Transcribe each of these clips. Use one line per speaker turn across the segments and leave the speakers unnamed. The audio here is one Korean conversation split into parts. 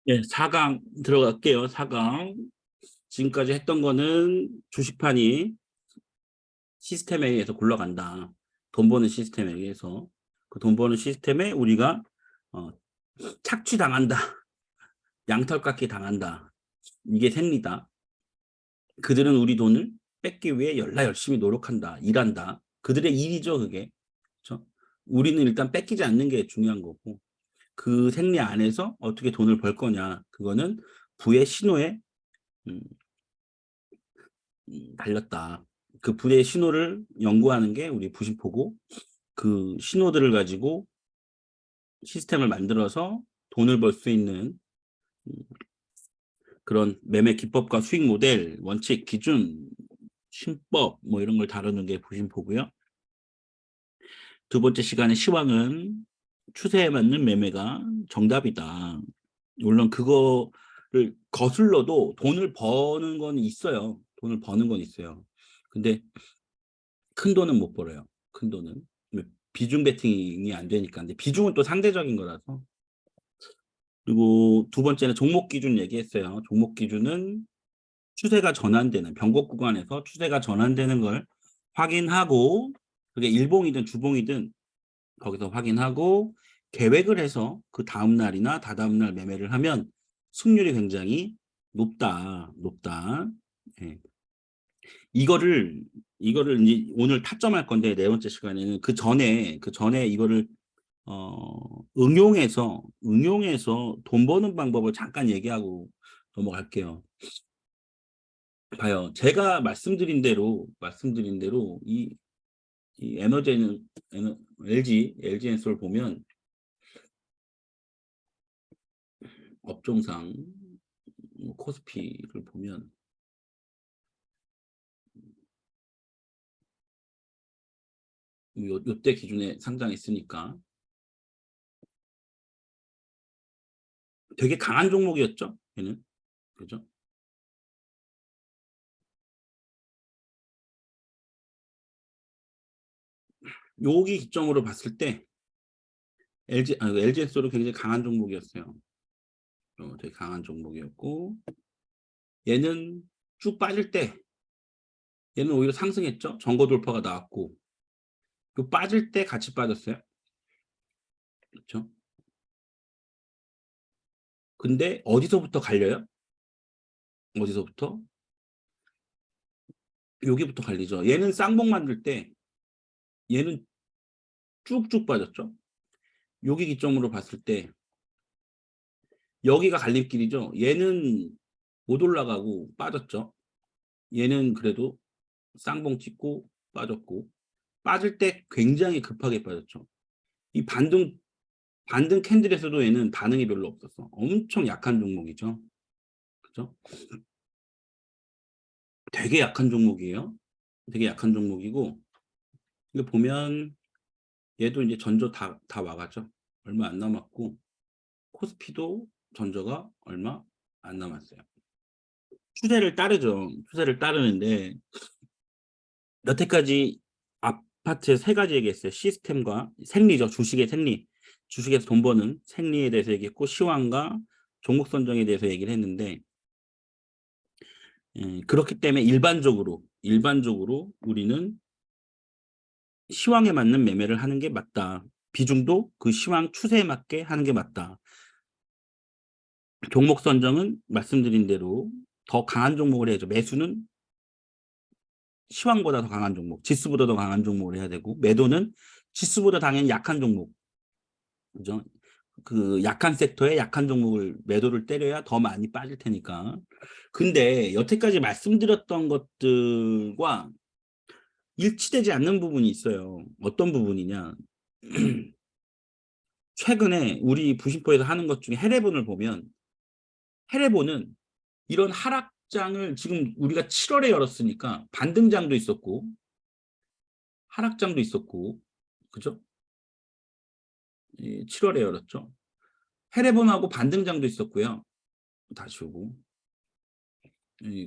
예, 4강 들어갈게요. 4강. 지금까지 했던 거는 주식판이 시스템에 의해서 굴러간다. 돈 버는 시스템에 의해서. 그 돈 버는 시스템에 우리가 어, 착취당한다. 양털깎이 당한다. 이게 생리다. 그들은 우리 돈을 뺏기 위해 열심히 노력한다. 일한다. 그들의 일이죠, 그게. 그렇죠? 우리는 일단 뺏기지 않는 게 중요한 거고. 그 생리 안에서 어떻게 돈을 벌 거냐. 그거는 부의 신호에 음, 달렸다. 그 불의 신호를 연구하는 게 우리 부심포고, 그 신호들을 가지고 시스템을 만들어서 돈을 벌 수 있는 그런 매매 기법과 수익 모델, 원칙, 기준, 신법 뭐 이런 걸 다루는 게 부심포고요. 두 번째 시간의 시황은 추세에 맞는 매매가 정답이다. 물론 그거를 거슬러도 돈을 버는 건 있어요. 돈을 버는 건 있어요. 근데 큰 돈은 못 벌어요. 큰 돈은. 비중 베팅이 안 되니까. 근데 비중은 또 상대적인 거라서. 그리고 두 번째는 종목 기준 얘기했어요. 종목 기준은 추세가 전환되는, 변곡 구간에서 추세가 전환되는 걸 확인하고, 그게 일봉이든 주봉이든 거기서 확인하고 계획을 해서 그 다음 날이나 다다음 날 매매를 하면 승률이 굉장히 높다. 예. 이거를 이제 오늘 타점할 건데, 네 번째 시간에는 그 전에 이거를 응용해서 돈 버는 방법을 잠깐 얘기하고 넘어갈게요. 봐요. 제가 말씀드린 대로 이 LG 엔솔 보면 업종상 코스피를 보면 요때 기준에 상장했으니까 되게 강한 종목이었죠. 얘는. 그죠? 여기 기점으로 봤을 때 LG엔솔은 굉장히 강한 종목이었어요. 되게 강한 종목이었고, 얘는 쭉 빠질 때 얘는 오히려 상승했죠. 전고 돌파가 나왔고, 그 빠질 때 같이 빠졌어요. 그렇죠? 근데 어디서부터 갈려요? 어디서부터? 여기부터 갈리죠. 얘는 쌍봉 만들 때 얘는 쭉쭉 빠졌죠. 여기 기점으로 봤을 때 여기가 갈림길이죠. 얘는 못 올라가고 빠졌죠. 얘는 그래도 쌍봉 찍고 빠졌고, 빠질 때 굉장히 급하게 빠졌죠. 이 반등 캔들에서도 얘는 반응이 별로 없었어. 엄청 약한 종목이죠. 그죠? 되게 약한 종목이에요. 되게 약한 종목이고, 이거 보면 얘도 이제 전저 다 와가죠. 얼마 안 남았고, 코스피도 전저가 얼마 안 남았어요. 추세를 따르죠. 추세를 따르는데, 여태까지 아파트 세 가지 얘기했어요. 시스템과 생리죠. 주식의 생리. 주식에서 돈 버는 생리에 대해서 얘기했고, 시황과 종목 선정에 대해서 얘기를 했는데, 그렇기 때문에 일반적으로 우리는 시황에 맞는 매매를 하는 게 맞다. 비중도 그 시황 추세에 맞게 하는 게 맞다. 종목 선정은 말씀드린 대로 더 강한 종목을 해야죠. 매수는 시황보다 더 강한 종목, 지수보다 더 강한 종목을 해야 되고, 매도는 지수보다 당연히 약한 종목, 그죠? 그 약한 섹터에 약한 종목을 매도를 때려야 더 많이 빠질 테니까. 근데 여태까지 말씀드렸던 것들과 일치되지 않는 부분이 있어요. 어떤 부분이냐? 최근에 우리 부심포에서 하는 것 중에 해례본을 보면, 해례본은 이런 하락장을 지금 우리가 7월에 열었으니까 반등장도 있었고 하락장도 있었고, 그죠? 7월에 열었죠. 해례본하고 반등장도 있었고요. 다시 오고,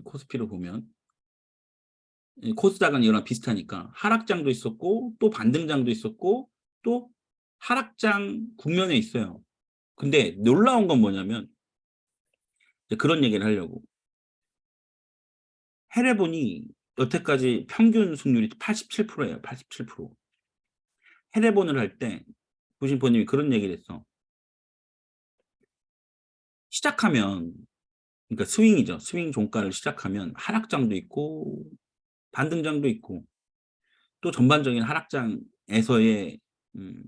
코스피를 보면 코스닥은 이거랑 비슷하니까 하락장도 있었고 또 반등장도 있었고 또 하락장 국면에 있어요. 근데 놀라운 건 뭐냐면 이제 그런 얘기를 하려고. 해례본이 여태까지 평균 승률이 87%예요. 87%. 해례본을 할 때 구심포님이 그런 얘기를 했어. 시작하면, 그러니까 스윙이죠. 스윙 종가를 시작하면 하락장도 있고 반등장도 있고 또 전반적인 하락장에서의 음,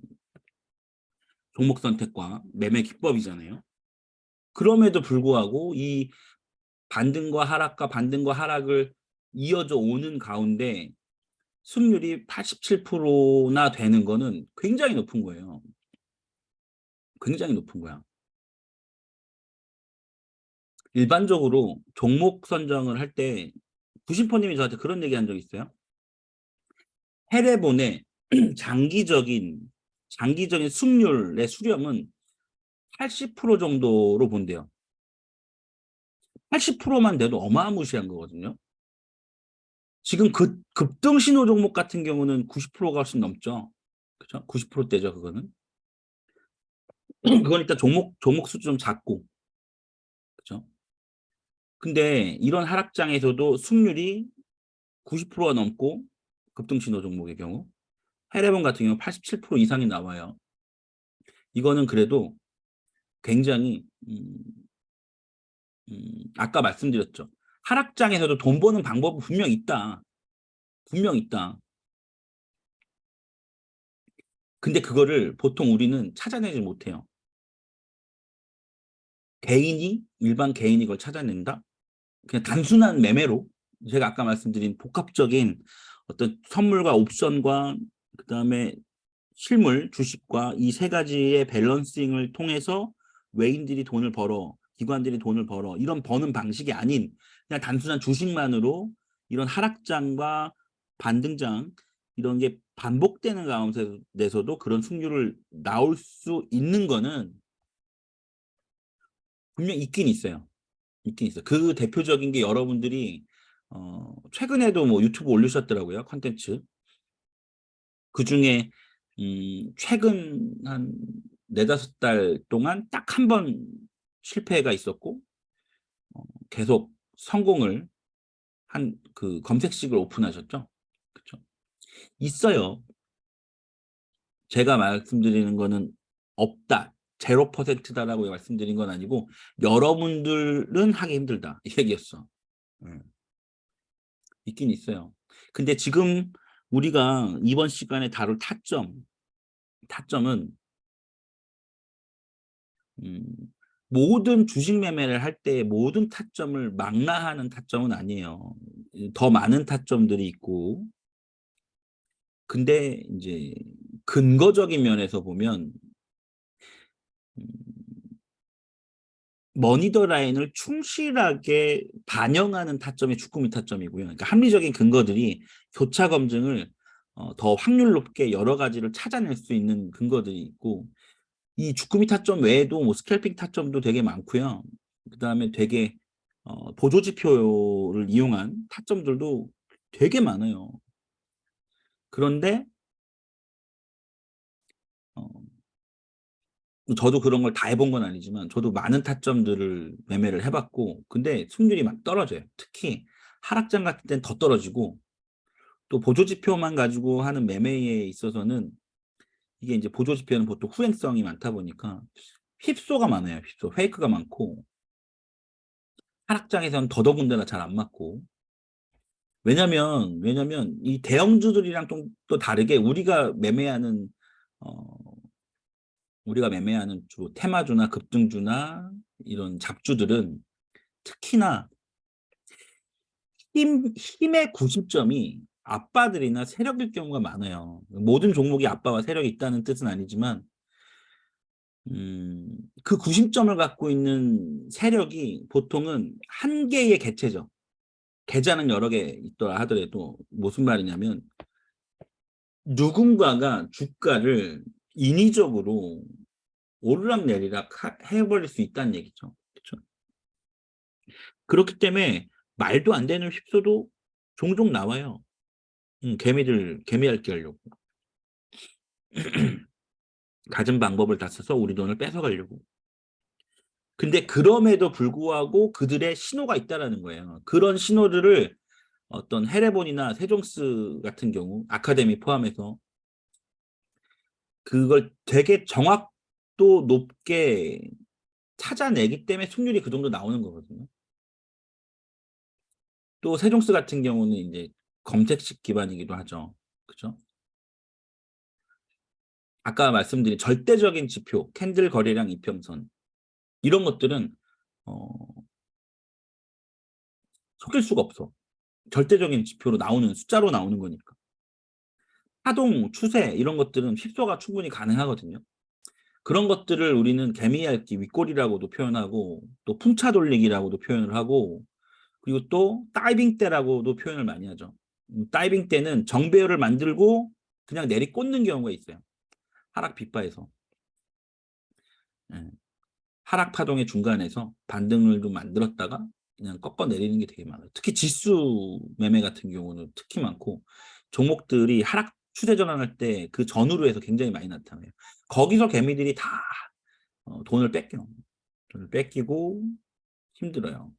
종목 선택과 매매 기법이잖아요. 그럼에도 불구하고 이 반등과 하락과 반등과 하락을 이어져 오는 가운데 승률이 87%나 되는 거는 굉장히 높은 거예요. 굉장히 높은 거야. 일반적으로 종목 선정을 할 때 구심포님이 저한테 그런 얘기 한 적 있어요. 해례본의 장기적인 승률의 수렴은 80% 정도로 본대요. 80%만 돼도 어마무시한 거거든요. 지금 급등 신호 종목 같은 경우는 90%가 훨씬 넘죠. 그죠? 90%대죠, 그거는. 그건 일단 종목 수 좀 작고. 그죠? 근데 이런 하락장에서도 승률이 90%가 넘고 급등 신호 종목의 경우 해례본 같은 경우 87% 이상이 나와요. 이거는 그래도 굉장히 아까 말씀드렸죠. 하락장에서도 돈 버는 방법은 분명 있다. 분명 있다. 근데 그거를 보통 우리는 찾아내지 못해요. 일반 개인이 그걸 찾아낸다? 그냥 단순한 매매로 제가 아까 말씀드린 복합적인 어떤 선물과 옵션과 그다음에 실물, 주식과 이 세 가지의 밸런싱을 통해서 외인들이 돈을 벌어, 기관들이 돈을 벌어 이런 버는 방식이 아닌 그냥 단순한 주식만으로 이런 하락장과 반등장 이런 게 반복되는 가운데서도 그런 승률을 나올 수 있는 거는 분명 있긴 있어요. 있긴 있어요. 그 대표적인 게 여러분들이 최근에도 뭐 유튜브 올리셨더라고요. 콘텐츠. 그중에 최근 한 4-5 달 동안 딱 한 번 실패가 있었고 계속 성공을 한 그 검색식을 오픈하셨죠. 그쵸? 있어요. 제가 말씀드리는 거는 없다. 0%다라고 말씀드린 건 아니고 여러분들은 하기 힘들다. 이 얘기였어. 있긴 있어요. 근데 지금 우리가 이번 시간에 다룰 타점은 음, 모든 주식 매매를 할 때 모든 타점을 망라하는 타점은 아니에요. 더 많은 타점들이 있고, 근데 이제 근거적인 면에서 보면 음, 머니더 라인을 충실하게 반영하는 타점이 주꾸미 타점이고요. 그러니까 합리적인 근거들이 교차 검증을 더 확률 높게 여러 가지를 찾아낼 수 있는 근거들이 있고 이 주꾸미 타점 외에도 뭐 스캘핑 타점도 되게 많고요. 그다음에 되게 보조 지표를 이용한 타점들도 되게 많아요. 그런데 어, 저도 그런 걸 다 해본 건 아니지만 저도 많은 타점들을 매매를 해봤고 근데 승률이 막 떨어져요. 특히 하락장 같은 때는 더 떨어지고 또 보조 지표만 가지고 하는 매매에 있어서는 이게 이제 보조 지표는 보통 후행성이 많다 보니까 휩소가 많아요. 휩소 페이크가 많고 하락장에서는 더더군다나 잘 안 맞고 왜냐면 이 대형주들이랑 또 다르게 어, 우리가 매매하는 주 테마주나 급등주나 이런 잡주들은 특히나 힘의 구심점이 아빠들이나 세력일 경우가 많아요. 모든 종목이 아빠와 세력이 있다는 뜻은 아니지만 그 구심점을 갖고 있는 세력이 보통은 한 개의 개체죠. 계좌는 여러 개 있더라 하더라도 무슨 말이냐면 누군가가 주가를 인위적으로 오르락내리락 해버릴 수 있다는 얘기죠. 그렇죠? 그렇기 때문에 말도 안 되는 휩소도 종종 나와요. 개미핥기 하려고. 갖은 방법을 다 써서 우리 돈을 뺏어가려고. 근데 그럼에도 불구하고 그들의 신호가 있다라는 거예요. 그런 신호들을 어떤 헤레본이나 세종스 같은 경우 아카데미 포함해서 그걸 되게 정확도 높게 찾아내기 때문에 승률이 그 정도 나오는 거거든요. 또 세종스 같은 경우는 이제 검색식 기반이기도 하죠. 그죠? 아까 말씀드린 절대적인 지표, 캔들 거래량 이평선 이런 것들은 어, 속일 수가 없어. 절대적인 지표로 나오는 숫자로 나오는 거니까. 파동, 추세 이런 것들은 휩소가 충분히 가능하거든요. 그런 것들을 우리는 개미핥기, 윗골이라고도 표현하고 또 풍차 돌리기라고도 표현을 하고 그리고 또 다이빙 때라고도 표현을 많이 하죠. 다이빙 때는 정배열을 만들고 그냥 내리꽂는 경우가 있어요. 하락 빗바에서. 예. 하락 파동의 중간에서 반등을 좀 만들었다가 그냥 꺾어 내리는 게 되게 많아요. 특히 지수 매매 같은 경우는 특히 많고 종목들이 하락 추세 전환할 때 그 전후로 해서 굉장히 많이 나타나요. 거기서 개미들이 다 돈을 뺏겨. 돈을 뺏기고 힘들어요.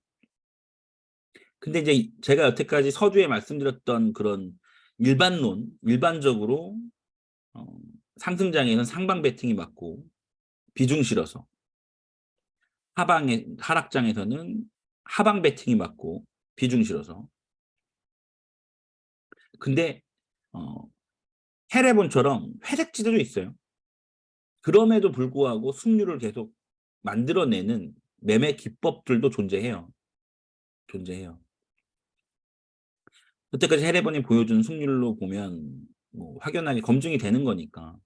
근데 이제 제가 여태까지 서두에 말씀드렸던 그런 일반적으로 어, 상승장에는 상방 베팅이 맞고 비중 실어서 하락장에서는 하방 베팅이 맞고 비중 실어서 근데 어, 해레본처럼 회색지대도 있어요. 그럼에도 불구하고 승률을 계속 만들어내는 매매 기법들도 존재해요. 존재해요. 여태까지 해레본이 보여준 승률로 보면 뭐 확연하게 검증이 되는 거니까.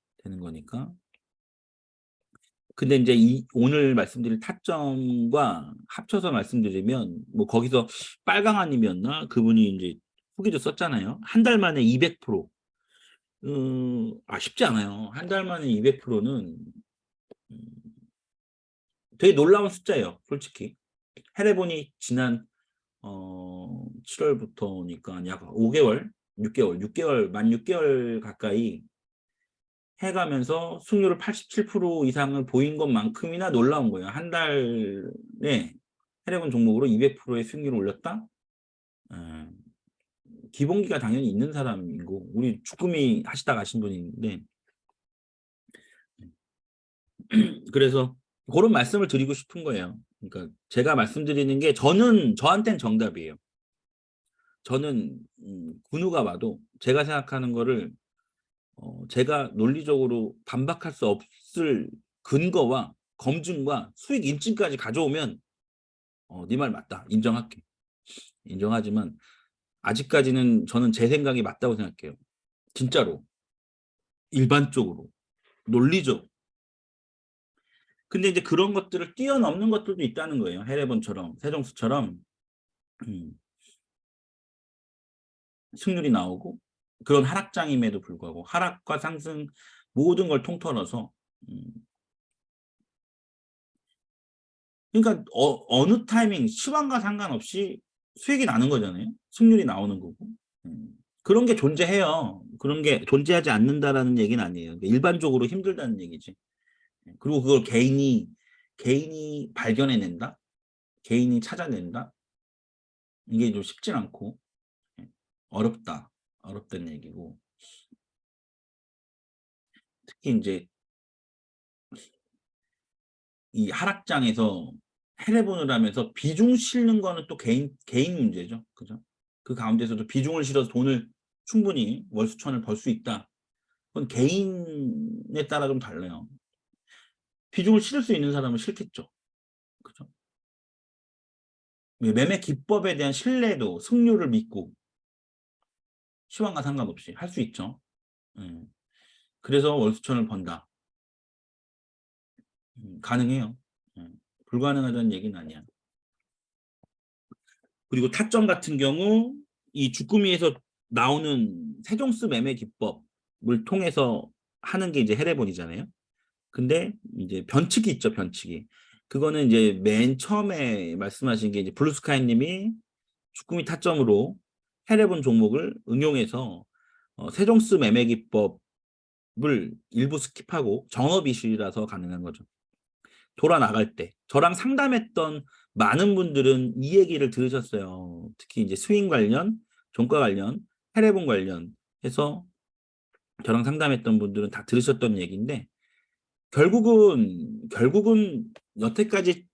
근데 이제 오늘 말씀드릴 타점과 합쳐서 말씀드리면 뭐 거기서 빨강아님이었나 그분이 이제 후기도 썼잖아요. 한 달 만에 200%. 쉽지 않아요. 한 달 만에 200%는 되게 놀라운 숫자예요. 솔직히. 해레본이 지난 7월부터니까 약 5개월, 6개월, 만 6개월 가까이 해가면서 승률을 87% 이상을 보인 것만큼이나 놀라운 거예요. 한 달에 해외권 종목으로 200%의 승률을 올렸다? 에, 기본기가 당연히 있는 사람이고 우리 주꾸미 하시다 가신 분이 있는데 그래서 그런 말씀을 드리고 싶은 거예요. 그러니까 제가 말씀드리는 게 저한텐 정답이에요. 저는 군우가 봐도 제가 생각하는 거를 제가 논리적으로 반박할 수 없을 근거와 검증과 수익 인증까지 가져오면 네 말 맞다. 인정할게. 인정하지만 아직까지는 저는 제 생각이 맞다고 생각해요. 진짜로. 일반적으로. 논리적. 근데 이제 그런 것들을 뛰어넘는 것들도 있다는 거예요. 해례본처럼 세종수처럼 승률이 나오고 그런 하락장임에도 불구하고 하락과 상승 모든 걸 통틀어서 음, 그러니까 어느 타이밍 시황과 상관없이 수익이 나는 거잖아요. 승률이 나오는 거고. 음, 그런 게 존재해요. 그런 게 존재하지 않는다라는 얘기는 아니에요. 그러니까 일반적으로 힘들다는 얘기지. 그리고 그걸 개인이 발견해낸다? 개인이 찾아낸다? 이게 좀 쉽진 않고 예, 어렵다. 어렵다는 얘기고. 특히 이제 이 하락장에서 해례본을 하면서 비중 실는 거는 또 개인 문제죠. 그죠? 그 가운데서도 비중을 실어서 돈을 충분히 월수천을 벌 수 있다. 그건 개인에 따라 좀 달라요. 비중을 실을 수 있는 사람은 싫겠죠. 그죠? 매매 기법에 대한 신뢰도, 승률을 믿고 시황과 상관없이 할 수 있죠. 예. 그래서 월수천을 번다. 가능해요. 예. 불가능하다는 얘기는 아니야. 그리고 타점 같은 경우 이 주꾸미에서 나오는 세종수 매매 기법을 통해서 하는 게 이제 해례본이잖아요. 근데 이제 변칙이 있죠, 변칙이. 그거는 이제 맨 처음에 말씀하신 게 이제 블루스카이 님이 주꾸미 타점으로 해례본 종목을 응용해서 세종수 매매 기법을 일부 스킵하고 정업이실이라서 가능한 거죠. 돌아 나갈 때 저랑 상담했던 많은 분들은 이 얘기를 들으셨어요. 특히 이제 스윙 관련, 종가 관련, 해례본 관련 해서 저랑 상담했던 분들은 다 들으셨던 얘기인데 결국은 여태까지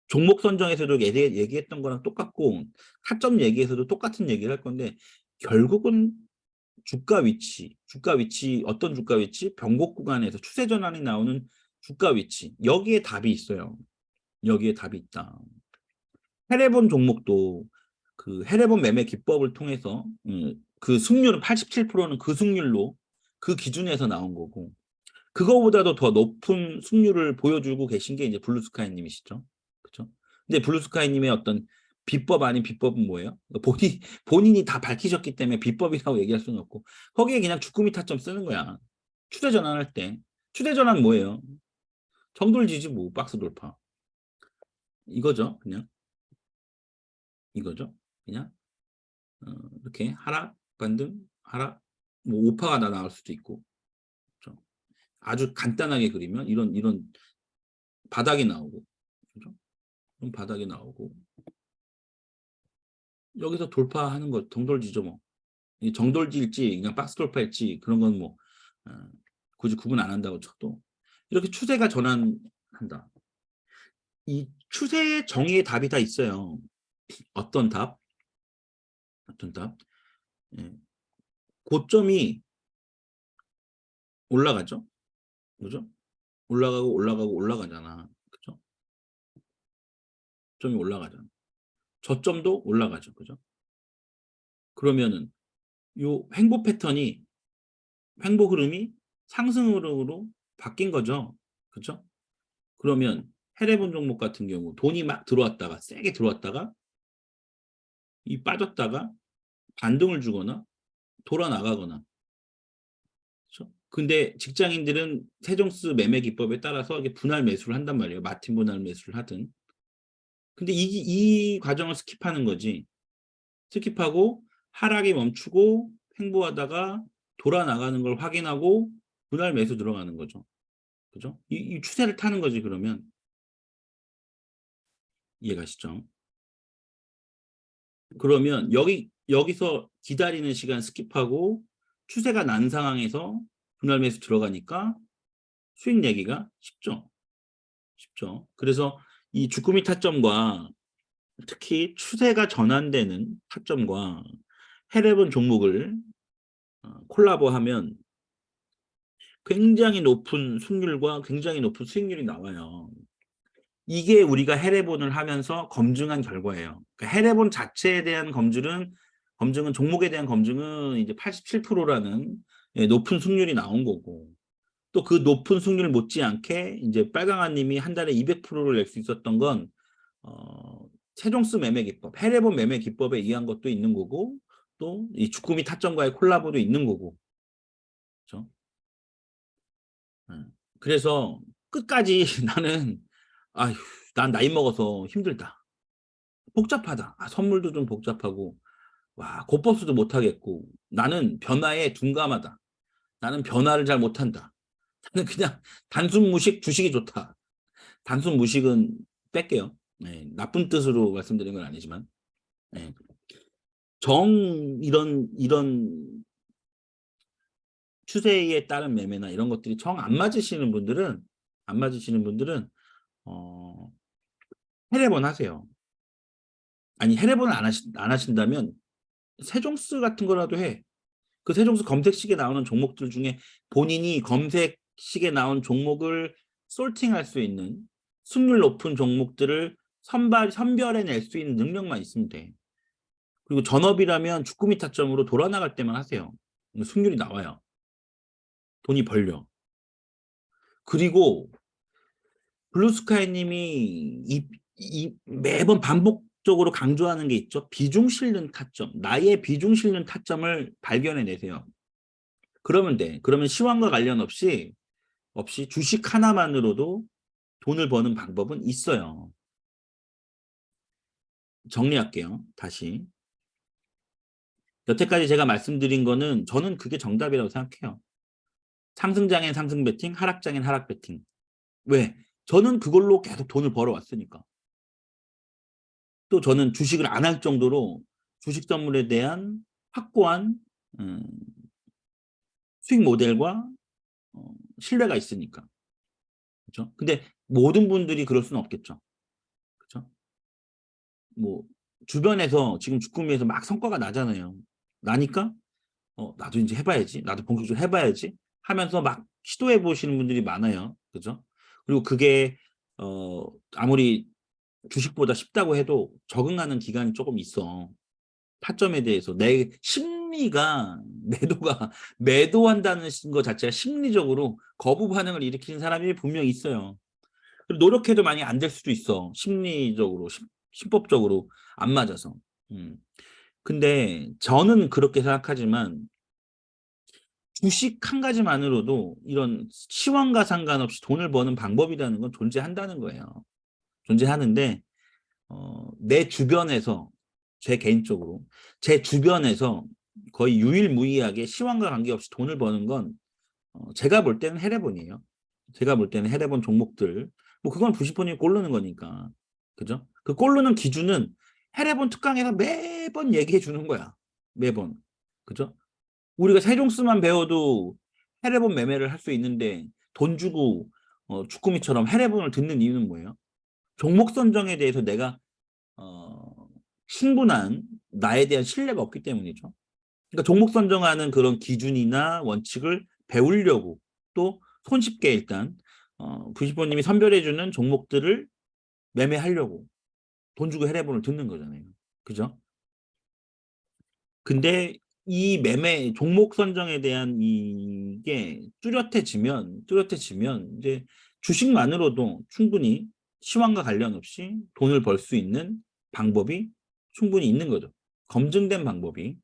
종목 선정에서도 얘기했던 거랑 똑같고 타점 얘기에서도 똑같은 얘기를 할 건데 결국은 주가 위치 어떤 주가 위치? 변곡 구간에서 추세 전환이 나오는 주가 위치 여기에 답이 있어요. 여기에 답이 있다. 해례본 종목도 그 해례본 매매 기법을 통해서 그 승률은 87%는 그 승률로 그 기준에서 나온 거고 그거보다도 더 높은 승률을 보여주고 계신 게 이제 블루스카이님이시죠. 그렇죠? 근데 블루스카이님의 어떤 비법 아닌 비법은 뭐예요? 본인이 다 밝히셨기 때문에 비법이라고 얘기할 수는 없고 거기에 그냥 주꾸미 타점 쓰는 거야. 추세 전환할 때. 추세 전환 뭐예요? 정돌지지 뭐 박스 돌파. 이거죠. 그냥 이거죠. 그냥 이렇게 하락 반등 하락 뭐 오파가 다 나올 수도 있고 그렇죠? 아주 간단하게 그리면 이런 바닥이 나오고 그렇죠? 바닥이 나오고 여기서 돌파하는 거 정돌지죠 뭐. 정돌지일지 그냥 박스 돌파일지 그런 건 뭐 굳이 구분 안 한다고 쳐도 이렇게 추세가 전환한다. 이 추세 정의의 답이 다 있어요. 어떤 답? 어떤 답? 예. 고점이 올라가죠. 그죠? 올라가고 올라가잖아. 그죠? 점이 올라가잖아. 저점도 올라가죠. 그죠? 그러면은 요 횡보 흐름이 상승 흐름으로 바뀐 거죠. 그죠? 그러면 해례본 종목 같은 경우 돈이 막 들어왔다가 세게 들어왔다가 이 빠졌다가 반등을 주거나 돌아 나가거나 그렇죠? 근데 직장인들은 세종스 매매 기법에 따라서 이게 분할 매수를 한단 말이에요. 마틴 분할 매수를 하든. 근데 이 과정을 스킵하는 거지. 스킵하고 하락이 멈추고 횡보하다가 돌아 나가는 걸 확인하고 분할 매수 들어가는 거죠. 그죠? 이 추세를 타는 거지 그러면 이해가시죠? 그러면 여기서 기다리는 시간 스킵하고 추세가 난 상황에서 분할 매수 들어가니까 수익 내기가 쉽죠. 쉽죠. 그래서 이 주꾸미 타점과 특히 추세가 전환되는 타점과 해례본 종목을 콜라보하면 굉장히 높은 승률과 굉장히 높은 수익률이 나와요. 이게 우리가 해례본을 하면서 검증한 결과예요. 그러니까 해례본 자체에 대한 검증은 종목에 대한 검증은 이제 87%라는 높은 승률이 나온 거고 또 그 높은 승률 못지않게 이제 빨강아님이 한 달에 200%를 낼 수 있었던 건 세종스 매매 기법, 해례본 매매 기법에 의한 것도 있는 거고 또 이 주꾸미 타점과의 콜라보도 있는 거고 그렇죠? 그래서 끝까지 나는 아휴 난 나이 먹어서 힘들다. 복잡하다. 선물도 좀 복잡하고 와 곧버스도 못하겠고 나는 변화에 둔감하다. 나는 변화를 잘 못한다. 나는 그냥 단순 무식 주식이 좋다. 단순 무식은 뺄게요. 네, 나쁜 뜻으로 말씀드린 건 아니지만 네. 이런 추세에 따른 매매나 이런 것들이 정 안 맞으시는 분들은 어, 해례본 하세요. 아니 해례본을 안 하신다면 세종스 같은 거라도 해. 그 세종스 검색식에 나오는 종목들 중에 본인이 검색식에 나온 종목을 솔팅할 수 있는 승률 높은 종목들을 선별해낼 수 있는 능력만 있으면 돼. 그리고 전업이라면 주꾸미 타점으로 돌아 나갈 때만 하세요. 승률이 나와요. 돈이 벌려. 그리고 블루스카이님이 매번 반복적으로 강조하는 게 있죠. 비중 실는 타점. 나의 비중 실는 타점을 발견해내세요. 그러면 돼. 그러면 시황과 관련 없이 주식 하나만으로도 돈을 버는 방법은 있어요. 정리할게요. 다시. 여태까지 제가 말씀드린 거는 저는 그게 정답이라고 생각해요. 상승장엔 상승 베팅, 하락장엔 하락 베팅. 왜? 저는 그걸로 계속 돈을 벌어왔으니까. 또 저는 주식을 안 할 정도로 주식 선물에 대한 확고한 음, 수익 모델과 신뢰가 있으니까. 그렇죠? 근데 모든 분들이 그럴 수는 없겠죠. 그렇죠? 뭐 주변에서 지금 주꾸미에서 막 성과가 나잖아요. 나니까 나도 이제 해봐야지. 나도 본격적으로 해봐야지. 하면서 막 시도해 보시는 분들이 많아요. 그죠? 그리고 그게 아무리 주식보다 쉽다고 해도 적응하는 기간이 조금 있어. 타점에 대해서 내 심리가 매도가 매도한다는 거 자체가 심리적으로 거부 반응을 일으키는 사람이 분명히 있어요. 그리고 노력해도 많이 안 될 수도 있어. 심리적으로, 심법적으로 안 맞아서. 음. 근데 저는 그렇게 생각하지만 주식 한 가지만으로도 이런 시황과 상관없이 돈을 버는 방법이라는 건 존재한다는 거예요. 존재하는데 내 주변에서 제 개인적으로 제 주변에서 거의 유일무이하게 시황과 관계없이 돈을 버는 건 제가 볼 때는 해례본이에요. 제가 볼 때는 해례본 종목들 뭐 그건 부시폰이 고르는 거니까 그죠? 그 고르는 기준은 해례본 특강에서 매번 얘기해 주는 거야. 매번 그죠? 우리가 세종스만 배워도 해례본 매매를 할 수 있는데 돈 주고 주꾸미처럼 해례본을 듣는 이유는 뭐예요? 종목 선정에 대해서 내가 어, 충분한 나에 대한 신뢰가 없기 때문이죠. 그러니까 종목 선정하는 그런 기준이나 원칙을 배우려고 또 손쉽게 일단 부시포님이 선별해주는 종목들을 매매하려고 돈 주고 해례본을 듣는 거잖아요. 그죠? 근데 이 매매 종목 선정에 대한 이게 뚜렷해지면 이제 주식만으로도 충분히 시황과 관련 없이 돈을 벌 수 있는 방법이 충분히 있는 거죠. 검증된 방법이.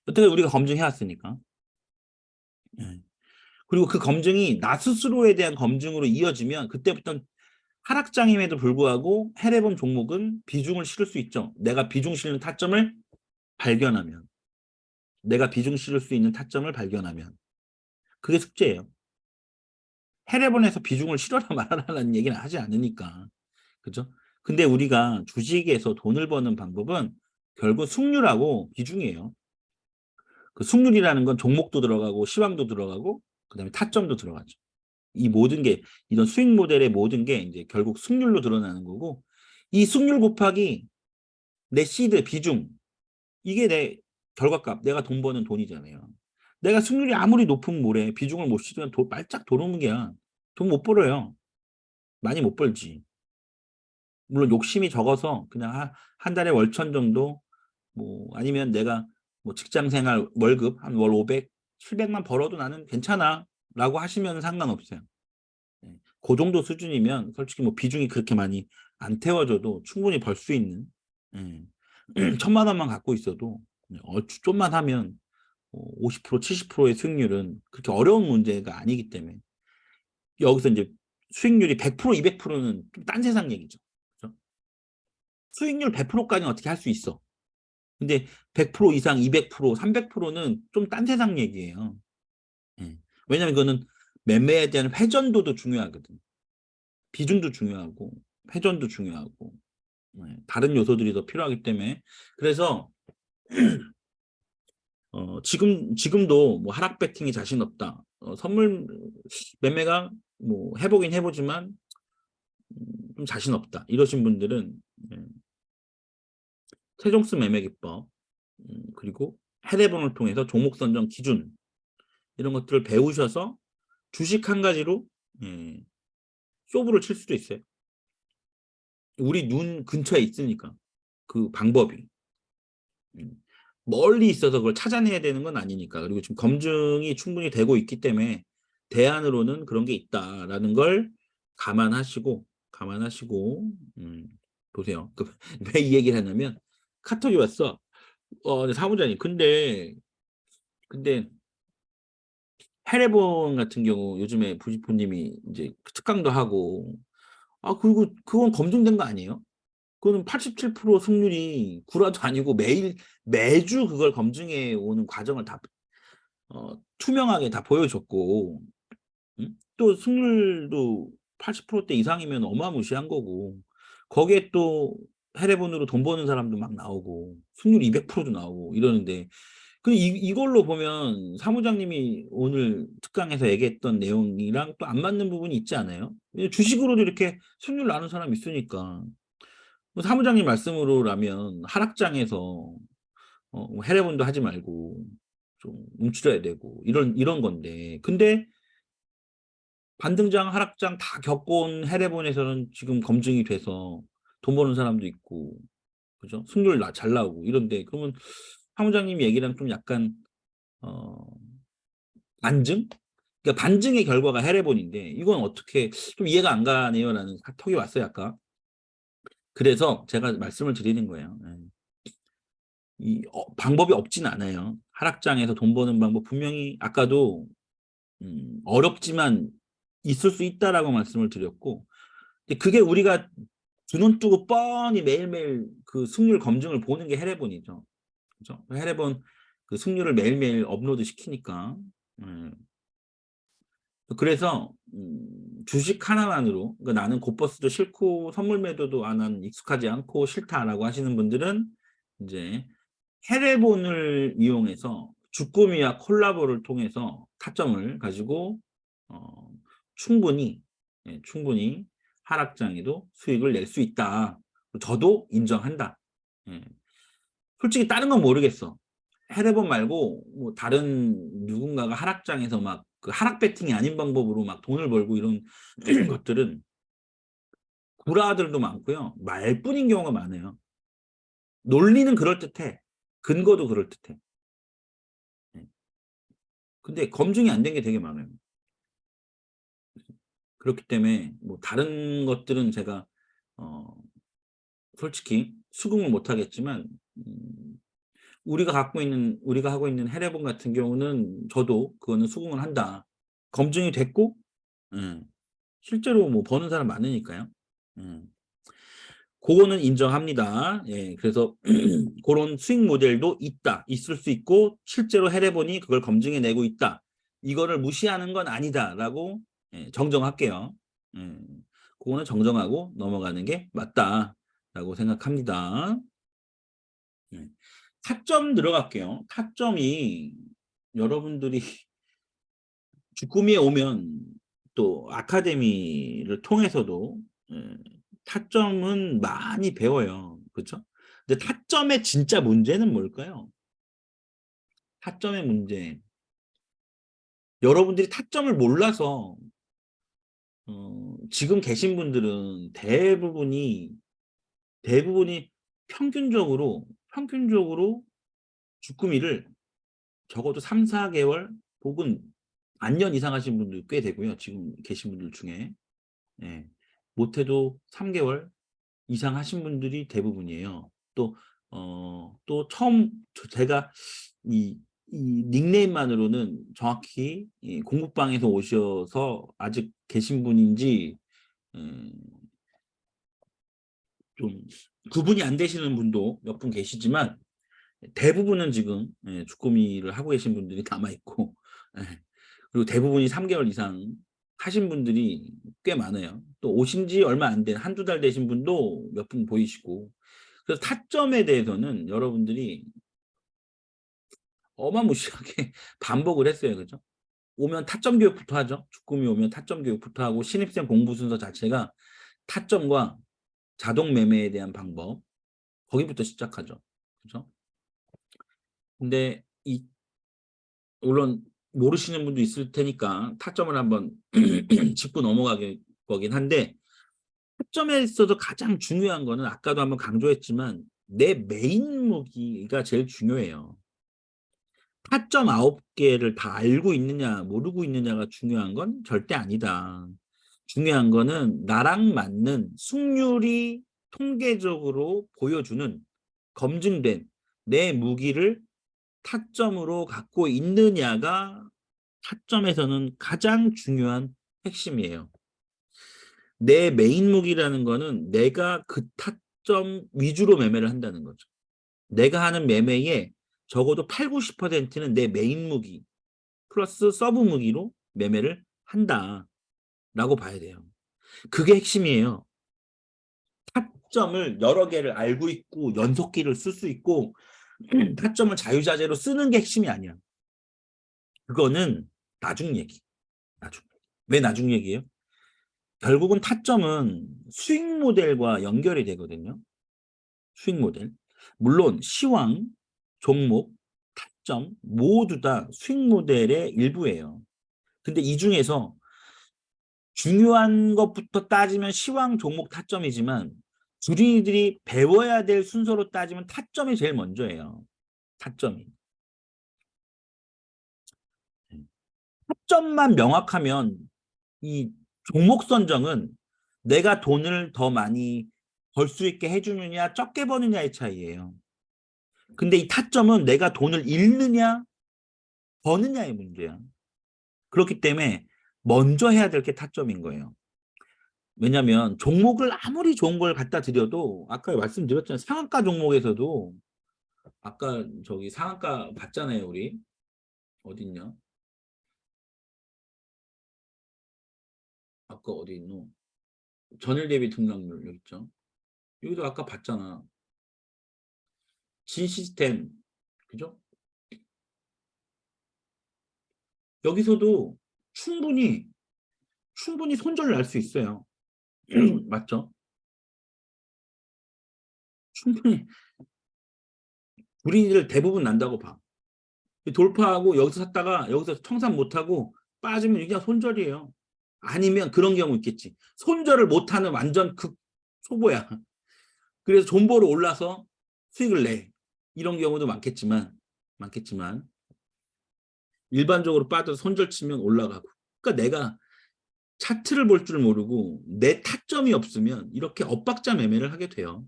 여태까지 우리가 검증해 왔으니까. 예. 그리고 그 검증이 나 스스로에 대한 검증으로 이어지면 그때부터는 하락장임에도 불구하고 해례본 종목은 비중을 실을 수 있죠. 내가 비중 실는 타점을 발견하면. 내가 비중 실을 수 있는 타점을 발견하면. 그게 숙제예요. 해례본에서 비중을 실어라 말아라라는 얘기는 하지 않으니까. 그죠? 근데 우리가 주식에서 돈을 버는 방법은 결국 승률하고 비중이에요. 그 승률이라는 건 종목도 들어가고 시황도 들어가고 그다음에 타점도 들어가죠. 이 모든 게 이런 수익 모델의 모든 게 이제 결국 승률로 드러나는 거고 이 승률 곱하기 내 시드 비중 이게 내 결과값 내가 돈 버는 돈이잖아요. 내가 승률이 아무리 높은 모래 비중을 못 실으면 말짝 도루묵이야. 돈 못 벌어요. 많이 못 벌지. 물론 욕심이 적어서 그냥 한 달에 월천 정도 뭐 아니면 내가 뭐 직장 생활 월급 한 월 500, 700만 벌어도 나는 괜찮아 라고 하시면 상관없어요. 예. 그 정도 수준이면 솔직히 뭐 비중이 그렇게 많이 안 태워져도 충분히 벌 수 있는 예. 1,000만 원만 갖고 있어도 좀만 하면 50% 70%의 수익률은 그렇게 어려운 문제가 아니기 때문에 여기서 이제 수익률이 100% 200%는 좀 딴 세상 얘기죠. 그렇죠? 수익률 100%까지는 어떻게 할 수 있어. 근데 100% 이상 200% 300%는 좀 딴 세상 얘기예요. 예. 왜냐면 그거는 매매에 대한 회전도도 중요하거든. 비중도 중요하고 회전도 중요하고 다른 요소들이 더 필요하기 때문에 그래서 지금도 뭐 하락 배팅이 자신 없다. 선물 매매가 뭐 해보긴 해보지만 좀 자신 없다. 이러신 분들은 예, 세종스 매매 기법 그리고 해대본을 통해서 종목 선정 기준 이런 것들을 배우셔서 주식 한 가지로 예, 쇼부를 칠 수도 있어요. 우리 눈 근처에 있으니까 그 방법이 음, 멀리 있어서 그걸 찾아내야 되는 건 아니니까. 그리고 지금 검증이 충분히 되고 있기 때문에 대안으로는 그런 게 있다라는 걸 감안하시고 보세요. 왜 이 얘기를 하냐면 카톡이 왔어. 사무장님 근데 해례본 같은 경우 요즘에 부지포님이 이제 특강도 하고 그리고 그건 검증된 거 아니에요? 그거는 87% 승률이 구라도 아니고 매주 그걸 검증해 오는 과정을 다 투명하게 다 보여줬고 또 승률도 80%대 이상이면 어마무시한 거고, 거기에 또 해례본으로 돈 버는 사람도 막 나오고, 승률 200%도 나오고 이러는데, 이걸로 보면 사무장님이 오늘 특강에서 얘기했던 내용이랑 또 안 맞는 부분이 있지 않아요? 주식으로도 이렇게 수익률 나는 사람 있으니까. 뭐 사무장님 말씀으로라면 하락장에서 해례본도 하지 말고 좀 움츠려야 되고 이런 건데. 근데 반등장, 하락장 다 겪어온 해례본에서는 지금 검증이 돼서 돈 버는 사람도 있고, 그죠? 승률 잘 나오고 이런데, 그러면 사무장님 얘기랑 좀 약간 어, 반증? 그러니까 반증의 결과가 해례본인데 이건 어떻게 좀 이해가 안 가네요라는 톡이 왔어요, 아까. 그래서 제가 말씀을 드리는 거예요. 예. 방법이 없진 않아요. 하락장에서 돈 버는 방법 분명히 아까도 어렵지만 있을 수 있다라고 말씀을 드렸고, 근데 그게 우리가 두 눈 뜨고 뻔히 매일매일 그 승률 검증을 보는 게 해례본이죠. 그죠? 해례본 그 승률을 매일매일 업로드 시키니까. 음. 그래서 주식 하나만으로, 그러니까 나는 곧버스도 싫고 선물 매도도 난 익숙하지 않고 싫다라고 하시는 분들은 이제 해례본을 이용해서 주꾸미와 콜라보를 통해서 타점을 가지고 어, 충분히 충분히 하락장에도 수익을 낼 수 있다. 저도 인정한다. 예. 솔직히 다른 건 모르겠어. 해례본 말고 뭐 다른 누군가가 하락장에서 막 그 하락 배팅이 아닌 방법으로 막 돈을 벌고 이런 것들은 구라들도 많고요. 말뿐인 경우가 많아요. 논리는 그럴듯해. 근거도 그럴듯해. 예. 근데 검증이 안 된 게 되게 많아요. 그렇기 때문에 뭐 다른 것들은 제가 어 솔직히 수긍을 못 하겠지만, 우리가 하고 있는 해례본 같은 경우는 저도 그거는 수긍을 한다. 검증이 됐고, 예. 실제로 뭐 버는 사람 많으니까요. 음. 그거는 인정합니다. 예. 그래서 그런 수익 모델도 있을 수 있고 실제로 해례본이 그걸 검증해 내고 있다. 이거를 무시하는 건 아니다라고 정정할게요. 예. 그거는 정정하고 넘어가는 게 맞다라고 생각합니다. 예. 타점 들어갈게요. 타점이 여러분들이 주꾸미에 오면 또 아카데미를 통해서도 타점은 많이 배워요. 그렇죠? 근데 타점의 진짜 문제는 뭘까요? 타점의 문제. 여러분들이 타점을 몰라서 지금 계신 분들은 대부분이 평균적으로 주꾸미를 적어도 3, 4개월 혹은 반년 이상 하신 분들 꽤 되고요. 지금 계신 분들 중에. 예. 못해도 3개월 이상 하신 분들이 대부분이에요. 또 제가 이 닉네임만으로는 정확히 이 공부방에서 오셔서 아직 계신 분인지 음, 좀 구분이 안 되시는 분도 몇 분 계시지만, 대부분은 지금 주꾸미를 하고 계신 분들이 남아 있고, 예. 그리고 대부분이 3개월 이상 하신 분들이 꽤 많아요. 또 오신 지 얼마 안 된 한두 달 되신 분도 몇 분 보이시고. 그래서 타점에 대해서는 여러분들이 어마무시하게 반복을 했어요. 그죠? 오면 타점 교육부터 하죠. 주꾸미 오면 타점 교육부터 하고, 신입생 공부 순서 자체가 타점과 자동 매매에 대한 방법, 거기부터 시작하죠. 그죠? 근데 물론 모르시는 분도 있을 테니까 타점을 한번 짚고 넘어가게 거긴 한데, 타점에 있어서 가장 중요한 거는 아까도 한번 강조했지만 내 메인 무기가 제일 중요해요. 타점 9개를 다 알고 있느냐 모르고 있느냐가 중요한 건 절대 아니다. 중요한 거는 나랑 맞는 승률이 통계적으로 보여주는 검증된 내 무기를 타점으로 갖고 있느냐가 타점에서는 가장 중요한 핵심이에요. 내 메인 무기라는 거는 내가 그 타점 위주로 매매를 한다는 거죠. 내가 하는 매매의 적어도 8, 90%는 내 메인 무기 플러스 서브 무기로 매매를 한다라고 봐야 돼요.
그게 핵심이에요. 타점을 여러 개를 알고 있고 연속기를 쓸 수 있고 타점을 자유자재로 쓰는 게 핵심이 아니야. 그거는 나중 얘기. 나중. 왜 나중 얘기예요? 결국은 타점은 수익 모델과 연결이 되거든요. 수익 모델. 물론 시황, 종목, 타점 모두 다 수익 모델의 일부예요. 근데 이 중에서 중요한 것부터 따지면 시황, 종목, 타점이지만 주린이들이 배워야 될 순서로 따지면 타점이 제일 먼저예요. 타점이. 타점만 명확하면 이 종목 선정은 내가 돈을 더 많이 벌 수 있게 해주느냐 적게 버느냐의 차이예요. 근데 이 타점은 내가 돈을 잃느냐 버느냐의 문제야. 그렇기 때문에 먼저 해야 될 게 타점인 거예요. 왜냐하면 종목을 아무리 좋은 걸 갖다 드려도 아까 말씀드렸잖아요. 상한가 종목에서도 아까 저기 상한가 봤잖아요. 우리 어딨냐? 아까 어디 있노? 전일 대비 등락률 여기 있죠. 여기도 아까 봤잖아. 진 시스템 그죠? 여기서도 충분히 손절 날 수 있어요. 맞죠? 충분히 우리들 대부분 난다고 봐. 돌파하고 여기서 샀다가 여기서 청산 못하고 빠지면 이게 손절이에요. 아니면 그런 경우 있겠지. 손절을 못하는 완전 극 초보야. 그래서 존버로 올라서 수익을 내. 이런 경우도 많겠지만 일반적으로 빠져서 손절 치면 올라가고. 그러니까 내가 차트를 볼 줄 모르고 내 타점이 없으면 이렇게 엇박자 매매를 하게 돼요.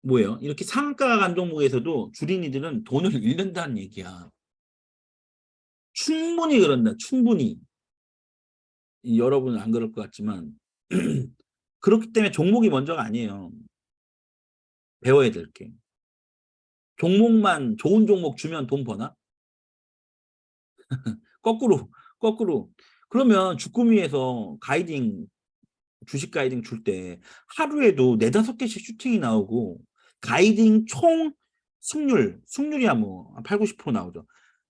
뭐예요? 이렇게 상가 간 종목에서도 주린이들은 돈을 잃는다는 얘기야. 충분히 그런다. 충분히. 여러분은 안 그럴 것 같지만 그렇기 때문에 종목이 먼저가 아니에요. 배워야 될 게. 종목만 좋은 종목 주면 돈 버나? 거꾸로. 그러면 주꾸미에서 가이딩 주식 가이딩 줄 때 하루에도 4-5개씩 슈팅이 나오고 가이딩 총 승률이야 뭐 8, 90% 나오죠.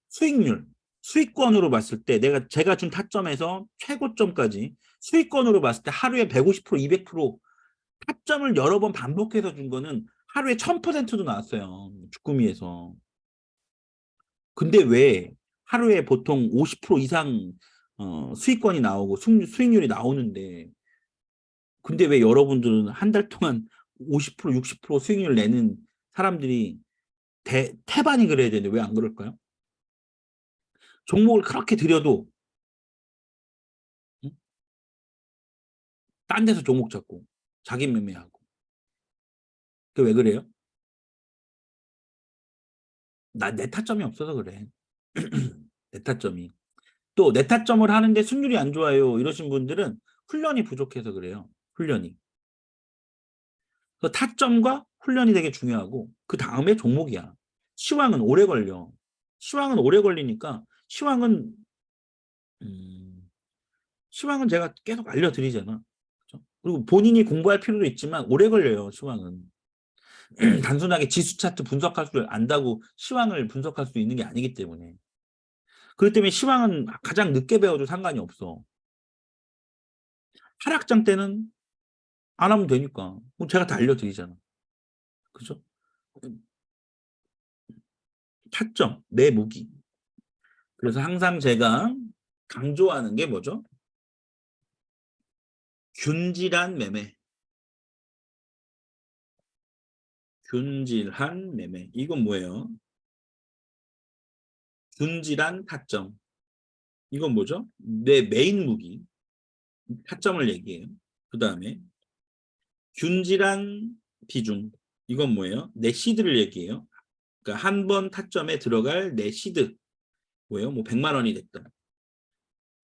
수익률, 수익권으로 봤을 때 제가 준 타점에서 최고점까지 수익권으로 봤을 때 하루에 150%, 200% 타점을 여러 번 반복해서 준 거는 하루에 1000%도 나왔어요. 주꾸미에서. 근데 왜 하루에 보통 50% 이상 수익권이 나오고 수익률이 나오는데 근데 왜 여러분들은 한 달 동안 50%, 60% 수익률 내는 사람들이 태반이 그래야 되는데 왜 안 그럴까요? 종목을 그렇게 들여도 응? 딴 데서 종목 잡고 자기 매매하고 그 왜 그래요? 내 타점이 없어서 그래. 내 타점이. 또 내 타점을 하는데 승률이 안 좋아요. 이러신 분들은 훈련이 부족해서 그래요. 훈련이. 그 타점과 훈련이 되게 중요하고 그 다음에 종목이야. 시황은 오래 걸려. 시황은 오래 걸리니까 음, 시황은 제가 계속 알려드리잖아. 그죠? 그리고 본인이 공부할 필요도 있지만 오래 걸려요. 시황은. 단순하게 지수 차트 분석할 줄 안다고 시황을 분석할 수 있는 게 아니기 때문에. 그렇기 때문에 시황은 가장 늦게 배워도 상관이 없어. 하락장 때는 안 하면 되니까. 그럼 제가 다 알려드리잖아. 그죠? 타점, 내 무기. 그래서 항상 제가 강조하는 게 뭐죠? 균질한 매매. 균질한 매매. 이건 뭐예요? 균질한 타점. 이건 뭐죠? 내 메인 무기. 타점을 얘기해요. 그 다음에 균질한 비중. 이건 뭐예요? 내 시드를 얘기해요. 그러니까 한 번 타점에 들어갈 내 시드. 뭐예요? 뭐 100만 원이 됐다.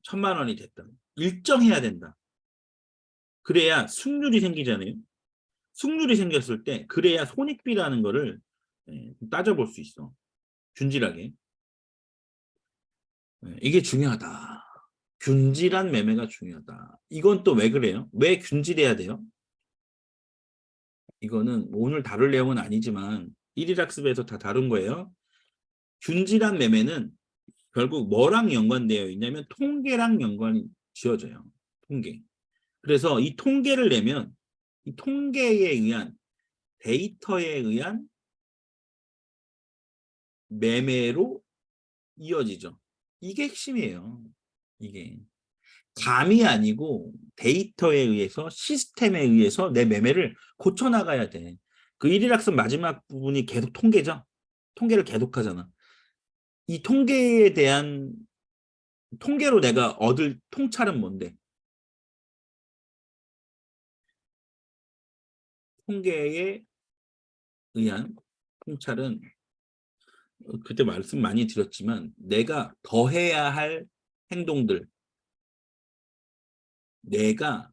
1000만 원이 됐다. 일정해야 된다. 그래야 승률이 생기잖아요. 승률이 생겼을 때 그래야 손익비라는 거를 따져볼 수 있어. 균질하게. 이게 중요하다. 균질한 매매가 중요하다. 이건 또 왜 그래요? 왜 균질해야 돼요? 이거는 오늘 다룰 내용은 아니지만 1일 학습에서 다 다룬 거예요. 균질한 매매는 결국 뭐랑 연관되어 있냐면 통계랑 연관이 지어져요. 통계. 그래서 이 통계를 내면 이 통계에 의한 데이터에 의한 매매로 이어지죠. 이게 핵심이에요. 이게. 감이 아니고 데이터에 의해서 시스템에 의해서 내 매매를 고쳐나가야 돼. 그 1일 학습 마지막 부분이 계속 통계죠. 통계를 계속 하잖아. 이 통계에 대한 통계로 내가 얻을 통찰은 뭔데? 통계에 의한 통찰은 그때 말씀 많이 드렸지만 내가 더 해야 할 행동들, 내가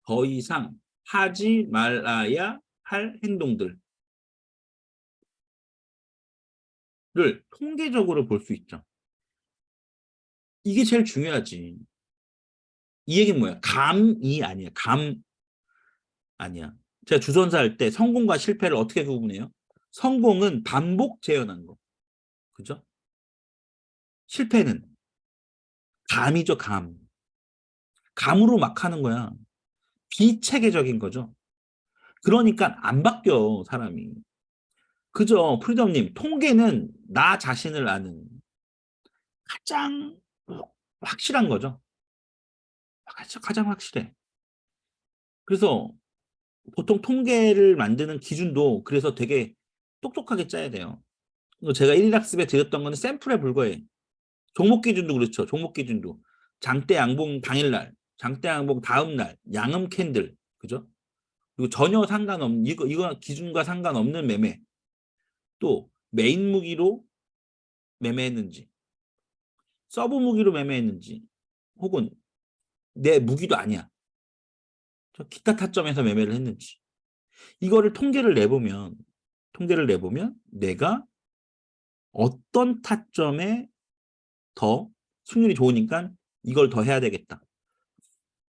더 이상 하지 말아야 할 행동들을 통계적으로 볼 수 있죠. 이게 제일 중요하지. 이 얘기는 뭐야? 감이 아니야. 감 아니야. 제가 주선사 할 때 성공과 실패를 어떻게 구분해요? 성공은 반복 재현한 거. 그죠? 실패는 감이죠, 감. 감으로 막 하는 거야. 비체계적인 거죠. 그러니까 안 바뀌어, 사람이. 그죠? 프리덤님, 통계는 나 자신을 아는 가장 확실한 거죠. 가장 확실해. 그래서 보통 통계를 만드는 기준도 그래서 되게 똑똑하게 짜야 돼요. 제가 1일 학습에 드렸던 거는 샘플에 불과해. 종목 기준도 그렇죠. 종목 기준도. 장대 양봉 당일날, 장대 양봉 다음날, 양음 캔들. 그죠? 그리고 전혀 상관없는, 이거 기준과 상관없는 매매. 또 메인 무기로 매매했는지, 서브 무기로 매매했는지, 혹은 내 무기도 아니야. 저 기타 타점에서 매매를 했는지. 이거를 통계를 내보면 내가 어떤 타점에 더 승률이 좋으니까 이걸 더 해야 되겠다.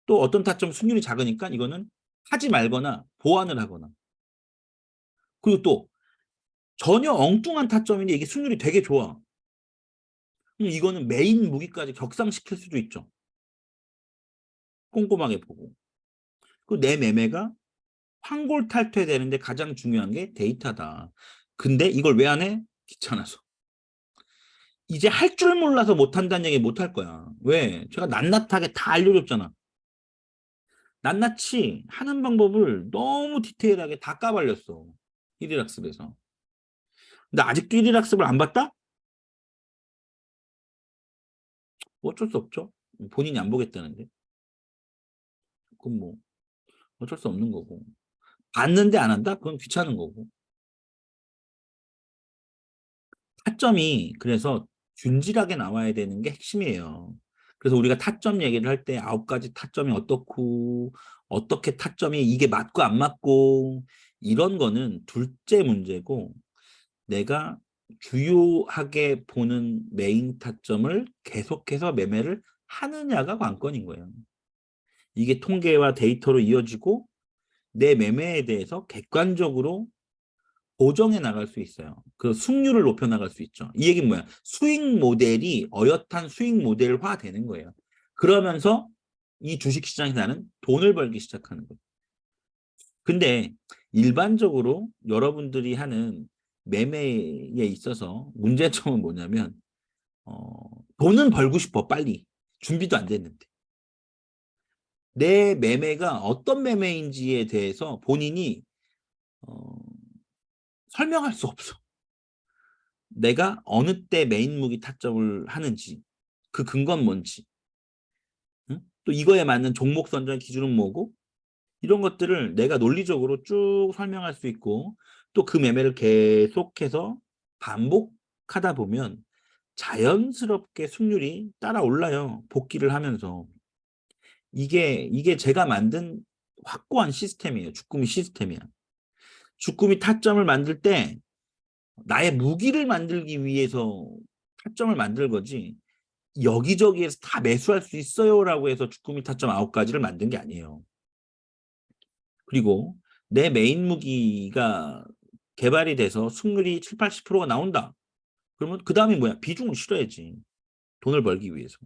또 어떤 타점 승률이 작으니까 이거는 하지 말거나 보완을 하거나. 그리고 또 전혀 엉뚱한 타점인데 이게 승률이 되게 좋아. 그럼 이거는 메인 무기까지 격상시킬 수도 있죠. 꼼꼼하게 보고. 그 내 매매가 환골탈퇴되는데 가장 중요한 게 데이터다. 근데 이걸 왜 안 해? 귀찮아서. 이제 할 줄 몰라서 못한다는 얘기 못 할 거야. 왜? 제가 낱낱하게 다 알려줬잖아. 낱낱이 하는 방법을 너무 디테일하게 다 까발렸어. 1일 학습에서. 근데 아직도 1일 학습을 안 봤다? 뭐 어쩔 수 없죠. 본인이 안 보겠다는데. 그건 뭐 어쩔 수 없는 거고. 봤는데 안 한다? 그건 귀찮은 거고. 타점이 그래서 균질하게 나와야 되는 게 핵심이에요. 그래서 우리가 타점 얘기를 할 때 9가지 타점이 어떻고 어떻게 타점이 이게 맞고 안 맞고 이런 거는 둘째 문제고 내가 주요하게 보는 메인 타점을 계속해서 매매를 하느냐가 관건인 거예요. 이게 통계와 데이터로 이어지고 내 매매에 대해서 객관적으로 보정해 나갈 수 있어요. 그 승률을 높여 나갈 수 있죠. 이 얘기는 뭐야? 수익 모델이 어엿한 수익 모델화 되는 거예요. 그러면서 이 주식시장에서 나는 돈을 벌기 시작하는 거예요. 근데 일반적으로 여러분들이 하는 매매에 있어서 문제점은 뭐냐면 돈은 벌고 싶어 빨리. 준비도 안 됐는데. 내 매매가 어떤 매매인지에 대해서 본인이 어, 설명할 수 없어. 내가 어느 때 메인 무기 타점을 하는지 그 근거는 뭔지 응? 또 이거에 맞는 종목 선정 기준은 뭐고 이런 것들을 내가 논리적으로 쭉 설명할 수 있고 또 그 매매를 계속해서 반복하다 보면 자연스럽게 승률이 따라 올라요. 복귀를 하면서. 이게 제가 만든 확고한 시스템이에요. 주꾸미 시스템이야. 주꾸미 타점을 만들 때 나의 무기를 만들기 위해서 타점을 만들 거지 여기저기에서 다 매수할 수 있어요라고 해서 주꾸미 타점 9가지를 만든 게 아니에요. 그리고 내 메인 무기가 개발이 돼서 승률이 7, 80%가 나온다. 그러면 그 다음에 뭐야? 비중을 실어야지. 돈을 벌기 위해서.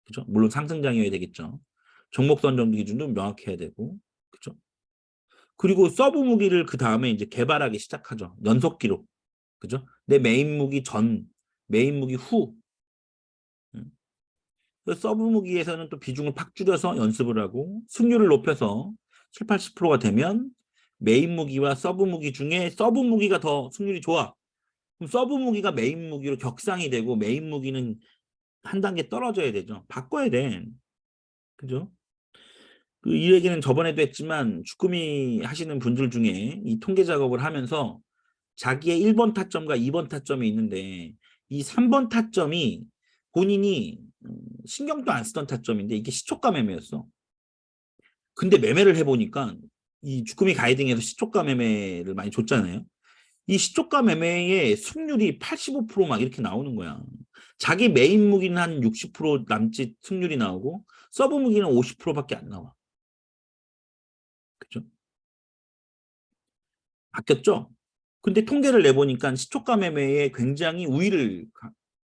그죠? 물론 상승장이어야 되겠죠. 종목 선정 기준도 명확해야 되고. 그죠? 그리고 서브 무기를 그 다음에 이제 개발하기 시작하죠. 연속 기록. 그죠? 내 메인 무기 전, 메인 무기 후. 서브 무기에서는 또 비중을 팍 줄여서 연습을 하고 승률을 높여서 7, 80%가 되면 메인 무기와 서브 무기 중에 서브 무기가 더 승률이 좋아. 그럼 서브 무기가 메인 무기로 격상이 되고 메인 무기는 한 단계 떨어져야 되죠. 바꿔야 돼. 그죠? 이 얘기는 저번에도 했지만 주꾸미 하시는 분들 중에 이 통계 작업을 하면서 자기의 1번 타점과 2번 타점이 있는데 이 3번 타점이 본인이 신경도 안 쓰던 타점인데 이게 시초가 매매였어. 근데 매매를 해보니까 이 주꾸미 가이딩에서 시초가 매매를 많이 줬잖아요. 이 시초가 매매의 승률이 85%막 이렇게 나오는 거야. 자기 메인 무기는 한 60% 남짓 승률이 나오고 서브 무기는 50%밖에 안 나와. 그죠? 바뀌었죠? 근데 통계를 내보니까 시초가 매매에 굉장히 우위를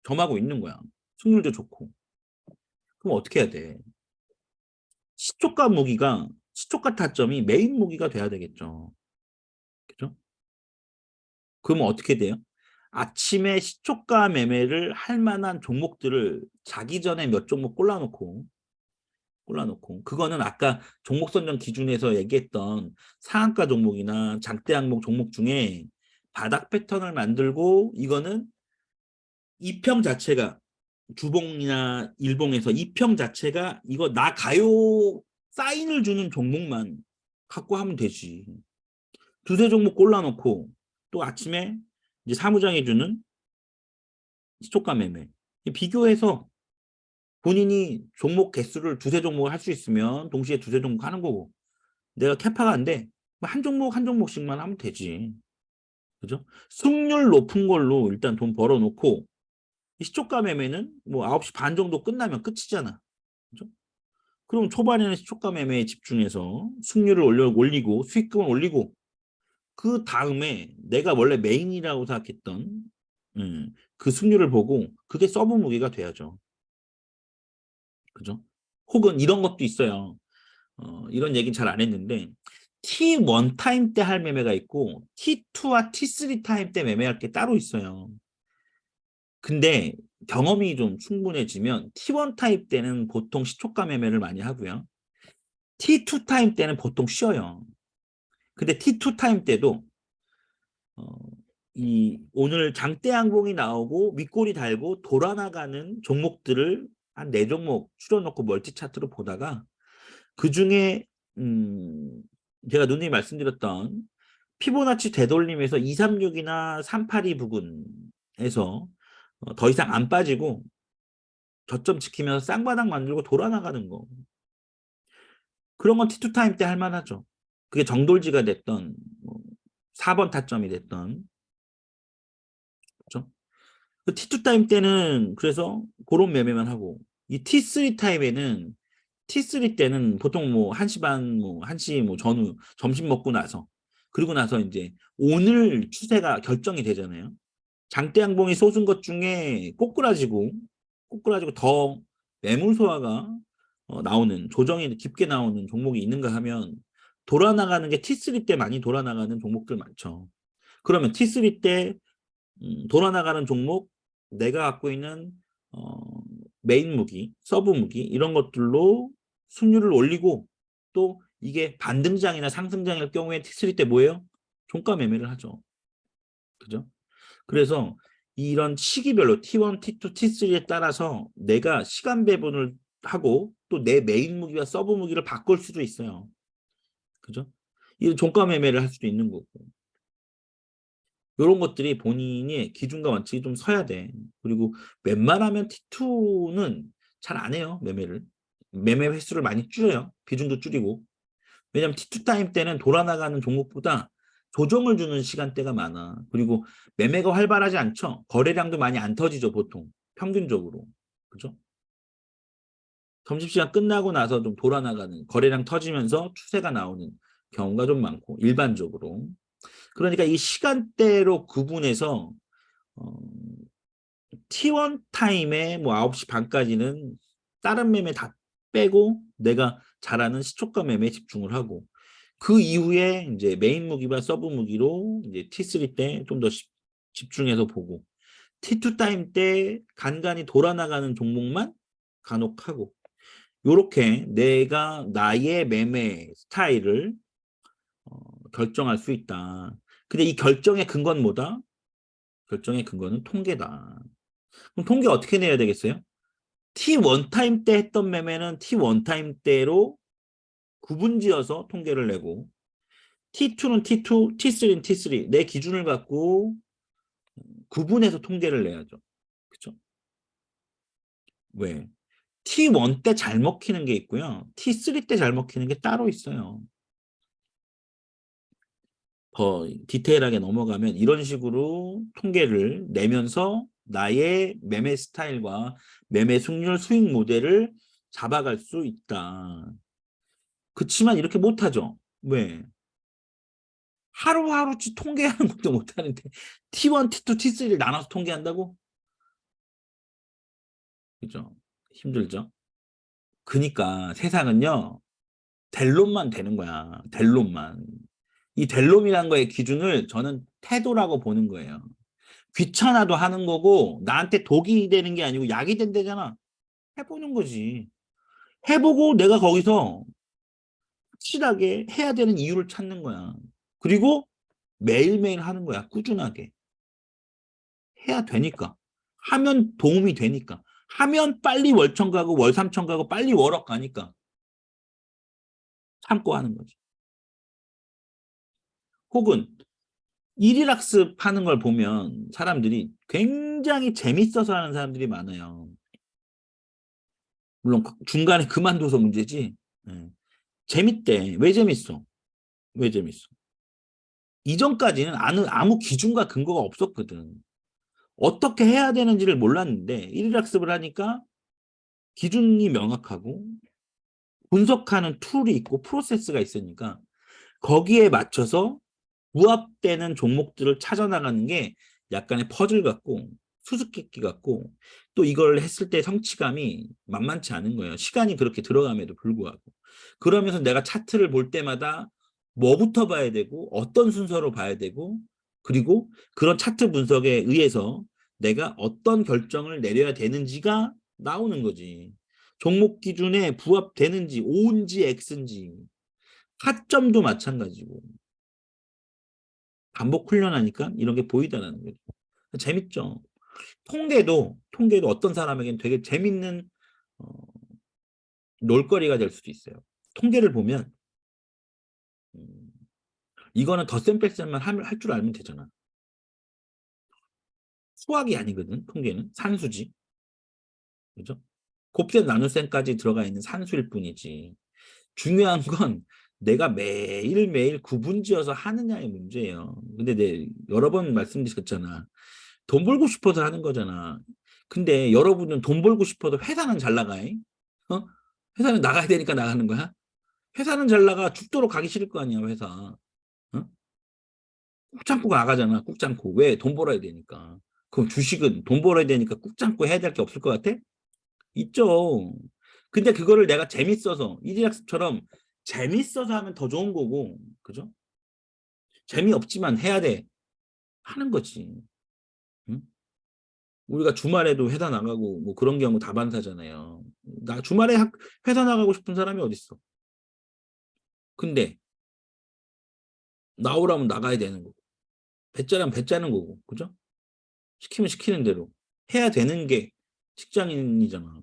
점하고 있는 거야. 승률도 좋고. 그럼 어떻게 해야 돼? 시초가 무기가, 시초가 타점이 메인 무기가 돼야 되겠죠. 그죠? 그러면 어떻게 돼요? 아침에 시초가 매매를 할 만한 종목들을 자기 전에 몇 종목 골라놓고 그거는 아까 종목 선정 기준에서 얘기했던 상한가 종목이나 장대 항목 종목 중에 바닥 패턴을 만들고 이거는 이평 자체가 주봉이나 일봉에서 이평 자체가 이거 나 가요 사인을 주는 종목만 갖고 하면 되지. 두세 종목 골라놓고 또 아침에 이제 사무장이 주는 시초가 매매 비교해서 본인이 종목 개수를 두세 종목을 할 수 있으면 동시에 두세 종목 하는 거고 내가 캐파가 안 돼. 한 종목 한 종목씩만 하면 되지. 그죠? 승률 높은 걸로 일단 돈 벌어놓고 시초가 매매는 뭐 9시 반 정도 끝나면 끝이잖아. 그죠? 그럼 초반에는 시초가 매매에 집중해서 승률을 올리고 수익금을 올리고 그 다음에 내가 원래 메인이라고 생각했던 그 승률을 보고 그게 서브 무기가 돼야죠. 그죠? 혹은 이런 것도 있어요. 이런 얘기는 잘 안 했는데 T1 타임 때 할 매매가 있고 T2와 T3 타임 때 매매할 게 따로 있어요. 근데 경험이 좀 충분해지면 T1 타임 때는 보통 시초가 매매를 많이 하고요. T2 타임 때는 보통 쉬어요. 근데 T2 타임 때도 이 오늘 장대 항공이 나오고 윗골이 달고 돌아나가는 종목들을 한 4종목 추려놓고 멀티 차트로 보다가 그중에 제가 누누이 말씀드렸던 피보나치 되돌림에서 236이나 382 부근에서 더 이상 안 빠지고 저점 지키면서 쌍바닥 만들고 돌아나가는 거. 그런 건 T2 타임 때 할 만하죠. 그게 정돌지가 됐던 4번 타점이 됐던 그렇죠? T2 타임 때는 그래서 그런 매매만 하고 이 T3 타임에는 T3 때는 보통 뭐 1시 반, 뭐 1시 뭐 전후 점심 먹고 나서 그리고 나서 이제 오늘 추세가 결정이 되잖아요. 장대 양봉이 솟은 것 중에 꼬꾸라지고 더 매물 소화가 나오는 조정이 깊게 나오는 종목이 있는가 하면 돌아나가는 게 T3 때 많이 돌아나가는 종목들 많죠. 그러면 T3 때 돌아나가는 종목 내가 갖고 있는 메인 무기, 서브 무기 이런 것들로 승률을 올리고 또 이게 반등장이나 상승장일 경우에 T3 때 뭐예요? 종가 매매를 하죠. 그죠? 그래서 이런 시기별로 T1, T2, T3에 따라서 내가 시간 배분을 하고 또 내 메인 무기와 서브 무기를 바꿀 수도 있어요. 그죠? 이 종가 매매를 할 수도 있는 거고. 이런 것들이 본인이 기준과 원칙이 좀 서야 돼. 그리고 웬만하면 T2는 잘 안 해요, 매매를. 매매 횟수를 많이 줄여요. 비중도 줄이고. 왜냐면 T2 타임 때는 돌아나가는 종목보다 조정을 주는 시간대가 많아. 그리고 매매가 활발하지 않죠. 거래량도 많이 안 터지죠, 보통. 평균적으로. 그죠? 점심시간 끝나고 나서 좀 돌아나가는 거래량 터지면서 추세가 나오는 경우가 좀 많고 일반적으로. 그러니까 이 시간대로 구분해서 어, T1 타임에 뭐 9시 반까지는 다른 매매 다 빼고 내가 잘하는 시초가 매매에 집중을 하고 그 이후에 이제 메인 무기와 서브 무기로 이제 T3 때 좀 더 집중해서 보고 T2 타임 때 간간히 돌아나가는 종목만 간혹 하고 요렇게 내가 나의 매매 스타일을 결정할 수 있다. 근데 이 결정의 근거는 뭐다? 결정의 근거는 통계다. 그럼 통계 어떻게 내야 되겠어요? T1 타임 때 했던 매매는 T1 타임 때로 구분지어서 통계를 내고 T2는 T2, T3는 T3 내 기준을 갖고 구분해서 통계를 내야죠. 그렇죠? 왜? T1 때 잘 먹히는 게 있고요. T3 때 잘 먹히는 게 따로 있어요. 더 디테일하게 넘어가면 이런 식으로 통계를 내면서 나의 매매 스타일과 매매 승률 수익 모델을 잡아갈 수 있다. 그렇지만 이렇게 못하죠. 왜? 하루하루치 통계하는 것도 못하는데 T1, T2, T3를 나눠서 통계한다고? 그죠? 힘들죠? 그러니까 세상은요. 델론만 되는 거야. 델론만. 이 델론이라는 거의 기준을 저는 태도라고 보는 거예요. 귀찮아도 하는 거고 나한테 독이 되는 게 아니고 약이 된다잖아. 해보는 거지. 해보고 내가 거기서 확실하게 해야 되는 이유를 찾는 거야. 그리고 매일매일 하는 거야. 꾸준하게. 해야 되니까. 하면 도움이 되니까. 하면 빨리 월천 가고 월삼천 가고 빨리 월억 가니까 참고 하는 거지. 혹은 일일학습 하는 걸 보면 사람들이 굉장히 재밌어서 하는 사람들이 많아요. 물론 중간에 그만둬서 문제지. 예. 재밌대. 왜 재밌어? 왜 재밌어? 이전까지는 아무 기준과 근거가 없었거든. 어떻게 해야 되는지를 몰랐는데 일일학습을 하니까 기준이 명확하고 분석하는 툴이 있고 프로세스가 있으니까 거기에 맞춰서 부합되는 종목들을 찾아나가는 게 약간의 퍼즐 같고 수수께끼 같고 또 이걸 했을 때 성취감이 만만치 않은 거예요. 시간이 그렇게 들어감에도 불구하고. 그러면서 내가 차트를 볼 때마다 뭐부터 봐야 되고 어떤 순서로 봐야 되고 그리고 그런 차트 분석에 의해서 내가 어떤 결정을 내려야 되는지가 나오는 거지. 종목 기준에 부합되는지 O인지 X인지 타점도 마찬가지고 반복 훈련하니까 이런 게 보이다라는 거죠. 재밌죠. 통계도 어떤 사람에게는 되게 재밌는 어, 놀거리가 될 수도 있어요. 통계를 보면 음, 이거는 덧셈 뺄셈만 할 줄 알면 되잖아. 수학이 아니거든. 통계는 산수지. 그죠? 곱셈 나눗셈까지 들어가 있는 산수일 뿐이지. 중요한 건 내가 매일매일 구분지어서 하느냐의 문제예요. 근데 여러 번 말씀드렸잖아. 돈 벌고 싶어서 하는 거잖아. 근데 여러분은 돈 벌고 싶어도 회사는 잘 나가. 어? 회사는 나가야 되니까 나가는 거야? 회사는 잘 나가 죽도록 가기 싫을 거 아니야, 회사. 어? 꾹 참고 나가잖아, 꾹 참고. 왜? 돈 벌어야 되니까. 그럼 주식은 돈 벌어야 되니까 꾹 참고 해야 될 게 없을 것 같아? 있죠. 근데 그거를 내가 재밌어서, 이지학습처럼 재밌어서 하면 더 좋은 거고, 그죠? 재미없지만 해야 돼. 하는 거지. 응? 우리가 주말에도 회사 나가고 뭐 그런 경우 다반사잖아요. 나 주말에 회사 나가고 싶은 사람이 어딨어. 근데 나오라면 나가야 되는 거고 배짜라면 배짜는 거고 그죠? 시키면 시키는 대로 해야 되는 게 직장인이잖아.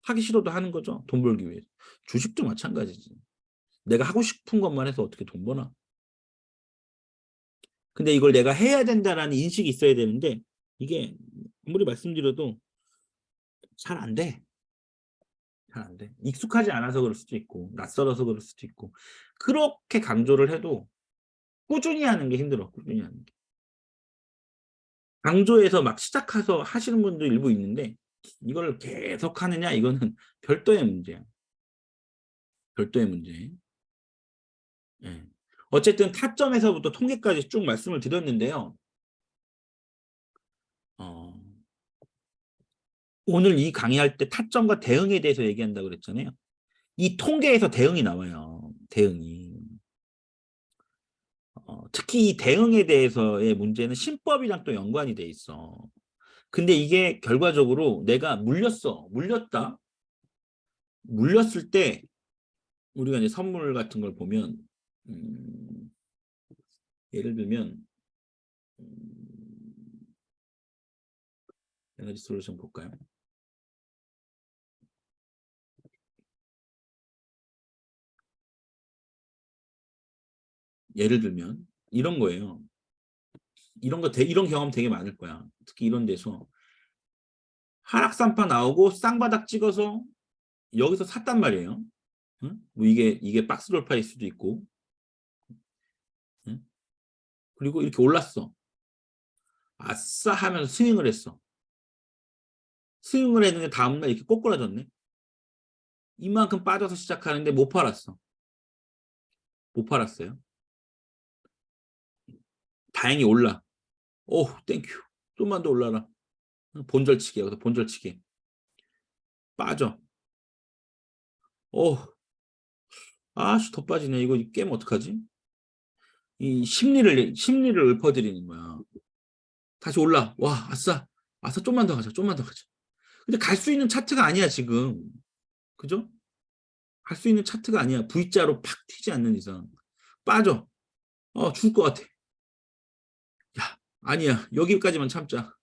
하기 싫어도 하는 거죠. 돈 벌기 위해서. 주식도 마찬가지지. 내가 하고 싶은 것만 해서 어떻게 돈 버나. 근데 이걸 내가 해야 된다라는 인식이 있어야 되는데 이게 아무리 말씀드려도 잘 안 돼. 잘 안 돼. 익숙하지 않아서 그럴 수도 있고 낯설어서 그럴 수도 있고 그렇게 강조를 해도 꾸준히 하는 게 힘들어. 꾸준히 하는 게. 강조해서 막 시작해서 하시는 분도 일부 있는데 이걸 계속 하느냐, 이거는 별도의 문제야. 별도의 문제. 예. 어쨌든 타점에서부터 통계까지 쭉 말씀을 드렸는데요. 어, 오늘 이 강의할 때 타점과 대응에 대해서 얘기한다고 그랬잖아요. 이 통계에서 대응이 나와요. 대응이. 특히 이 대응에 대해서의 문제는 신법이랑 또 연관이 돼 있어. 근데 이게 결과적으로 내가 물렸다. 물렸을 때 우리가 이제 선물 같은 걸 보면 예를 들면 에너지 솔루션 볼까요? 예를 들면 이런 거예요. 이런 경험 되게 많을 거야. 특히 이런 데서 하락산파 나오고 쌍바닥 찍어서 여기서 샀단 말이에요. 응? 뭐 이게 박스 돌파일 수도 있고, 응? 그리고 이렇게 올랐어. 아싸 하면서 스윙을 했어. 스윙을 했는데 다음날 이렇게 꼬꾸라졌네. 이만큼 빠져서 시작하는데 못 팔았어. 못 팔았어요. 다행히 올라. 오, 땡큐. 좀만 더 올라라. 본절치기, 여기서 본절치기. 빠져. 오, 아씨, 더 빠지네. 이거 깨면 어떡하지? 이 심리를 읊어드리는 거야. 다시 올라. 와, 아싸. 아싸, 좀만 더 가자. 좀만 더 가자. 근데 갈 수 있는 차트가 아니야, 지금. 그죠? 갈 수 있는 차트가 아니야. V자로 팍 튀지 않는 이상. 빠져. 죽을 것 같아. 야, 아니야. 여기까지만 참자.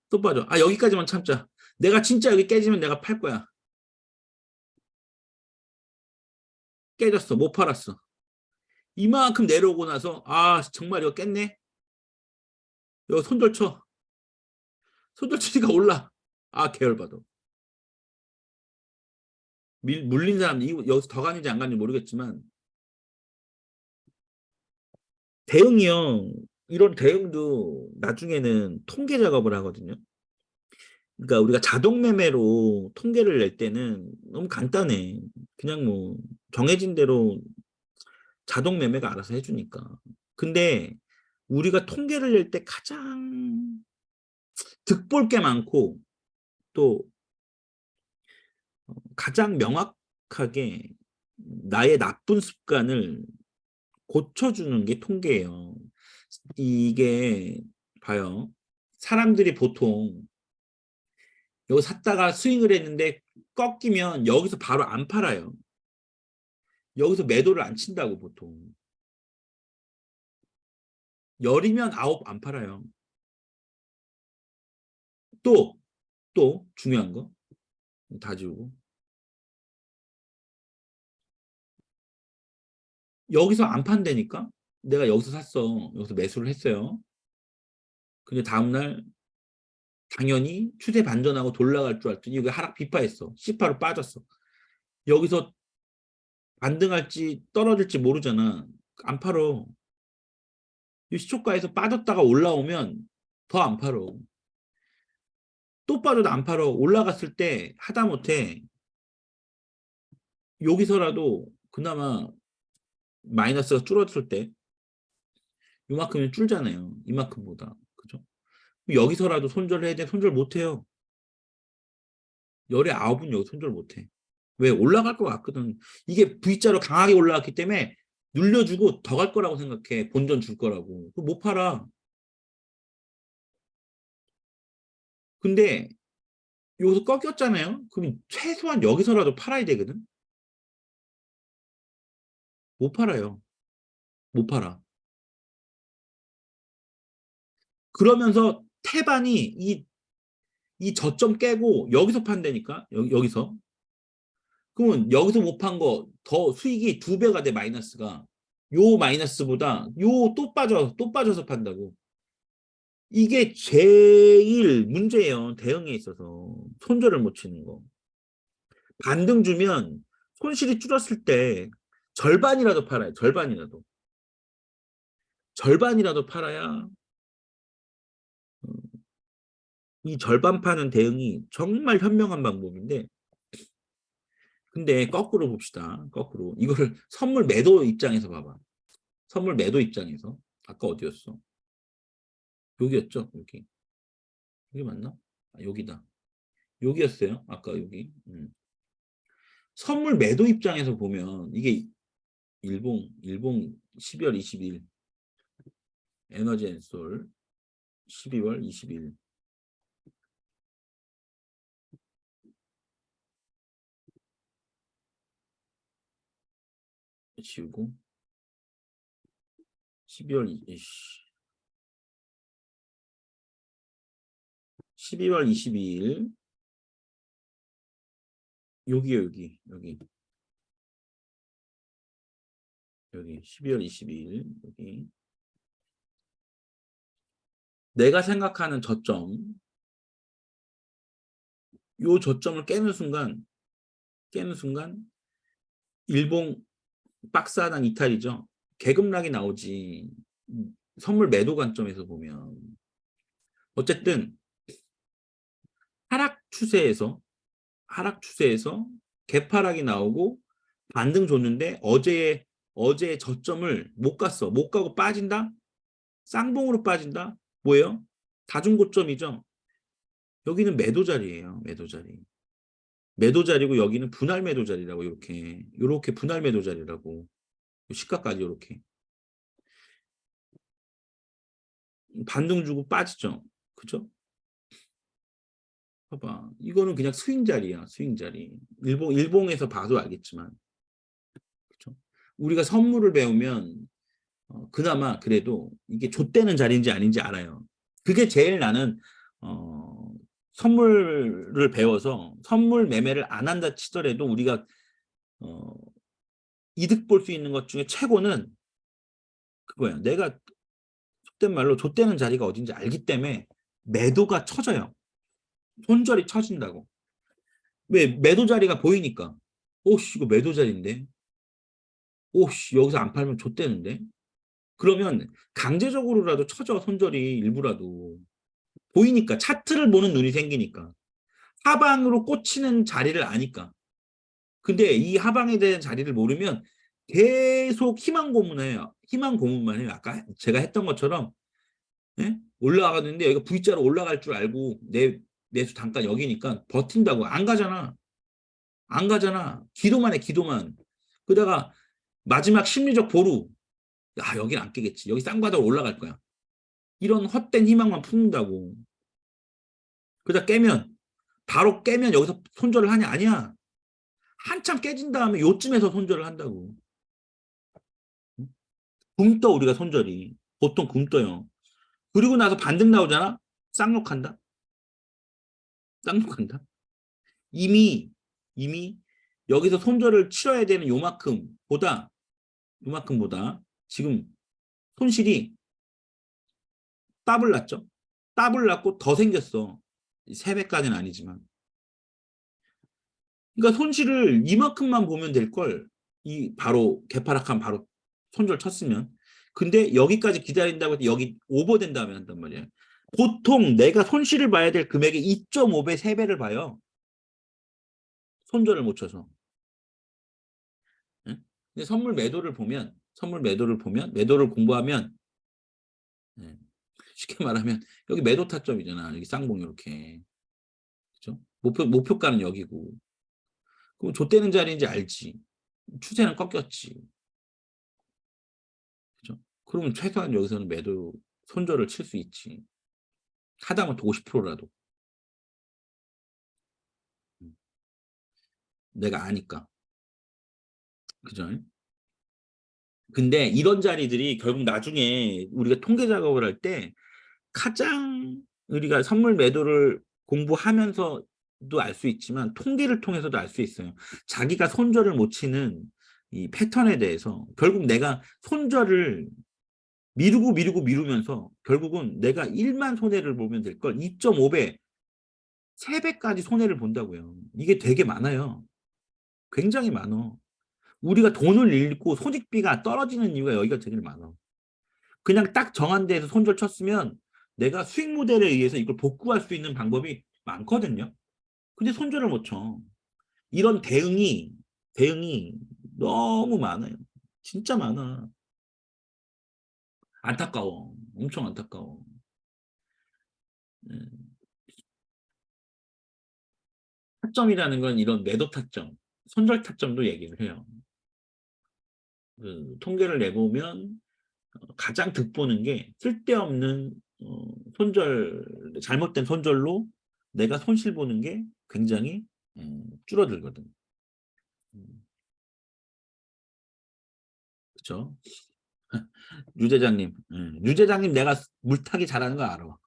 또 빠져. 여기까지만 참자. 내가 진짜 여기 깨지면 내가 팔 거야. 깨졌어. 못 팔았어. 이만큼 내려오고 나서 정말 이거 깼네. 이거 손절 쳐. 손절 치니까 올라. 계열받아. 물린 사람 여기서 더 가는지 안 가는지 모르겠지만 대응이요. 이런 대응도 나중에는 통계 작업을 하거든요. 그러니까 우리가 자동 매매로 통계를 낼 때는 너무 간단해. 그냥 뭐 정해진 대로 자동 매매가 알아서 해주니까. 근데 우리가 통계를 낼 때 가장 득볼 게 많고 또 가장 명확하게 나의 나쁜 습관을 고쳐주는 게 통계예요. 이게 봐요. 사람들이 보통 여기 샀다가 스윙을 했는데 꺾이면 여기서 바로 안 팔아요. 여기서 매도를 안 친다고 보통. 열이면 아홉 안 팔아요. 또, 또 중요한 거 다 지우고. 여기서 안 판다니까? 내가 여기서 샀어. 여기서 매수를 했어요. 근데 다음날 당연히 추세 반전하고 돌아갈 줄 알았더니 이게 하락 비파했어. C파로 빠졌어. 여기서 반등할지 떨어질지 모르잖아. 안 팔어. 이 시초가에서 빠졌다가 올라오면 더 안 팔어. 또 빠져도 안 팔어. 올라갔을 때 하다못해 여기서라도 그나마 마이너스가 줄었을 때 이만큼은 줄잖아요. 이만큼보다. 그죠? 여기서라도 손절을 해야 돼. 손절 못 해요. 열의 아홉은 여기 손절 못 해. 왜? 올라갈 것 같거든. 이게 V자로 강하게 올라갔기 때문에 눌려주고 더 갈 거라고 생각해. 본전 줄 거라고. 못 팔아. 근데 여기서 꺾였잖아요. 그럼 최소한 여기서라도 팔아야 되거든. 못 팔아요. 못 팔아. 그러면서 태반이 이 저점 깨고 여기서 판다니까. 여기서. 그러면 여기서 못 판 거 더 수익이 두 배가 돼, 마이너스가. 요 마이너스보다 요 또 빠져서 판다고. 이게 제일 문제예요. 대응에 있어서. 손절을 못 치는 거. 반등 주면 손실이 줄었을 때 절반이라도 팔아요. 절반이라도. 절반이라도 팔아야 이 절반 파는 대응이 정말 현명한 방법인데, 근데 거꾸로 봅시다. 거꾸로. 이거를 선물 매도 입장에서 봐봐. 선물 매도 입장에서. 아까 어디였어? 여기였죠? 여기. 여기 맞나? 아, 여기다. 여기였어요. 아까 여기. 선물 매도 입장에서 보면 이게 일봉 12월 20일 에너지앤솔 12월 20일 지우고 12월 12월 22일 여기요, 여기 12월 22일 여기 내가 생각하는 저점, 요 저점을 깨는 순간 일봉 박스 하단 이탈이죠. 계급락이 나오지. 선물 매도 관점에서 보면 어쨌든 하락 추세에서 개파락이 나오고 반등 줬는데 어제의 저점을 못 갔어. 못 가고 빠진다? 쌍봉으로 빠진다? 뭐예요? 다중고점이죠. 여기는 매도 자리예요. 매도 자리. 매도 자리고 여기는 분할 매도 자리라고 이렇게 분할 매도 자리라고 시가까지 이렇게 반등 주고 빠지죠. 그죠? 봐봐. 이거는 그냥 스윙 자리야. 스윙 자리. 일봉에서 봐도 알겠지만. 그죠? 우리가 선물을 배우면 그나마 그래도 이게 좆되는 자리인지 아닌지 알아요. 그게 제일 나는 선물을 배워서 선물 매매를 안 한다 치더라도 우리가 어, 이득 볼 수 있는 것 중에 최고는 그거예요. 내가 속된 말로 좆되는 자리가 어딘지 알기 때문에 매도가 쳐져요. 손절이 쳐진다고. 왜? 매도 자리가 보이니까. 오씨, 이거 매도 자리인데. 오씨, 여기서 안 팔면 좆되는데. 그러면 강제적으로라도 쳐져, 손절이 일부라도. 보이니까, 차트를 보는 눈이 생기니까. 하방으로 꽂히는 자리를 아니까. 근데 이 하방에 대한 자리를 모르면 계속 희망 고문해요. 희망 고문만 해요. 아까 제가 했던 것처럼 예? 올라가는데 여기가 V자로 올라갈 줄 알고 매수 단가 여기니까 버틴다고. 안 가잖아. 안 가잖아. 기도만 해, 기도만. 그러다가 마지막 심리적 보루. 야, 여긴 안 깨겠지. 여기 쌍바닥으로 올라갈 거야. 이런 헛된 희망만 품는다고. 그러다 바로 깨면 여기서 손절을 하냐? 아니야. 한참 깨진 다음에 요쯤에서 손절을 한다고. 굶떠, 우리가 손절이. 보통 굶떠요. 그리고 나서 반등 나오잖아? 쌍욕한다? 쌍욕한다? 이미, 이미 여기서 손절을 치러야 되는 요만큼보다 지금 손실이 더블 났죠? 더블 났고 더 생겼어. 3배까지는 아니지만. 그러니까 손실을 이만큼만 보면 될 걸. 바로 개파락한 바로 손절 쳤으면. 근데 여기까지 기다린다고 해서 여기 오버된 다음에 한단 말이야. 보통 내가 손실을 봐야 될 금액의 2.5배, 3배를 봐요. 손절을 못 쳐서. 응? 근데 매도를 공부하면 쉽게 말하면 여기 매도 타점이잖아. 여기 쌍봉 이렇게. 그죠? 목표가는 여기고. 그럼 좆되는 자리인지 알지. 추세는 꺾였지. 그죠? 그러면 최소한 여기서는 매도 손절을 칠 수 있지. 하다못해 50%라도. 내가 아니까. 그죠? 근데 이런 자리들이 결국 나중에 우리가 통계 작업을 할 때 가장 우리가 선물 매도를 공부하면서도 알 수 있지만 통계를 통해서도 알 수 있어요. 자기가 손절을 못 치는 이 패턴에 대해서 결국 내가 손절을 미루면서 결국은 내가 1만 손해를 보면 될 걸 2.5배, 3배까지 손해를 본다고요. 이게 되게 많아요. 굉장히 많아. 우리가 돈을 잃고 손익비가 떨어지는 이유가 여기가 되게 많아. 그냥 딱 정한 데에서 손절 쳤으면 내가 수익 모델에 의해서 이걸 복구할 수 있는 방법이 많거든요. 근데 손절을 못 쳐. 이런 대응이 너무 많아요. 진짜 많아. 안타까워. 엄청 안타까워. 음, 타점이라는 건 이런 매도 타점, 손절 타점도 얘기를 해요. 그 통계를 내보면 가장 득보는 게 쓸데없는 손절, 잘못된 손절로 내가 손실 보는 게 굉장히 줄어들거든. 음, 그렇죠? 유 대장님 내가 물타기 잘하는 거 알아.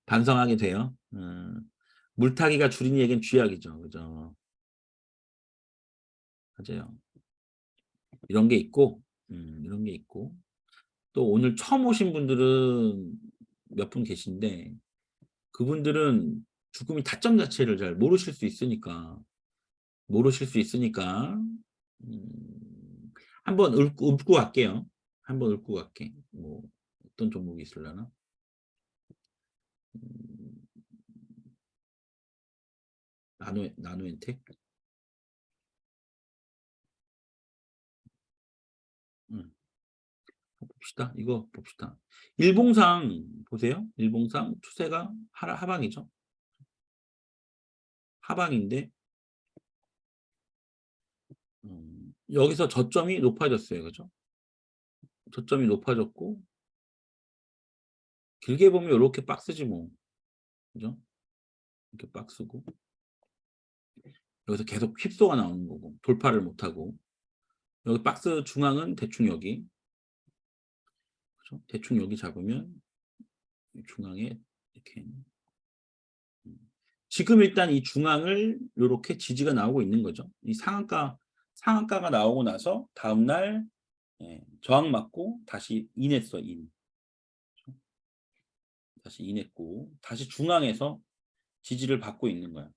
반성하게 돼요. 물타기가 줄인 얘기는 쥐약이죠. 그죠? 맞아요. 이런 게 있고, 이런 게 있고. 또 오늘 처음 오신 분들은 몇 분 계신데, 그분들은 죽음이 타점 자체를 잘 모르실 수 있으니까, 한번 읊고 갈게요. 한번 읊고 갈게. 뭐, 어떤 종목이 있으려나? 음, 나노엔텍? 음, 봅시다. 이거 봅시다. 일봉상 보세요. 일봉상 추세가 하방이죠. 하방인데, 여기서 저점이 높아졌어요. 그죠? 저점이 높아졌고, 길게 보면 이렇게 박스지 뭐. 그죠? 이렇게 박스고, 여기서 계속 휩소가 나오는 거고, 돌파를 못하고, 여기 박스 중앙은 대충 여기, 그죠? 대충 여기 잡으면 중앙에 이렇게. 지금 일단 이 중앙을 이렇게 지지가 나오고 있는 거죠. 이 상한가가 나오고 나서 다음날 저항 맞고 다시 인했어, 인. 다시 인했고, 다시 중앙에서 지지를 받고 있는 거야.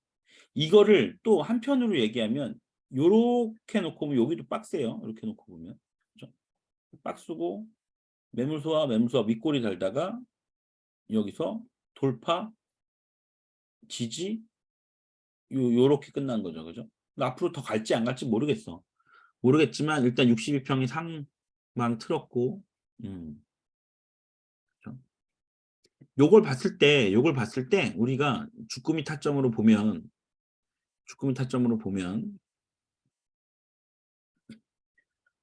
이거를 또 한편으로 얘기하면 요렇게 놓고 보면 여기도 박스예요. 이렇게 놓고 보면. 그죠? 박스고 매물소와 윗골이 달다가 여기서 돌파, 지지 요렇게 끝난 거죠. 그죠? 앞으로 더 갈지 안 갈지 모르겠지만 일단 62평이 상방 틀었고 그죠? 요걸 봤을 때 우리가 주꾸미 타점으로 보면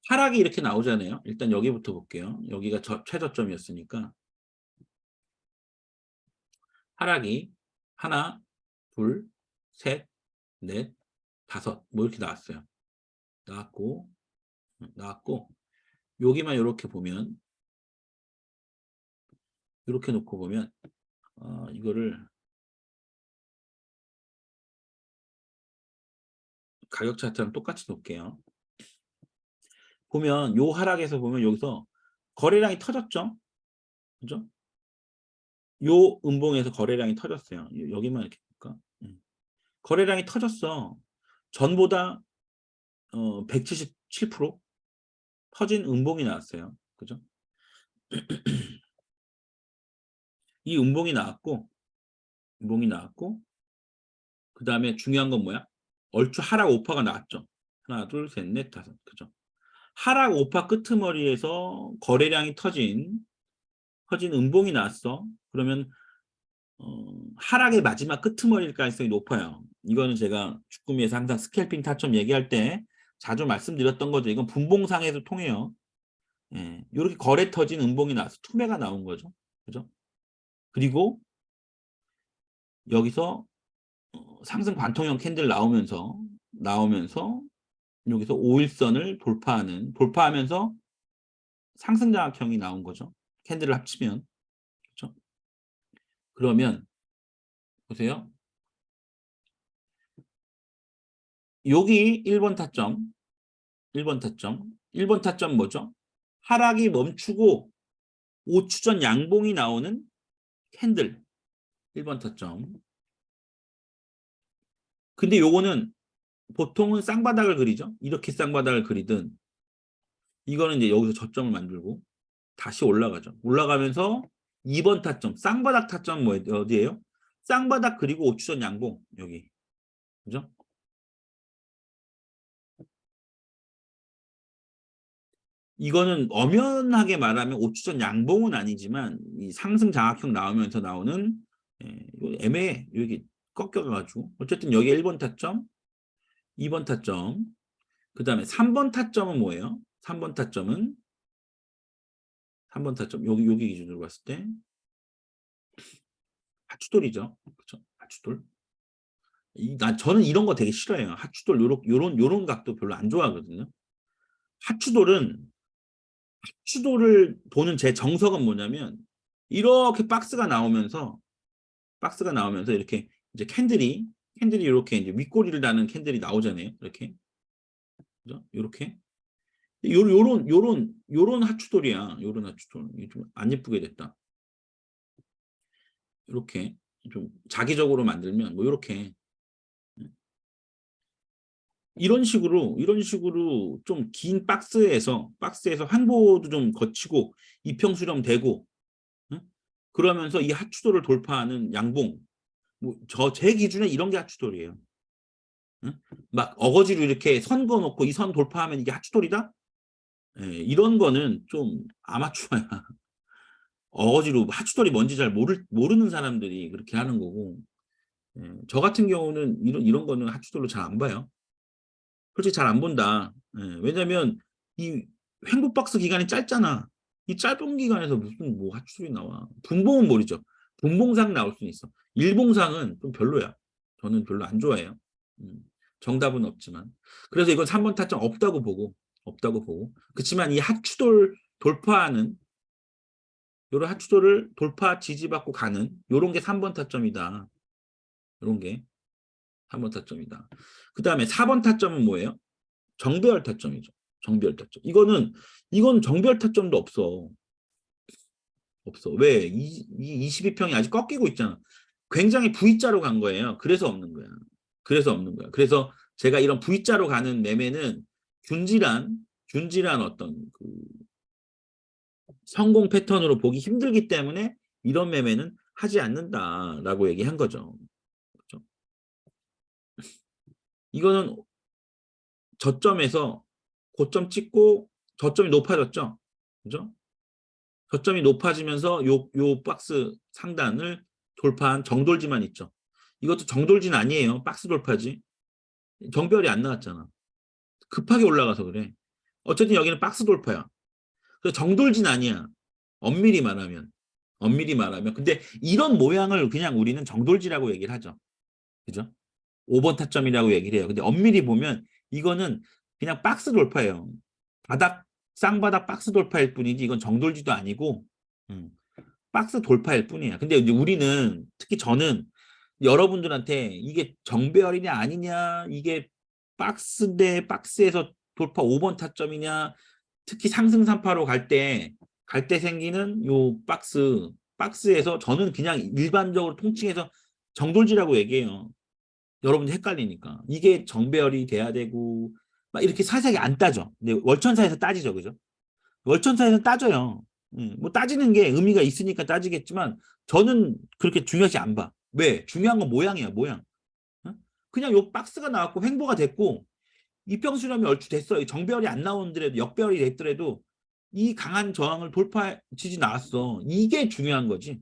하락이 이렇게 나오잖아요. 일단 여기부터 볼게요. 여기가 최저점이었으니까 하락이 하나, 둘, 셋, 넷, 다섯 뭐 이렇게 나왔고 여기만 이렇게 보면 이렇게 놓고 보면 이거를 가격 차트랑 똑같이 놓을게요. 보면 요 하락에서 보면 여기서 거래량이 터졌죠. 그죠? 요 음봉에서 거래량이 터졌어요. 여기만 이렇게 볼까? 거래량이 터졌어. 전보다 177% 터진 음봉이 나왔어요. 그죠? 이 음봉이 나왔고 그 다음에 중요한 건 뭐야? 얼추 하락 오파가 나왔죠. 하나, 둘, 셋, 넷, 다섯. 그죠? 하락 오파 끄트머리에서 거래량이 터진 음봉이 나왔어. 그러면 하락의 마지막 끄트머리일 가능성이 높아요. 이거는 제가 주꾸미에서 항상 스캘핑 타점 얘기할 때 자주 말씀드렸던 거죠. 이건 분봉상에도 통해요. 예, 이렇게 거래 터진 음봉이 나와서 투매가 나온 거죠. 그죠? 그리고 여기서 상승 관통형 캔들 나오면서 여기서 5일선을 돌파하면서 상승 장악형이 나온 거죠. 캔들을 합치면. 그렇죠? 그러면 보세요. 여기 1번 타점. 1번 타점 뭐죠? 하락이 멈추고 5추전 양봉이 나오는 캔들. 1번 타점. 근데 요거는 보통은 쌍바닥을 그리죠. 이렇게 쌍바닥을 그리든 이거는 이제 여기서 저점을 만들고 다시 올라가죠. 올라가면서 2번 타점, 쌍바닥 타점 뭐 어디예요? 쌍바닥 그리고 우추전 양봉 여기. 그죠? 이거는 엄연하게 말하면 우추전 양봉은 아니지만 이 상승 장악형 나오면서 나오는 이거 애매해. 여기 꺾여가지고 어쨌든 여기 1번 타점, 2번 타점, 그 다음에 3번 타점은 뭐예요? 3번 타점은 3번 타점 여기 기준으로 봤을 때 하추돌이죠. 그렇죠? 하추돌. 저는 이런 거 되게 싫어해요. 하추돌 요런 각도 별로 안 좋아하거든요. 하추돌을 보는 제 정석은 뭐냐면 이렇게 박스가 나오면서 이렇게 이제 캔들이 이렇게 이제 윗꼬리를 다는 캔들이 나오잖아요. 이렇게. 그죠? 이렇게. 요런 하추돌이야. 요런 하추돌. 좀 안 예쁘게 됐다. 이렇게 좀 자기적으로 만들면 뭐 이렇게 이런 식으로 좀 긴 박스에서 횡보도 좀 거치고 이평수렴 되고 응? 그러면서 이 하추돌을 돌파하는 양봉 뭐 제 기준에 이런 게 하추돌이에요. 응? 막 어거지로 이렇게 선 그어놓고 이 선 돌파하면 이게 하추돌이다? 예, 이런 거는 좀 아마추어야. 어거지로 하추돌이 뭔지 잘 모르는 사람들이 그렇게 하는 거고 예, 저 같은 경우는 이런 거는 하추돌로 잘 안 봐요. 솔직히 잘 안 본다. 예, 왜냐면 이 횡보박스 기간이 짧잖아. 이 짧은 기간에서 무슨 뭐 하추돌이 나와. 분봉은 모르죠. 분봉상 나올 수는 있어. 일봉상은 좀 별로야. 저는 별로 안 좋아해요. 음, 정답은 없지만. 그래서 이건 3번 타점 없다고 보고. 그렇지만 이 하추돌 돌파하는 요런 하추돌을 돌파 지지받고 가는 요런 게 3번 타점이다. 요런 게 3번 타점이다. 그 다음에 4번 타점은 뭐예요? 정배열 타점이죠. 정배열 타점. 이건 정배열 타점도 없어. 왜? 이 22평이 아직 꺾이고 있잖아. 굉장히 V자로 간 거예요. 그래서 없는 거야. 그래서 제가 이런 V자로 가는 매매는 균질한 어떤 그 성공 패턴으로 보기 힘들기 때문에 이런 매매는 하지 않는다라고 얘기한 거죠. 그렇죠? 이거는 저점에서 고점 찍고 저점이 높아졌죠. 그죠? 저점이 높아지면서 요 박스 상단을 돌파한 정돌지만 있죠. 이것도 정돌지는 아니에요. 박스 돌파지. 정별이 안 나왔잖아. 급하게 올라가서 그래. 어쨌든 여기는 박스 돌파야. 그래서 정돌진 아니야. 엄밀히 말하면. 근데 이런 모양을 그냥 우리는 정돌지라고 얘기를 하죠. 그죠? 5번 타점이라고 얘기를 해요. 근데 엄밀히 보면 이거는 그냥 박스 돌파예요. 쌍바닥 박스 돌파일 뿐이지 이건 정돌지도 아니고 음, 박스 돌파일 뿐이야. 근데 이제 우리는 특히 저는 여러분들한테 이게 정배열이냐 아니냐 이게 박스 대 박스에서 돌파 5번 타점이냐 특히 상승 3파로 갈 때 생기는 요 박스에서 저는 그냥 일반적으로 통칭해서 정돌지라고 얘기해요. 여러분들 헷갈리니까. 이게 정배열이 돼야 되고 막 이렇게 자세하게 안 따져. 근데 월천사에서 따지죠. 그죠? 월천사에서 따져요. 뭐 따지는 게 의미가 있으니까 따지겠지만 저는 그렇게 중요하지 안 봐. 왜? 중요한 건 모양이야. 모양. 어? 그냥 요 박스가 나왔고 횡보가 됐고 이평수렴이 얼추 됐어. 정배열이 안 나오더라도 역배열이 됐더라도 이 강한 저항을 돌파지지 나왔어. 이게 중요한 거지.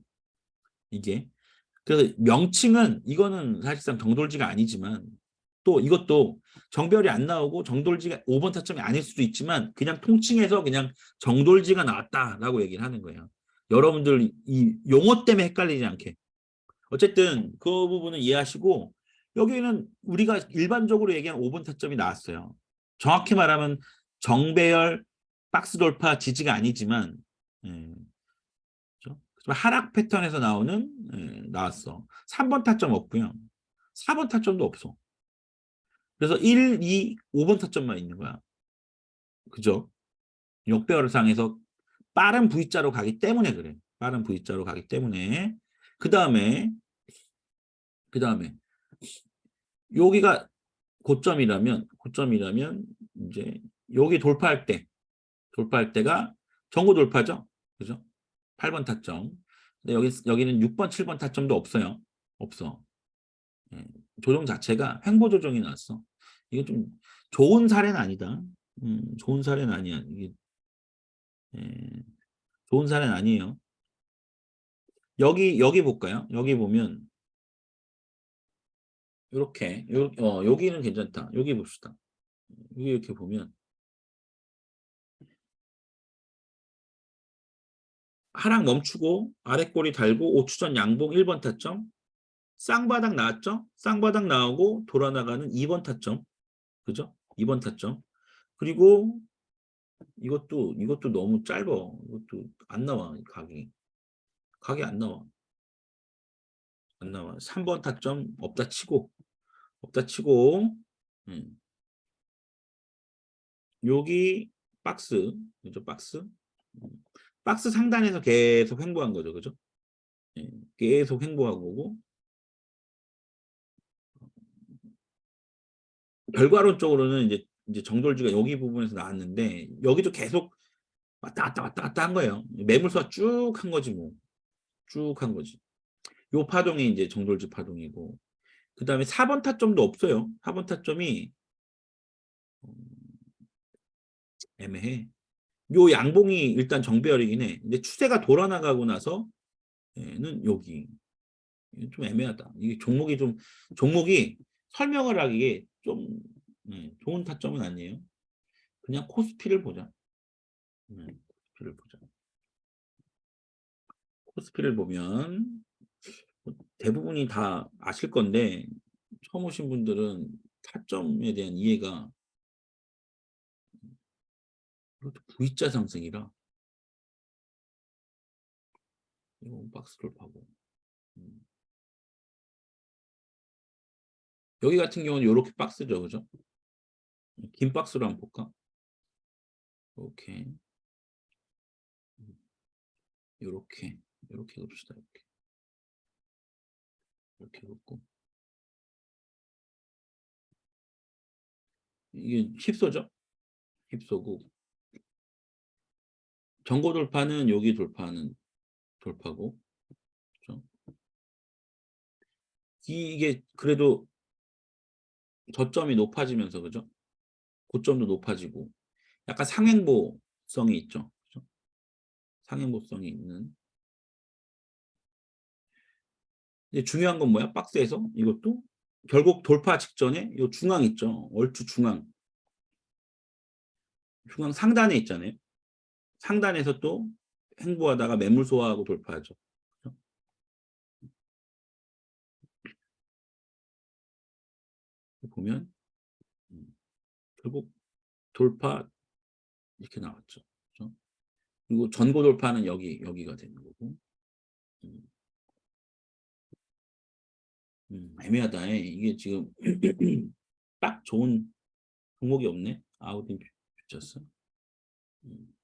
이게. 그래서 명칭은 이거는 사실상 정돌지가 아니지만 또 이것도 정별이 안 나오고 정돌지가 5번 타점이 아닐 수도 있지만 그냥 통칭해서 그냥 정돌지가 나왔다라고 얘기를 하는 거예요. 여러분들 이 용어 때문에 헷갈리지 않게. 어쨌든 그 부분은 이해하시고 여기는 우리가 일반적으로 얘기하는 5번 타점이 나왔어요. 정확히 말하면 정배열 박스 돌파 지지가 아니지만 예, 그렇죠? 하락 패턴에서 나왔어. 3번 타점 없고요. 4번 타점도 없어. 그래서 1, 2, 5번 타점만 있는 거야. 그죠? 역배열상에서 빠른 V자로 가기 때문에 그래. 빠른 V자로 가기 때문에. 그 다음에 여기가 고점이라면 이제 여기 돌파할 때가 전고 돌파죠. 그죠? 8번 타점. 근데 여기는 6번, 7번 타점도 없어요. 없어. 예, 조정 자체가 횡보 조정이 나왔어. 이게 좀 좋은 사례는 아니다. 좋은 사례는 아니야. 이게 예, 좋은 사례는 아니에요. 여기 볼까요? 여기 보면 이렇게 여기는 괜찮다. 여기 봅시다. 여기 이렇게 보면 하락 멈추고 아래 꼬리 달고 5추전 양봉 1번 타점, 쌍바닥 나왔죠? 쌍바닥 나오고 돌아 나가는 2번 타점. 그죠? 2번 타점. 그리고 이것도 너무 짧아. 이것도 안 나와. 각이 안 나와. 안 나와. 3번 타점 없다 치고 음. 여기 박스. 그죠? 박스. 박스 상단에서 계속 횡보한 거죠. 그죠? 예, 계속 횡보하고 오고 결과론적으로는 이제 정돌지가 여기 부분에서 나왔는데 여기도 계속 왔다 갔다 한 거예요. 매물수가 쭉 한 거지 뭐. 쭉 한 거지. 요 파동이 이제 정돌지 파동이고 그다음에 4번 타점도 없어요. 4번 타점이 애매해. 요 양봉이 일단 정배열이긴 해. 근데 추세가 돌아나가고 나서는 여기 좀 애매하다. 이게 종목이 설명을 하기에 좀 좋은 타점은 아니에요. 그냥 코스피를 보자. 코스피를 보자. 코스피를 보면 대부분이 다 아실 건데 처음 오신 분들은 타점에 대한 이해가 이것도 V자 상승이라 이거 박스를 파고 여기 같은 경우는 이렇게 박스죠, 그죠? 긴 박스로 한번 볼까? 오케이. 요렇게 봅시다. 이렇게 긋고 이게 힙소죠? 힙소고 전고 돌파는 여기 돌파하는 돌파고 그렇죠? 이게 그래도 저점이 높아지면서 그죠? 고점도 높아지고 약간 상행보성이 있죠. 그죠? 상행보성이 있는. 근데 중요한 건 뭐야? 박스에서 이것도 결국 돌파 직전에 이 중앙 있죠. 얼추 중앙 상단에 있잖아요. 상단에서 또 횡보하다가 매물 소화하고 돌파하죠. 그죠? 보면 결국 돌파 이렇게 나왔죠. 그죠? 그리고 전고 돌파는 여기가 되는 거고. 음, 애매하다. 이게 지금 딱 좋은 종목이 없네. 아웃인 퓨처스. 음,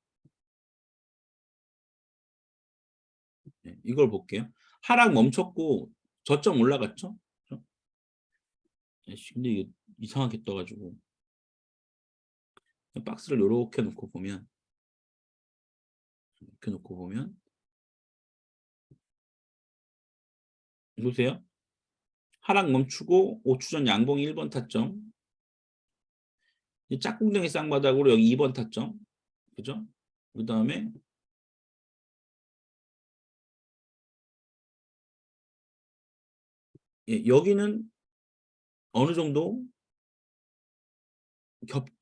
네, 이걸 볼게요. 하락 멈췄고 저점 올라갔죠? 그죠? 근데 이게 이상하게 떠가지고 박스를 이렇게 놓고 보면 보세요. 하락 멈추고 5추전 양봉 1번 타점. 짝꿍댕이 쌍바닥으로 여기 2번 타점. 그죠? 그 다음에 여기는 어느 정도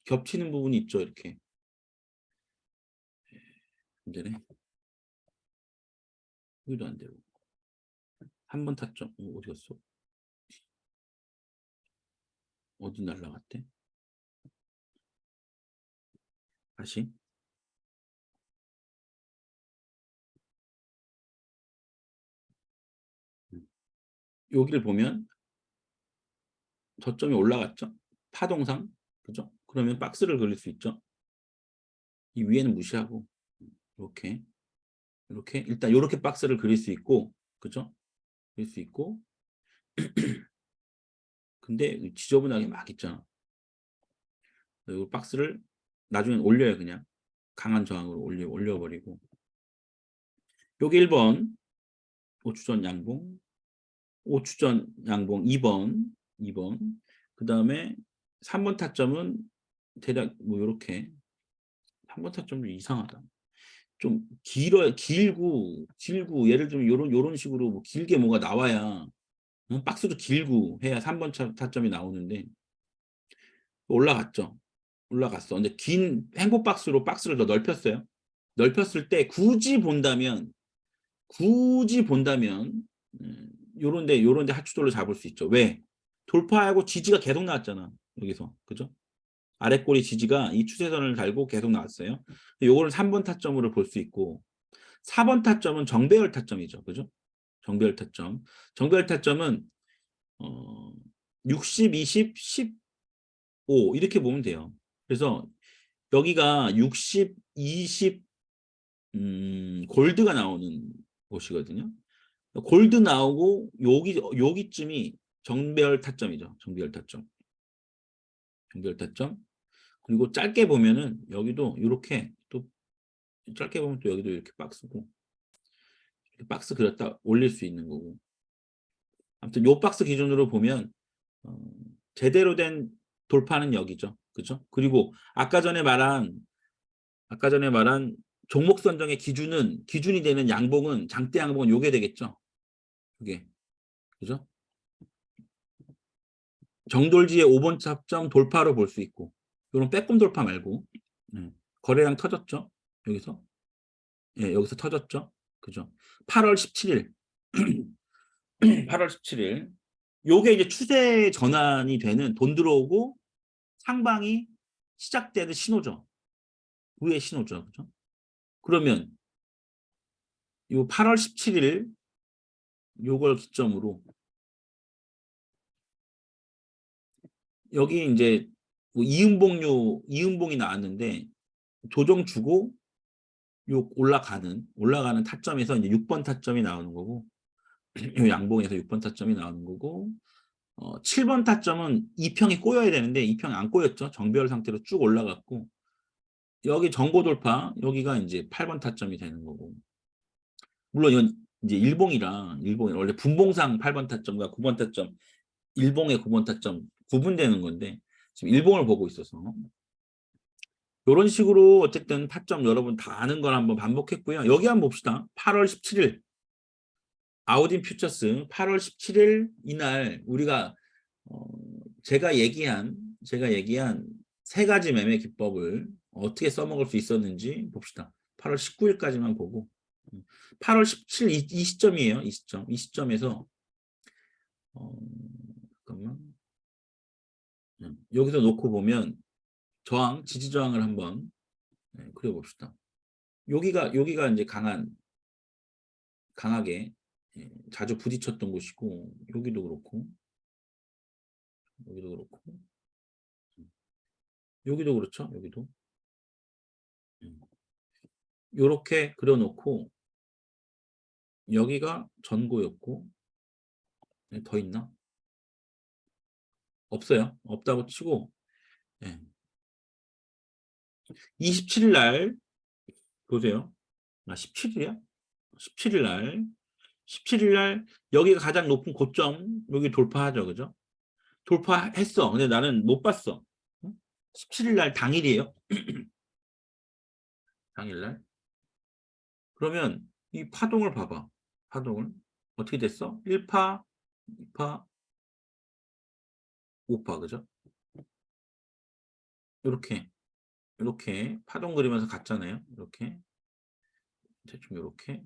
겹치는 부분이 있죠. 이렇게. 문제네. 여기도 안 되고. 한 번 타점. 어디 갔어? 어디 날라갔대? 다시. 여기를 보면 저점이 올라갔죠? 파동상. 그죠? 그러면 박스를 그릴 수 있죠? 이 위에는 무시하고 이렇게 일단 이렇게 박스를 그릴 수 있고 그죠? 그릴 수 있고 근데 지저분하게 막 있잖아. 이 박스를 나중에 올려요. 그냥 강한 저항으로 올려버리고 여기 1번 5주 전 양봉, 5주 전 양봉 2번. 그 다음에 3번 타점은 대략 뭐 이렇게 3번 타점도 이상하다. 좀 길고 예를 들면 요런 식으로 뭐 길게 뭐가 나와야 박스도 길고 해야 3번 타점이 나오는데 올라갔죠. 올라갔어. 근데 긴 행보 박스로 박스를 더 넓혔어요. 넓혔을 때 굳이 본다면 요런데 하추돌로 잡을 수 있죠. 왜? 돌파하고 지지가 계속 나왔잖아. 여기서. 그죠? 아랫꼬리 지지가 이 추세선을 달고 계속 나왔어요. 요거를 3번 타점으로 볼 수 있고 4번 타점은 정배열 타점이죠. 그죠? 정배열 타점. 정배열 타점은 60, 20, 15 이렇게 보면 돼요. 그래서 여기가 60, 20 골드가 나오는 곳이거든요. 골드 나오고 여기쯤이 정배열 타점이죠. 정배열 타점. 정배열 타점. 그리고 짧게 보면은 여기도 이렇게 또 짧게 보면 또 여기도 이렇게 박스고 이렇게 박스 그렸다 올릴 수 있는 거고. 아무튼 요 박스 기준으로 보면 어, 제대로 된 돌파는 여기죠. 그죠? 그리고 아까 전에 말한 종목 선정의 기준이 되는 양봉은 장대 양봉은 요게 되겠죠. 요게. 그죠? 정돌지의 5번 타점 돌파로 볼 수 있고 요런 빼꼼 돌파 말고 거래량 터졌죠. 여기서. 예, 여기서 터졌죠. 그죠? 8월 17일 8월 17일 요게 이제 추세 전환이 되는 돈 들어오고 상방이 시작되는 신호죠. 후의 신호죠. 그죠? 그러면 요 8월 17일 요걸 기점으로 여기 이제 뭐 이음봉이 나왔는데 조정 주고 요 올라가는 타점에서 이제 6번 타점이 나오는 거고 요 양봉에서 6번 타점이 나오는 거고 7번 타점은 2평이 꼬여야 되는데 2평이 안 꼬였죠. 정배열 상태로 쭉 올라갔고 여기 전고 돌파 여기가 이제 8번 타점이 되는 거고 물론 이건 이제 일봉이 원래 분봉상 8번 타점과 9번 타점 일봉의 9번 타점 구분되는 건데 지금 일봉을 보고 있어서 이런 식으로 어쨌든 타점 여러분 다 아는 걸 한번 반복했고요. 여기 한번 봅시다. 8월 17일 아우딘 퓨처스 8월 17일 이날 우리가 제가 얘기한 세 가지 매매 기법을 어떻게 써먹을 수 있었는지 봅시다. 8월 19일까지만 보고 8월 17일 이 시점이에요. 이 시점에서 잠깐만 여기서 놓고 보면 지지 저항을 한번 그려봅시다. 여기가 이제 강하게 자주 부딪혔던 곳이고 여기도 그렇고 여기도 그렇죠. 여기도 요렇게 그려놓고 여기가 전고였고 더 있나? 없어요. 없다고 치고 27일 날 보세요. 17일이야? 17일 날 여기가 가장 높은 고점 여기 돌파하죠. 그죠? 돌파했어. 근데 나는 못 봤어. 17일 날 당일이에요. 당일날. 그러면 이 파동을 봐봐. 파동을. 어떻게 됐어? 1파, 2파, 5파. 그죠? 이렇게 파동 그리면서 갔잖아요. 이렇게. 대충 이렇게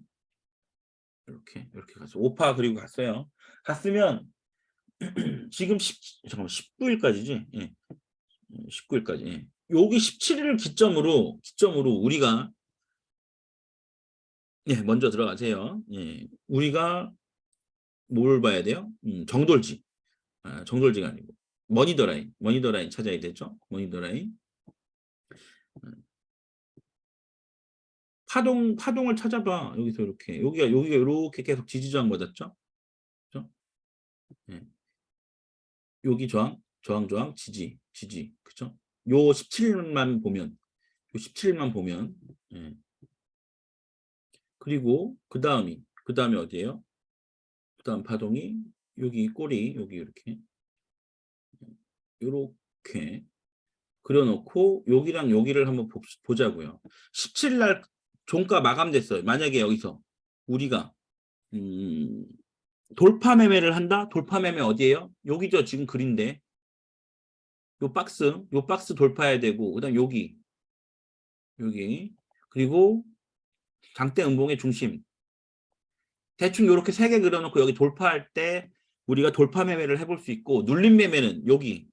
갔어. 5파 그리고 갔어요. 갔으면 지금 19일까지지. 예. 19일까지. 예. 여기 17일을 기점으로 우리가 먼저 들어가세요. 우리가 뭘 봐야 돼요? 정돌지. 정돌지가 아니고 머니더라인 찾아야 되죠. 머니더라인. 파동을 찾아봐. 여기서 여기가 이렇게 계속 지지저항 맞았죠. 그죠? 예. 여기 저항, 지지. 그죠? 요 17일만 보면, 예. 그리고 그 다음에 어디예요?
다음 파동이 여기 꼬리 여기 이렇게 요렇게 그려놓고 여기랑 여기를 한번 보자고요. 17일 날 종가 마감됐어요. 만약에 여기서 우리가 돌파 매매를 한다? 돌파 매매 어디예요? 여기죠. 지금 그린데 요 박스 돌파해야 되고 그다음 여기 그리고 장대 음봉의 중심 대충 이렇게 세 개 그려놓고 여기 돌파할 때 우리가 돌파 매매를 해볼 수 있고 눌림 매매는 여기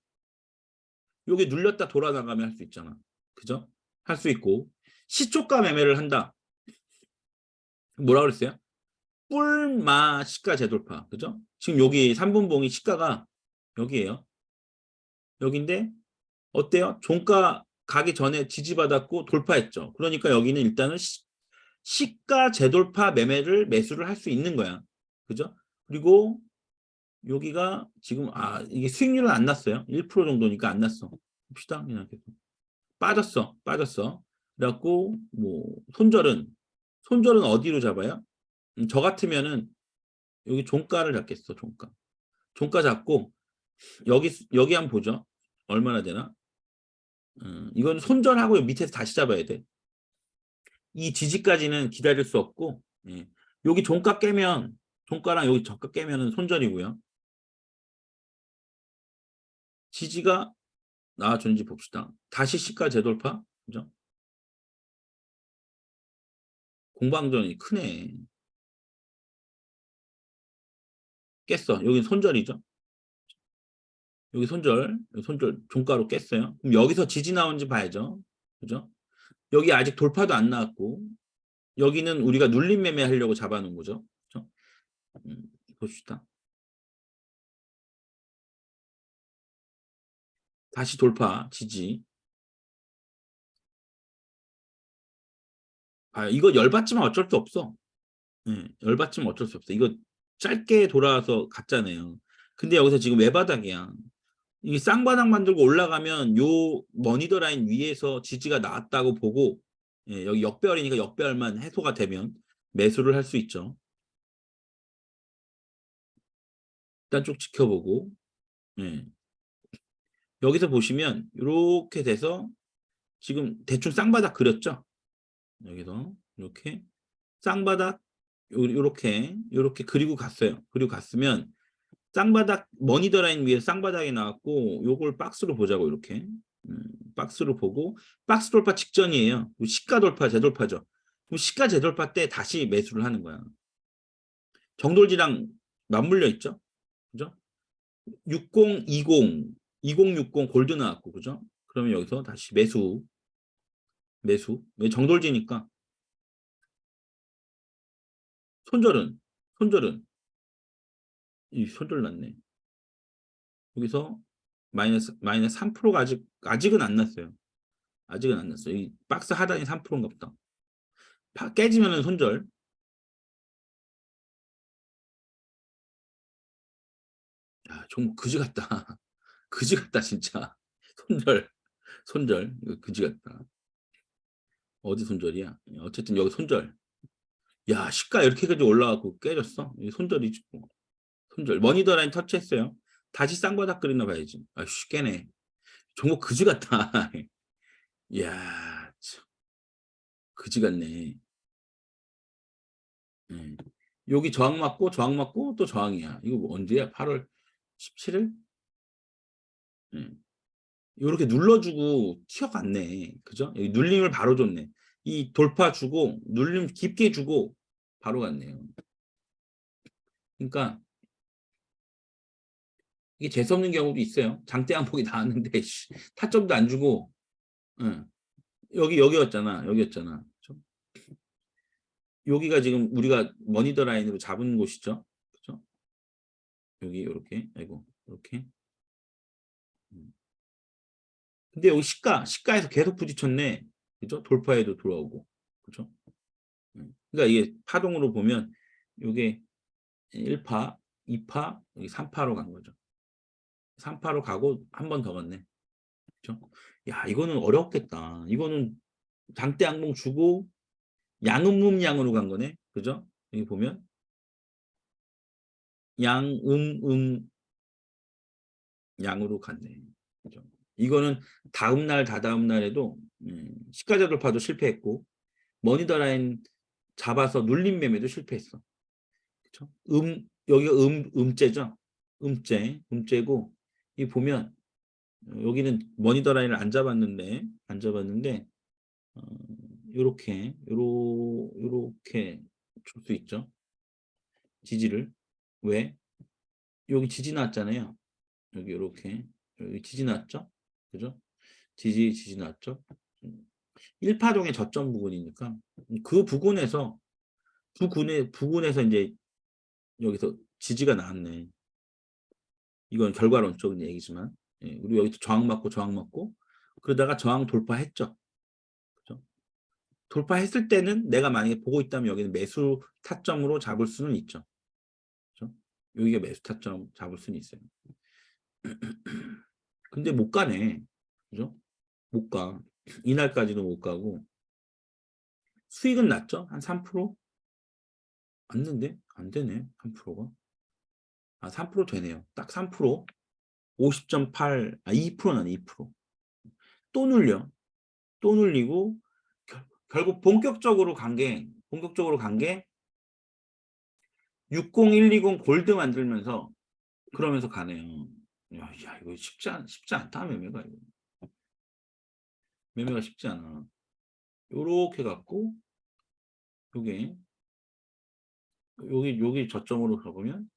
눌렸다 돌아 나가면 할 수 있잖아. 그죠? 할 수 있고 시초가 매매를 한다. 뭐라 그랬어요? 뿔마 시가 재돌파. 그죠? 지금 여기 3분봉이 시가가 여기에요. 여기인데 어때요? 종가 가기 전에 지지받았고 돌파했죠. 그러니까 여기는 일단은 시가 재돌파 매수를 할 수 있는 거야. 그죠? 그리고 여기가 지금 이게 수익률은 안 났어요. 1% 정도니까 안 났어. 봅시다. 그냥 계속. 빠졌어. 그래갖고 뭐 손절은 어디로 잡아요? 저 같으면은 여기 종가를 잡겠어. 종가 잡고 여기 한번 보죠. 얼마나 되나? 이건 손절하고 밑에서 다시 잡아야 돼. 이 지지까지는 기다릴 수 없고 예. 여기 종가랑 여기 저가 깨면은 손절이고요. 지지가 나와주는지 봅시다. 다시 시가 재돌파. 그죠? 공방전이 크네. 깼어. 여기 손절이죠. 여기 손절 종가로 깼어요. 그럼 여기서 지지 나오는지 봐야죠. 그죠? 여기 아직 돌파도 안 나왔고 여기는 우리가 눌림 매매 하려고 잡아놓은 거죠. 그죠? 봅시다. 다시 돌파 지지. 이거 열받지만 어쩔 수 없어. 예, 열받지면 어쩔 수 없어. 이거 짧게 돌아와서 갔잖아요. 근데 여기서 지금 외바닥이야. 이 쌍바닥 만들고 올라가면 요 머니더 라인 위에서 지지가 나왔다고 보고 예, 여기 역배열이니까 역배열만 해소가 되면 매수를 할 수 있죠. 일단 쭉 지켜보고 예. 여기서 보시면 이렇게 돼서 지금 대충 쌍바닥 그렸죠. 여기서 이렇게 쌍바닥 요렇게 그리고 갔어요. 그리고 갔으면 쌍바닥 머니더 라인 위에 쌍바닥이 나왔고 요걸 박스로 보자고 이렇게 박스로 보고 박스 돌파 직전이에요. 시가 돌파 재돌파죠. 그럼 시가 재돌파 때 다시 매수를 하는 거야. 정돌지랑 맞물려 있죠. 그죠? 60, 20, 2060 골드 나왔고 그죠? 그러면 여기서 다시 매수. 왜 정돌지니까 손절은 이 손절 났네. 여기서 마이너스 3%가 아직은 안 났어요. 아직은 안 났어요. 이 박스 하단이 3%인가 보다. 깨지면은 손절. 야, 종목 그지 같다. 그지 같다 진짜. 손절. 이거 그지 같다. 어디 손절이야? 어쨌든 여기 손절. 야, 시가 이렇게까지 올라가고 깨졌어? 이 손절이지 뭐. 손절. 머니더 라인 터치했어요. 다시 쌍바닥 그리나 봐야지. 아씨 깨네. 종목 그지 같다. 이야, 참. 그지 같네. 예. 여기 저항 맞고 또 저항이야. 이거 뭐 언제야? 8월 17일? 예. 요렇게 눌러주고 튀어갔네. 그죠? 여기 눌림을 바로 줬네. 이 돌파 주고 눌림 깊게 주고 바로 갔네요. 그러니까 이게 재수없는 경우도 있어요. 장대 한폭이 나왔는데 타점도 안 주고 응. 여기였잖아. 그죠? 여기가 지금 우리가 머니더 라인으로 잡은 곳이죠. 그죠? 여기 요렇게 아이고 이렇게 근데 여기 시가에서 계속 부딪혔네. 그죠? 돌파에도 돌아오고. 그죠? 그러니까 이게 파동으로 보면 이게 1파, 2파, 여기 3파로 간 거죠. 3파로 가고 한 번 더 갔네. 그죠? 야, 이거는 어렵겠다. 이거는 장대 양봉 주고 양음음양으로 간 거네. 그죠? 여기 보면
양, 양으로 갔네. 그죠? 이거는 다음 날, 다다음 날에도 시가자 돌파도 실패했고 머니더라인 잡아서 눌림 매매도 실패했어. 그쵸? 여기가 음째죠. 음째고 이 보면 여기는 머니더라인을 안 잡았는데 어, 요렇게 줄 수 있죠. 지지를. 왜? 여기 지지 나왔잖아요. 여기 요렇게 여기 지지 났죠? 그죠? 지지 났죠? 1파동의 저점 부분이니까 그 부근에서 이제 여기서 지지가 나왔네. 이건 결과론적인 얘기지만 그리고 여기서 저항 맞고 그러다가 저항 돌파했죠. 그죠? 돌파했을 때는 내가 만약에 보고 있다면 여기는 매수 타점으로 잡을 수는 있죠. 그죠? 여기가 매수 타점 잡을 수는 있어요. 근데 못 가네. 그죠? 못 가. 이날까지도 못 가고 수익은 났죠? 한 3%? 안는데? 안 되네. 3%가. 아, 3% 되네요. 딱 3%. 50.8, 2% 나네, 2%. 또 눌려. 또 눌리고, 결국 본격적으로 간 게 60120 골드 만들면서, 그러면서 가네요. 야, 이거 쉽지 않다, 매매가. 이거. 매매가 쉽지 않아. 요렇게 갖고, 요게, 여기 저점으로 가보면,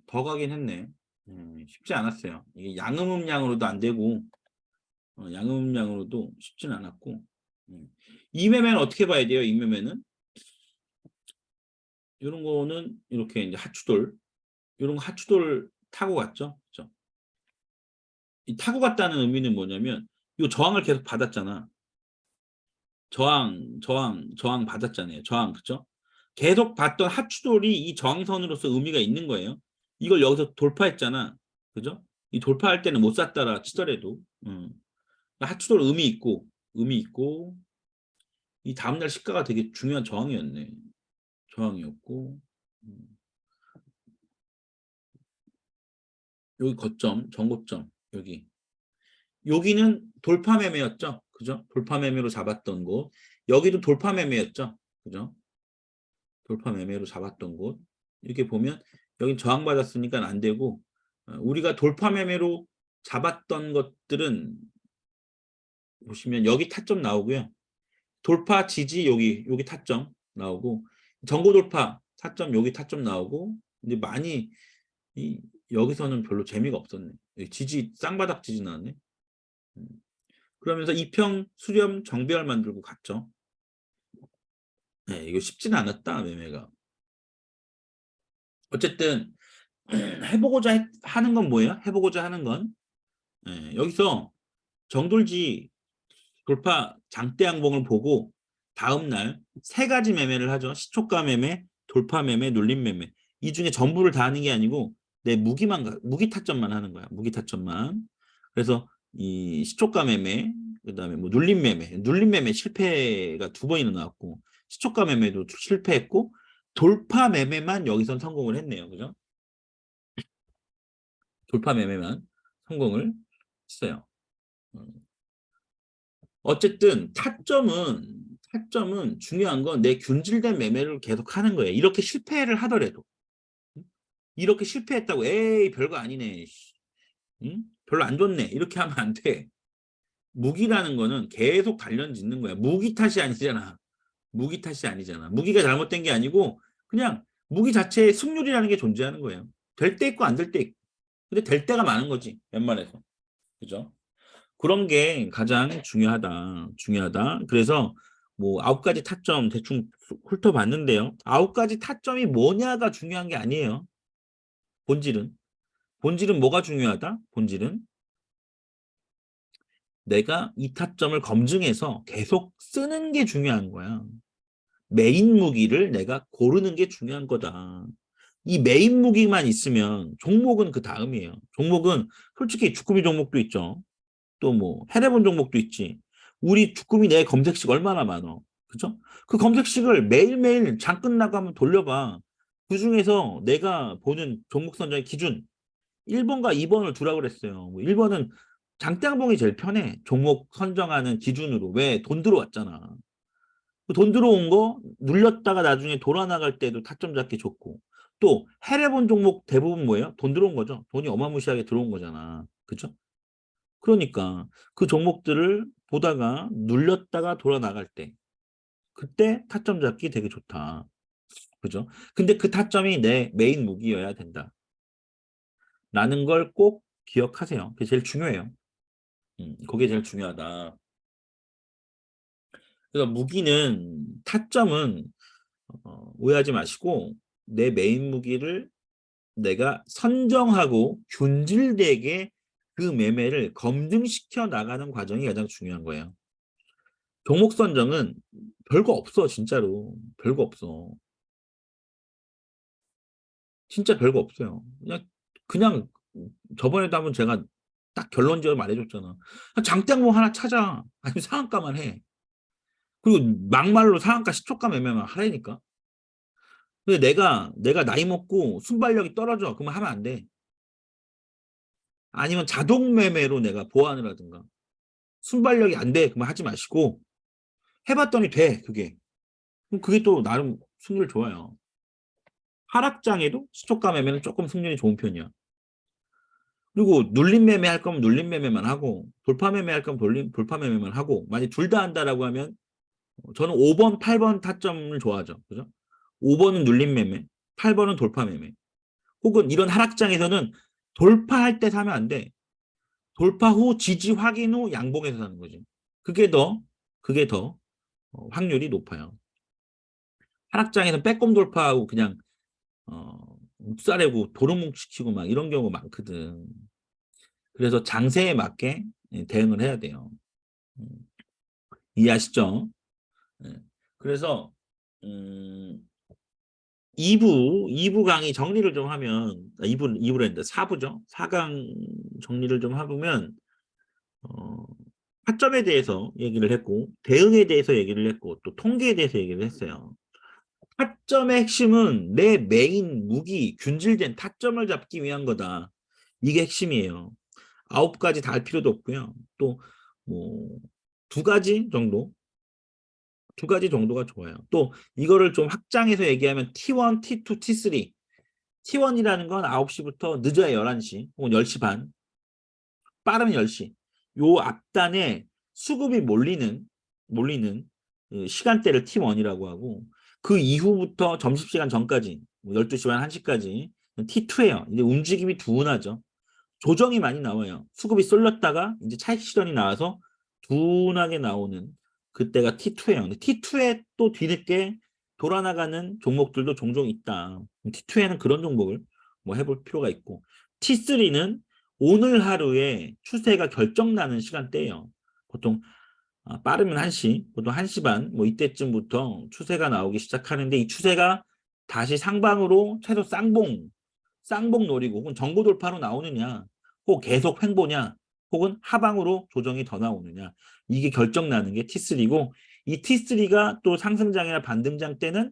더 가긴 했네. 쉽지 않았어요. 이게 양음음양으로도 안 되고, 양음양으로도 쉽진 않았고, 이 매매는 어떻게 봐야 돼요? 이 매매는 이런 거는 이렇게 이제 하추돌, 이런 거 하추돌 타고 갔죠. 그죠? 이 타고 갔다는 의미는 뭐냐면 이 저항을 계속 받았잖아. 저항 받았잖아요. 저항, 그죠? 계속 봤던 하추돌이 이 저항선으로서 의미가 있는 거예요. 이걸 여기서 돌파했잖아. 그죠? 이 돌파할 때는 못 샀다라 치더라도 하추돌 의미 있고 이 다음날 시가가 되게 중요한 저항이었네. 저항이었고 여기 거점, 전고점 여기는 돌파 매매였죠. 그죠? 돌파 매매로 잡았던 곳. 여기도 돌파 매매였죠. 그죠? 돌파 매매로 잡았던 곳. 이렇게 보면 여긴 저항받았으니까 안 되고 우리가 돌파 매매로 잡았던 것들은 보시면 여기 타점 나오고요. 돌파 지지 여기 타점 나오고 전고 돌파 타점 여기 타점 나오고 근데 많이 여기서는 별로 재미가 없었네. 지지 쌍바닥 지지 나왔네. 그러면서 이평 수렴 정배열 만들고 갔죠. 네, 이거 쉽지는 않았다 매매가. 어쨌든 해보고자 하는 건 뭐예요? 해보고자 하는 건 여기서 정돌지 돌파 장대 양봉을 보고 다음날 세 가지 매매를 하죠. 시초가 매매, 돌파 매매, 눌림 매매. 이 중에 전부를 다 하는 게 아니고 내 무기 타점만 하는 거야. 무기 타점만. 그래서 이 시초가 매매, 그다음에 뭐 눌림 매매 실패가 2번이나 나왔고 시초가 매매도 실패했고 돌파 매매만 여기선 성공을 했네요. 그죠? 돌파 매매만 성공을 했어요. 어쨌든 타점은 중요한 건 내 균질된 매매를 계속 하는 거예요. 이렇게 실패를 하더라도 이렇게 실패했다고 에이 별거 아니네. 응? 별로 안 좋네. 이렇게 하면 안 돼. 무기라는 거는 계속 단련 짓는 거야. 무기 탓이 아니잖아. 무기 탓이 아니잖아. 무기가 잘못된 게 아니고 그냥 무기 자체에 승률이라는 게 존재하는 거예요. 될 때 있고 안 될 때 있고. 근데 될 때가 많은 거지. 웬만해서. 그죠? 그런 게 가장 중요하다. 그래서 뭐 9가지 타점 대충 훑어봤는데요. 9가지 타점이 뭐냐가 중요한 게 아니에요. 본질은. 본질은 뭐가 중요하다? 본질은 내가 이 타점을 검증해서 계속 쓰는 게 중요한 거야. 메인 무기를 내가 고르는 게 중요한 거다. 이 메인 무기만 있으면 종목은 그 다음이에요. 종목은 솔직히 주꾸미 종목도 있죠. 또 뭐 해내본 종목도 있지. 우리 주꾸미 내 검색식 얼마나 많어. 그죠? 그 검색식을 매일매일 장 끝나고 한번 돌려봐. 그중에서 내가 보는 종목 선정의 기준 1번과 2번을 두라고 그랬어요. 1번은 장대양봉이 제일 편해. 종목 선정하는 기준으로. 왜? 돈 들어왔잖아. 그돈 들어온 거 눌렸다가 나중에 돌아 나갈 때도 타점 잡기 좋고. 또 해례본 종목 대부분 뭐예요? 돈 들어온 거죠. 돈이 어마무시하게 들어온 거잖아. 그죠? 그러니까 그 종목들을 보다가 눌렸다가 돌아 나갈 때 그때 타점 잡기 되게 좋다. 그죠? 근데 그 타점이 내 메인 무기여야 된다. 라는 걸 꼭 기억하세요. 그게 제일 중요해요. 그게 제일 중요하다. 그래서 무기는 타점은 오해하지 마시고 내 메인 무기를 내가 선정하고 균질되게 그 매매를 검증시켜 나가는 과정이 가장 중요한 거예요. 종목 선정은 별거 없어, 진짜로. 별거 없어. 진짜 별거 없어요. 그냥 저번에도 한번 제가 딱 결론지어 말해줬잖아. 장대양봉 하나 찾아. 아니면 상한가만 해. 그리고 막말로 상한가 시초가 매매만 하라니까. 근데 내가 나이 먹고 순발력이 떨어져. 그러면 하면 안 돼. 아니면 자동 매매로 내가 보완을 하든가. 순발력이 안 돼. 그러면 하지 마시고 해봤더니 돼. 그게. 그럼 그게 또 나름 승률 좋아요. 하락장에도 시초가 매매는 조금 승률이 좋은 편이야. 그리고 눌림 매매 할 거면 눌림 매매만 하고 돌파 매매 할 거면 돌파 매매만 하고 만약 둘 다 한다라고 하면 저는 5번, 8번 타점을 좋아하죠. 그죠? 5번은 눌림 매매, 8번은 돌파 매매. 혹은 이런 하락장에서는 돌파할 때 사면 안 돼. 돌파 후 지지 확인 후 양봉에서 사는 거지. 그게 더 그게 더 확률이 높아요. 하락장에서 빼꼼 돌파하고 그냥 묵살하고 도루묵시키고 막 이런 경우 많거든. 그래서 장세에 맞게 대응을 해야 돼요. 음, 이해하시죠? 네. 그래서 2부 강의 정리를 좀 하면 2부를 했는데 4부죠. 4강 정리를 좀 해보면 타점에 대해서 얘기를 했고 대응에 대해서 얘기를 했고 또 통계에 대해서 얘기를 했어요. 타점의 핵심은 내 메인 무기 균질된 타점을 잡기 위한 거다. 이게 핵심이에요. 9가지 다 할 필요도 없고요. 또 뭐 두 가지 정도 두 가지 정도가 좋아요. 또 이거를 좀 확장해서 얘기하면 T1, T2, T3. T1이라는 건 9시부터 늦어야 11시 혹은 10시 반, 빠르면 10시. 요 앞단에 수급이 몰리는 그 시간대를 T1이라고 하고 그 이후부터 점심시간 전까지 12시 반, 1시까지 T2예요. 이제 움직임이 둔하죠. 조정이 많이 나와요. 수급이 쏠렸다가 이제 차익 실현이 나와서 둔하게 나오는 그때가 T2예요. 근데 T2에 또 뒤늦게 돌아나가는 종목들도 종종 있다. T2에는 그런 종목을 뭐 해볼 필요가 있고 T3는 오늘 하루에 추세가 결정나는 시간대예요. 보통 빠르면 1시, 보통 1시 반, 뭐 이때쯤부터 추세가 나오기 시작하는데 이 추세가 다시 상방으로 최소 쌍봉 노리고 혹은 정고 돌파로 나오느냐, 혹 계속 횡보냐, 혹은 하방으로 조정이 더 나오느냐 이게 결정나는 게 T3고 이 T3가 또 상승장이나 반등장 때는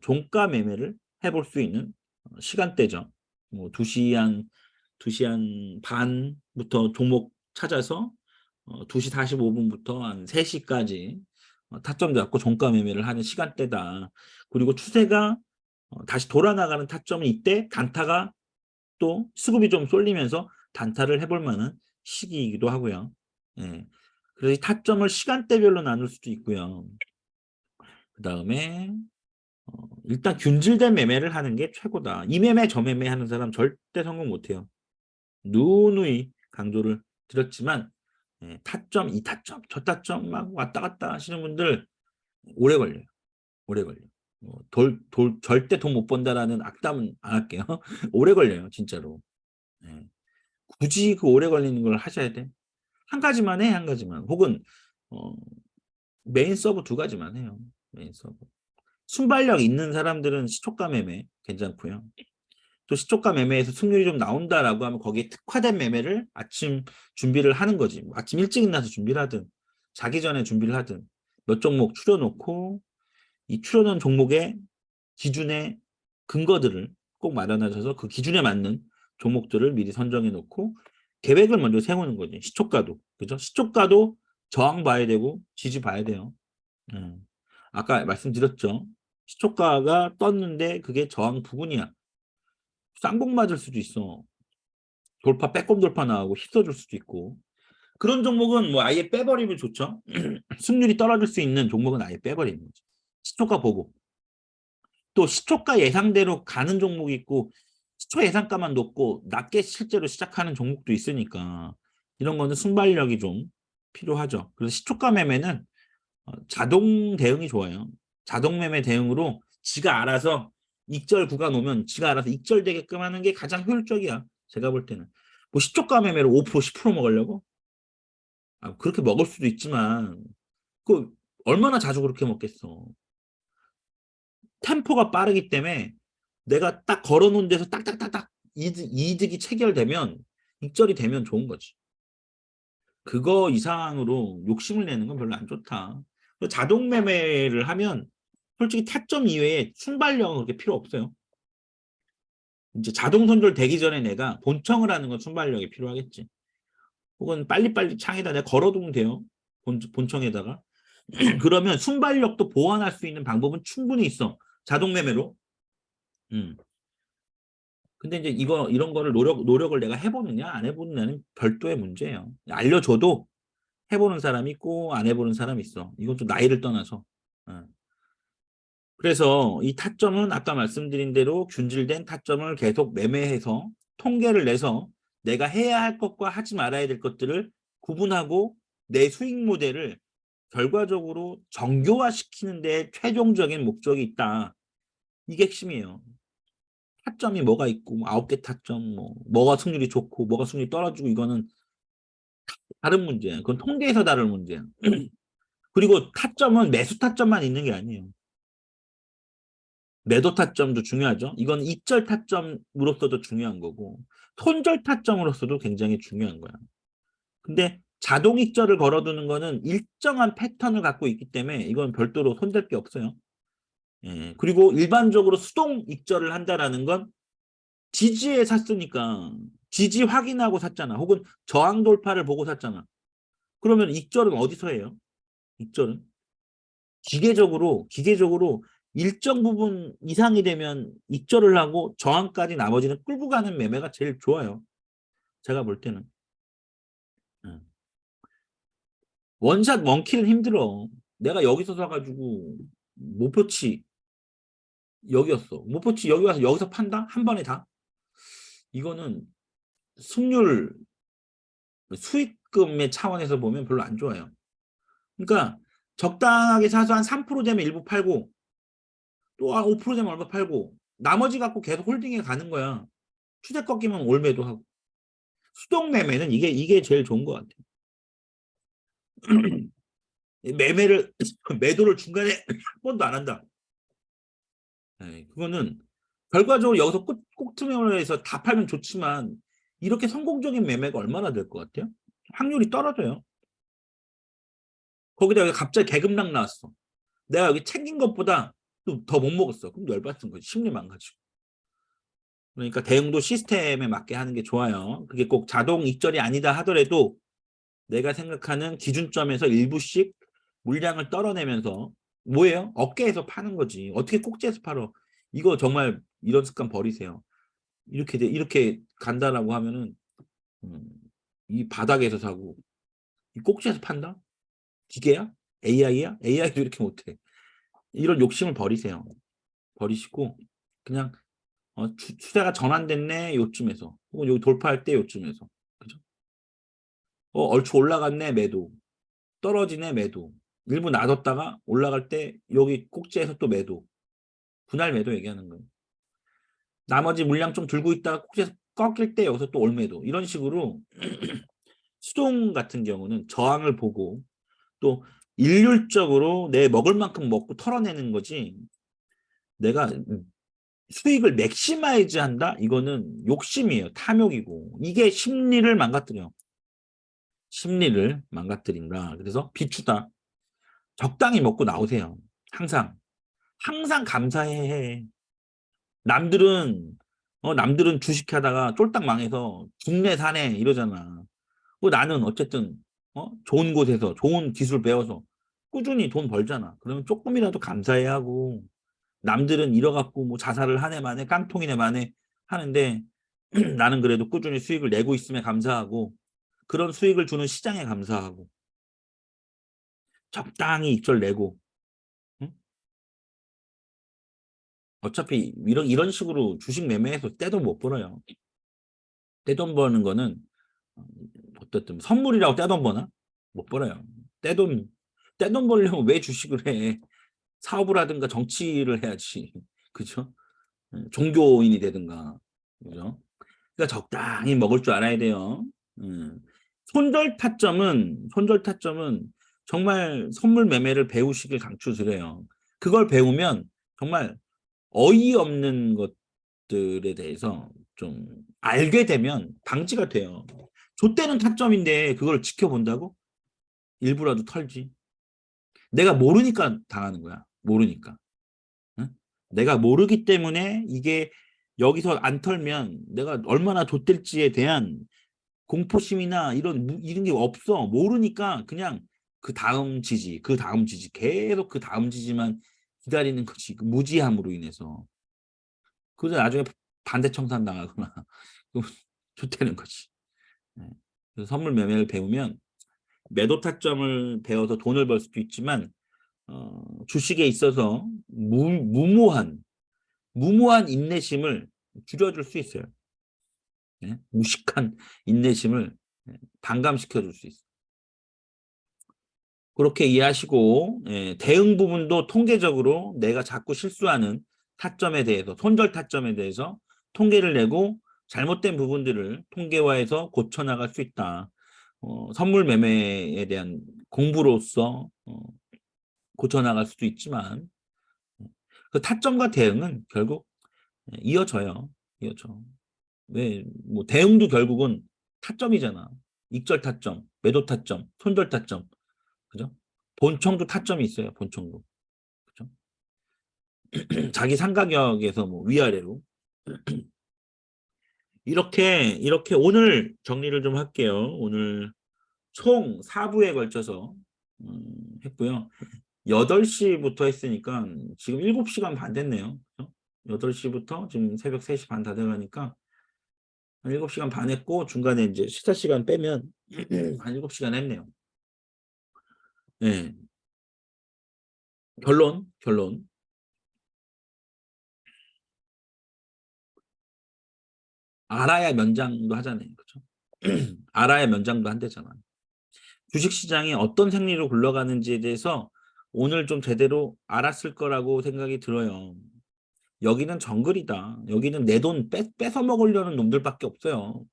종가 매매를 해볼 수 있는 시간대죠. 뭐 2시 한 반부터 종목 찾아서 2시 45분부터 한 3시까지 타점 잡고 종가 매매를 하는 시간대다. 그리고 추세가 다시 돌아나가는 타점은 이때 단타가 또 수급이 좀 쏠리면서 단타를 해볼 만한 시기이기도 하고요. 예. 그래서 이 타점을 시간대별로 나눌 수도 있고요. 그 다음에 일단 균질된 매매를 하는 게 최고다. 이 매매 저 매매 하는 사람 절대 성공 못해요. 누누이 강조를 드렸지만 타점, 이 타점, 저 타점 막 왔다 갔다 하시는 분들 오래 걸려요. 오래 걸려. 절대 돈 못 번다라는 악담은 안 할게요. 오래 걸려요, 진짜로. 예. 굳이 그 오래 걸리는 걸 하셔야 돼? 한 가지만 해, 한 가지만. 혹은 어, 메인 서브 두 가지만 해요. 메인 서브. 순발력 있는 사람들은 시초가 매매 괜찮고요. 또 시초가 매매에서 승률이 좀 나온다라고 하면 거기에 특화된 매매를 아침 준비를 하는 거지. 뭐 아침 일찍 일어나서 준비를 하든 자기 전에 준비를 하든 몇 종목 추려놓고 이 추려놓은 종목의 기준에 근거들을 꼭 마련하셔서 그 기준에 맞는 종목들을 미리 선정해 놓고 계획을 먼저 세우는 거지. 시초가도. 그죠? 시초가도 저항 봐야 되고 지지 봐야 돼요. 음. 아까 말씀드렸죠. 시초가가 떴는데 그게 저항 부근이야. 쌍봉 맞을 수도 있어. 돌파, 빼꼼 돌파 나오고 휩써줄 수도 있고. 그런 종목은 뭐 아예 빼버리면 좋죠. 승률이 떨어질 수 있는 종목은 아예 빼버리는 거죠. 시초가 보고. 또 시초가 예상대로 가는 종목이 있고 시초 예상가만 높고 낮게 실제로 시작하는 종목도 있으니까 이런 거는 순발력이 좀 필요하죠. 그래서 시초가 매매는 자동 대응이 좋아요. 자동 매매 대응으로 지가 알아서 익절 구간 오면 지가 알아서 익절되게끔 하는 게 가장 효율적이야. 제가 볼 때는. 뭐 시초가 매매로 5% 10% 먹으려고? 그렇게 먹을 수도 있지만 그 얼마나 자주 그렇게 먹겠어. 템포가 빠르기 때문에 내가 딱 걸어놓은 데서 딱딱딱딱 이득이 체결되면 익절이 되면 좋은 거지. 그거 이상으로 욕심을 내는 건 별로 안 좋다. 자동 매매를 하면 솔직히 타점 이외에 순발력은 그렇게 필요 없어요. 이제 자동 손절 되기 전에 내가 본청을 하는 건 순발력이 필요하겠지. 혹은 빨리빨리 창에다 내가 걸어두면 돼요. 본청에다가. 그러면 순발력도 보완할 수 있는 방법은 충분히 있어. 자동 매매로. 음. 근데 이제 이런 거를 노력을 내가 해보느냐, 안 해보느냐는 별도의 문제예요. 알려줘도 해보는 사람이 있고, 안 해보는 사람이 있어. 이건 또 나이를 떠나서. 어. 그래서 이 타점은 아까 말씀드린 대로 균질된 타점을 계속 매매해서 통계를 내서 내가 해야 할 것과 하지 말아야 될 것들을 구분하고 내 수익 모델을 결과적으로 정교화시키는 데 최종적인 목적이 있다. 이게 핵심이에요. 타점이 뭐가 있고 9개 타점 뭐가 승률이 좋고 뭐가 승률이 떨어지고 이거는 다른 문제야. 그건 통계에서 다른 문제야. 그리고 타점은 매수 타점만 있는 게 아니에요. 매도 타점도 중요하죠. 이건 익절 타점으로서도 중요한 거고 손절 타점으로서도 굉장히 중요한 거야. 근데 자동 익절을 걸어두는 거는 일정한 패턴을 갖고 있기 때문에 이건 별도로 손댈 게 없어요. 예. 그리고 일반적으로 수동 익절을 한다라는 건 지지에 샀으니까 지지 확인하고 샀잖아. 혹은 저항 돌파를 보고 샀잖아. 그러면 익절은 어디서 해요? 익절은 기계적으로 일정 부분 이상이 되면 익절을 하고 저항까지 나머지는 끌고 가는 매매가 제일 좋아요. 제가 볼 때는. 예. 원샷 원킬은 힘들어. 내가 여기서 사가지고 목표치 여기였어. 목표치 여기 와서 여기서 판다? 한 번에 다? 이거는 승률 수익금의 차원에서 보면 별로 안 좋아요. 그러니까 적당하게 사서 한 3% 되면 일부 팔고 또 한 5% 되면 얼마 팔고 나머지 갖고 계속 홀딩해 가는 거야. 추세 꺾이면 올매도 하고. 수동 매매는 이게 제일 좋은 것 같아요. 매매를 매도를 중간에 한 번도 안 한다. 네, 그거는 결과적으로 여기서 꼭트매를 해서 다 팔면 좋지만 이렇게 성공적인 매매가 얼마나 될 것 같아요? 확률이 떨어져요. 거기다가 갑자기 계급락 나왔어. 내가 여기 챙긴 것보다 또 더 못 먹었어. 그럼 열받은 거지. 심리 망가지고. 그러니까 대응도 시스템에 맞게 하는 게 좋아요. 그게 꼭 자동 익절이 아니다 하더라도 내가 생각하는 기준점에서 일부씩 물량을 떨어내면서 뭐예요? 어깨에서 파는 거지. 어떻게 꼭지에서 팔어? 이거 정말 이런 습관 버리세요. 이렇게 간다라고 하면은 음, 이 바닥에서 사고 이 꼭지에서 판다? 기계야? AI야? AI도 이렇게 못해. 이런 욕심을 버리세요. 버리시고 그냥 추세가 전환됐네 요쯤에서 혹은 여기 돌파할 때 요쯤에서 그죠? 얼추 올라갔네 매도 떨어지네 매도 일부 놔뒀다가 올라갈 때 여기 꼭지에서 또 매도 분할 매도 얘기하는 거예요. 나머지 물량 좀 들고 있다가 꼭지에서 꺾일 때 여기서 또 올매도 이런 식으로 수동 같은 경우는 저항을 보고 또 일률적으로 내 먹을 만큼 먹고 털어내는 거지 내가 수익을 맥시마이즈 한다? 이거는 욕심이에요. 탐욕이고. 이게 심리를 망가뜨려. 심리를 망가뜨린다. 그래서 비추다. 적당히 먹고 나오세요. 항상. 항상 감사해. 남들은 주식하다가 쫄딱 망해서 죽네 사네 이러잖아. 나는 어쨌든 좋은 곳에서 좋은 기술 배워서 꾸준히 돈 벌잖아. 그러면 조금이라도 감사해야 하고, 남들은 잃어갖고 뭐 자살을 한 해 만에 깡통이네 만에 하는데 나는 그래도 꾸준히 수익을 내고 있음에 감사하고, 그런 수익을 주는 시장에 감사하고, 적당히 익절 내고, 응? 어차피 이런 식으로 주식 매매해서 떼돈 못 벌어요. 떼돈 버는 거는 어, 어떻든 선물이라고 떼돈 버나? 못 벌어요. 떼돈 떼돈 벌려면 왜 주식을 해? 사업을 하든가 정치를 해야지. 그죠? 종교인이 되든가. 그죠? 그러니까 적당히 먹을 줄 알아야 돼요. 음. 손절 타점은 정말 선물 매매를 배우시길 강추드려요. 그걸 배우면 정말 어이없는 것들에 대해서 좀 알게 되면 방지가 돼요. 좆대는 타점인데 그걸 지켜본다고? 일부라도 털지. 내가 모르니까 당하는 거야. 모르니까. 응? 내가 모르기 때문에 이게 여기서 안 털면 내가 얼마나 좆될지에 대한 공포심이나 이런 게 없어. 모르니까 그냥 그 다음 지지, 계속 그 다음 지지만 기다리는 거지. 그 무지함으로 인해서. 그래서 나중에 반대청산 당하거나 좋다는 거지. 네. 그래서 선물 매매를 배우면 매도 타점을 배워서 돈을 벌 수도 있지만 주식에 있어서 무모한 인내심을 줄여줄 수 있어요. 네? 무식한 인내심을 반감시켜 줄 수 있어요. 그렇게 이해하시고, 대응 부분도 통계적으로 내가 자꾸 실수하는 타점에 대해서, 손절 타점에 대해서 통계를 내고 잘못된 부분들을 통계화해서 고쳐나갈 수 있다. 선물 매매에 대한 공부로서 고쳐나갈 수도 있지만, 그 타점과 대응은 결국 이어져요. 이어져. 왜, 뭐, 대응도 결국은 타점이잖아. 익절 타점, 매도 타점, 손절 타점. 그죠? 본청도 타점이 있어요. 본청도. 그죠? 자기 상가격에서 뭐 위아래로. 이렇게 오늘 정리를 좀 할게요. 오늘 총 4부에 걸쳐서 했고요. 8시부터 했으니까 지금 7시간 반 됐네요. 그죠? 8시부터 지금 새벽 3시 반 다 돼가니까 한 7시간 반 했고, 중간에 이제 식사 시간 빼면 한 7시간 했네요. 네. 결론. 알아야 면장도 하잖아요. 그렇죠? 알아야 면장도 한대잖아. 주식시장이 어떤 생리로 굴러가는지에 대해서 오늘 좀 제대로 알았을 거라고 생각이 들어요. 여기는 정글이다. 여기는 내 돈 뺏어 먹으려는 놈들밖에 없어요.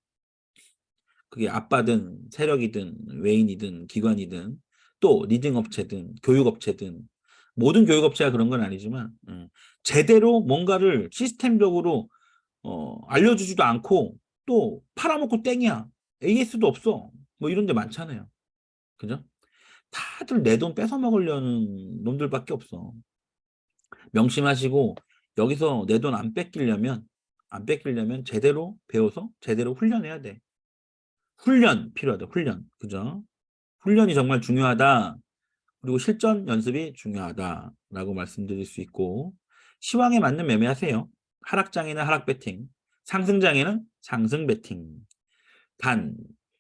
그게 아빠든 세력이든 외인이든 기관이든 또 리딩업체든 교육업체든, 모든 교육업체가 그런 건 아니지만 제대로 뭔가를 시스템적으로 알려주지도 않고 또 팔아먹고 땡이야. AS도 없어. 뭐 이런 데 많잖아요. 그죠? 다들 내 돈 뺏어 먹으려는 놈들밖에 없어. 명심하시고, 여기서 내 돈 안 뺏기려면 제대로 배워서 제대로 훈련해야 돼. 훈련 필요하다. 훈련. 그죠? 훈련이 정말 중요하다. 그리고 실전 연습이 중요하다라고 말씀드릴 수 있고, 시황에 맞는 매매하세요. 하락장에는 하락 배팅, 상승장에는 상승 배팅. 단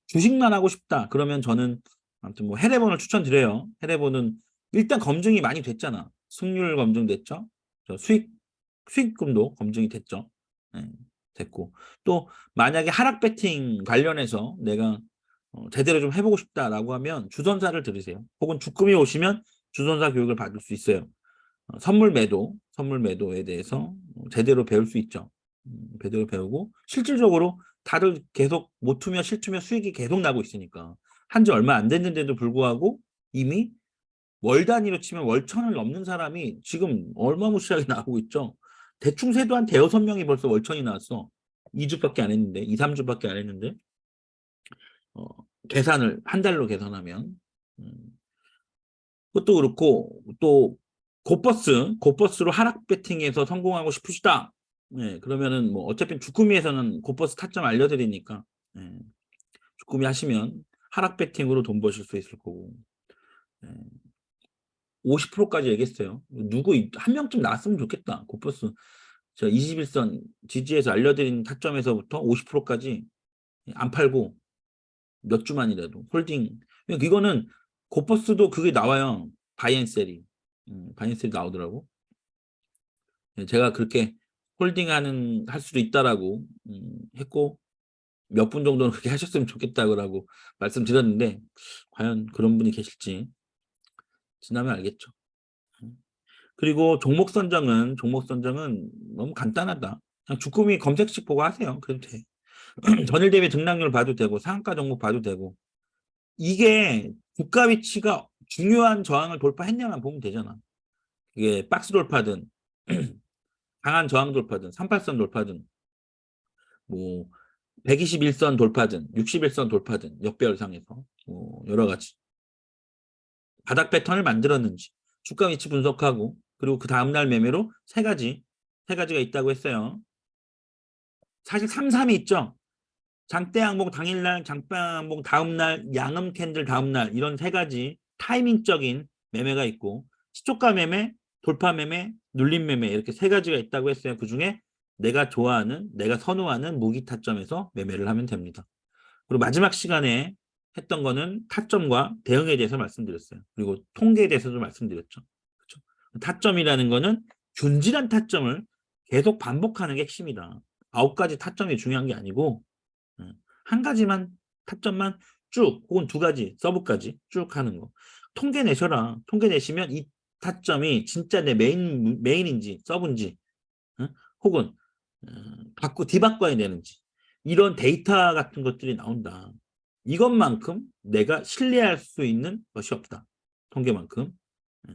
주식만 하고 싶다. 그러면 저는 아무튼 뭐 해례본을 추천드려요. 해례본은 일단 검증이 많이 됐잖아. 승률 검증됐죠. 저 수익금도 검증이 됐죠. 네, 됐고, 또 만약에 하락 배팅 관련해서 내가 제대로 좀 해보고 싶다라고 하면 주선사를 들으세요. 혹은 주금이 오시면 주선사 교육을 받을 수 있어요. 선물 매도에 대해서 제대로 배울 수 있죠. 제대로 배우고 실질적으로 다들 계속 못 투며 실투며 수익이 계속 나고 있으니까, 한 지 얼마 안 됐는데도 불구하고 이미 월 단위로 치면 월천을 넘는 사람이 지금 얼마무시하게 나오고 있죠. 대충 세도 한 대여섯 명이 벌써 월천이 나왔어. 2주밖에 안 했는데, 2, 3주밖에 안 했는데, 어, 계산을 한 달로 계산하면. 그것도 그렇고, 또 곧버스로 하락 배팅에서 성공하고 싶으시다. 네, 그러면은 뭐 어차피 주꾸미에서는 고버스 타점 알려드리니까 예, 주꾸미 하시면 하락 배팅으로 돈 버실 수 있을 거고 예, 50%까지 얘기했어요. 누구 한 명쯤 나왔으면 좋겠다. 고버스 저 21선 지지에서 알려드린 타점에서부터 50%까지 안 팔고 몇 주만이라도 홀딩. 그러니까 이거는 고버스도 그게 나와요. 바이앤셀이 바이앤셀이 나오더라고. 예, 제가 그렇게 홀딩하는 할 수도 있다라고 했고 몇 분 정도는 그렇게 하셨으면 좋겠다고 말씀드렸는데 과연 그런 분이 계실지 지나면 알겠죠. 음. 그리고 종목 선정은 너무 간단하다. 그냥 주꾸미 검색식 보고 하세요. 그래도 돼. 전일 대비 등락률 봐도 되고 상한가 종목 봐도 되고 이게 국가 위치가 중요한 저항을 돌파했냐만 보면 되잖아. 이게 박스 돌파든 강한 저항 돌파든 38선 돌파든 뭐 121선 돌파든 61선 돌파든 역배열상에서 뭐 여러 가지 바닥 패턴을 만들었는지 주가 위치 분석하고 그리고 그 다음날 매매로 세 가지가 있다고 했어요. 사실 3, 3이 있죠. 장대 항목 당일날, 장대 항목 다음날, 양음 캔들 다음날 이런 세 가지 타이밍적인 매매가 있고 시초가 매매, 돌파 매매, 눌림 매매 이렇게 세 가지가 있다고 했어요. 그중에 내가 좋아하는, 내가 선호하는 무기 타점에서 매매를 하면 됩니다. 그리고 마지막 시간에 했던 거는 타점과 대응에 대해서 말씀드렸어요. 그리고 통계에 대해서도 말씀드렸죠. 그렇죠? 타점이라는 거는 균질한 타점을 계속 반복하는 게 핵심이다. 9가지 타점이 중요한 게 아니고 한 가지만 타점만 쭉 혹은 두 가지 서브까지 쭉 하는 거. 통계 내셔라. 통계 내시면 이 타점이 진짜 내 메인인지 서브인지 혹은 뒤바꿔야 되는지 이런 데이터 같은 것들이 나온다. 이것만큼 내가 신뢰할 수 있는 것이 없다. 통계만큼. 예.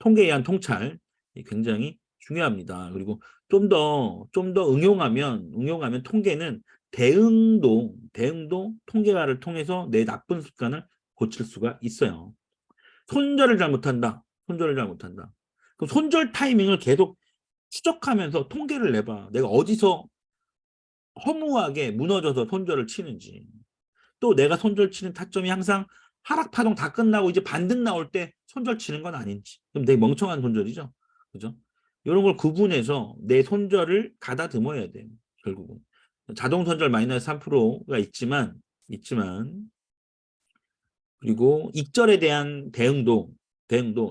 통계에 의한 통찰 굉장히 중요합니다. 그리고 좀 더 응용하면 통계는 대응도 통계화를 통해서 내 나쁜 습관을 고칠 수가 있어요. 손절을 잘못한다. 손절을 잘못한다. 그럼 손절 타이밍을 계속 추적하면서 통계를 내봐. 내가 어디서 허무하게 무너져서 손절을 치는지. 또 내가 손절 치는 타점이 항상 하락 파동 다 끝나고 이제 반등 나올 때 손절 치는 건 아닌지. 그럼 되게 멍청한 손절이죠. 그죠? 이런 걸 구분해서 내 손절을 가다듬어야 돼요. 결국은. 자동 손절 마이너스 3%가 있지만 그리고 익절에 대한 대응도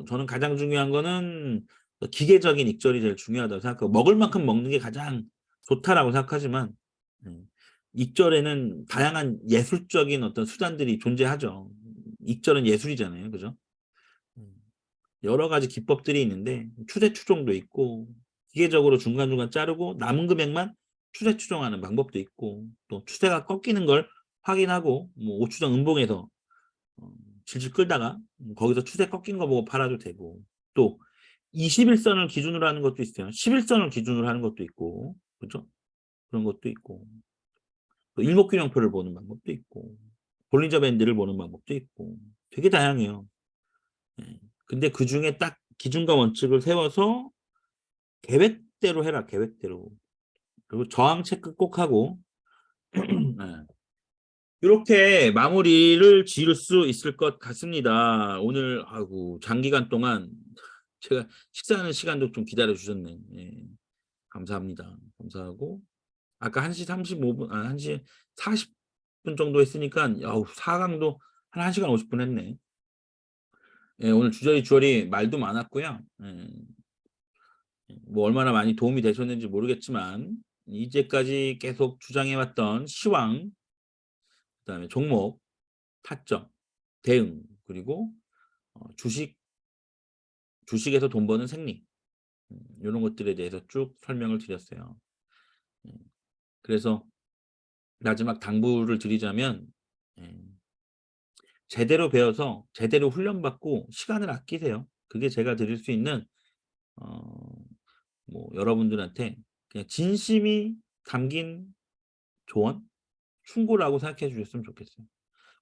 저는 가장 중요한 거는 기계적인 익절이 제일 중요하다고 생각하고 먹을 만큼 먹는 게 가장 좋다라고 생각하지만 익절에는 다양한 예술적인 어떤 수단들이 존재하죠. 익절은 예술이잖아요. 그죠? 음, 여러 가지 기법들이 있는데 추세 추종도 있고 기계적으로 중간중간 자르고 남은 금액만 추세 추종하는 방법도 있고 또 추세가 꺾이는 걸 확인하고 뭐 오추정 음봉에서 어, 질질 끌다가 거기서 추세 꺾인 거 보고 팔아도 되고 또 21선을 기준으로 하는 것도 있어요. 11선을 기준으로 하는 것도 있고 그죠? 그런 것도 있고 또 일목균형표를 보는 방법도 있고 볼린저 밴드를 보는 방법도 있고 되게 다양해요. 예. 근데 그중에 딱 기준과 원칙을 세워서 계획대로 해라 계획대로. 그리고 저항 체크 꼭 하고 예. 이렇게 마무리를 지을 수 있을 것 같습니다. 오늘 아이고 장기간 동안 제가 식사하는 시간도 좀 기다려 주셨네. 예. 감사합니다. 감사하고 아까 1시 35분 1시 40분 정도 했으니까 야우 4강도 한 1시간 50분 했네. 예, 오늘 주저리 말도 많았고요. 예. 뭐 얼마나 많이 도움이 되셨는지 모르겠지만 이제까지 계속 주장해 왔던 시황 그다음에 종목, 타점, 대응 그리고 주식에서 돈 버는 생리 요런 것들에 대해서 쭉 설명을 드렸어요. 예. 그래서 마지막 당부를 드리자면 예. 제대로 배워서 제대로 훈련받고 시간을 아끼세요. 그게 제가 드릴 수 있는 어 뭐 여러분들한테 그냥 진심이 담긴 조언, 충고라고 생각해 주셨으면 좋겠어요.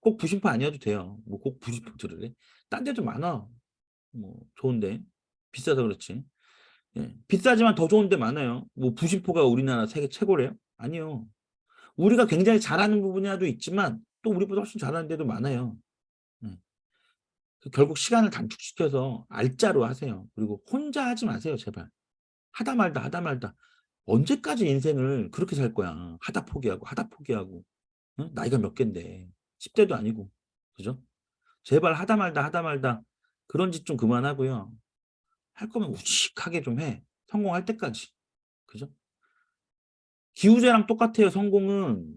꼭 부심파 아니어도 돼요. 뭐 꼭 부심파 들으래? 딴 데도 많아. 뭐 좋은데 비싸서 그렇지. 예. 비싸지만 더 좋은 데 많아요. 뭐 부심포가 우리나라 세계 최고래요? 아니요. 우리가 굉장히 잘하는 부분이라도 있지만 또 우리보다 훨씬 잘하는 데도 많아요. 예. 결국 시간을 단축시켜서 알짜로 하세요. 그리고 혼자 하지 마세요, 제발. 하다 말다 하다 말다. 언제까지 인생을 그렇게 살 거야. 하다 포기하고 하다 포기하고. 응? 나이가 몇 갠데. 10대도 아니고. 그죠? 제발 하다 말다 하다 말다. 그런 짓 좀 그만하고요. 할 거면 우직하게 좀 해. 성공할 때까지. 그죠? 기후제랑 똑같아요. 성공은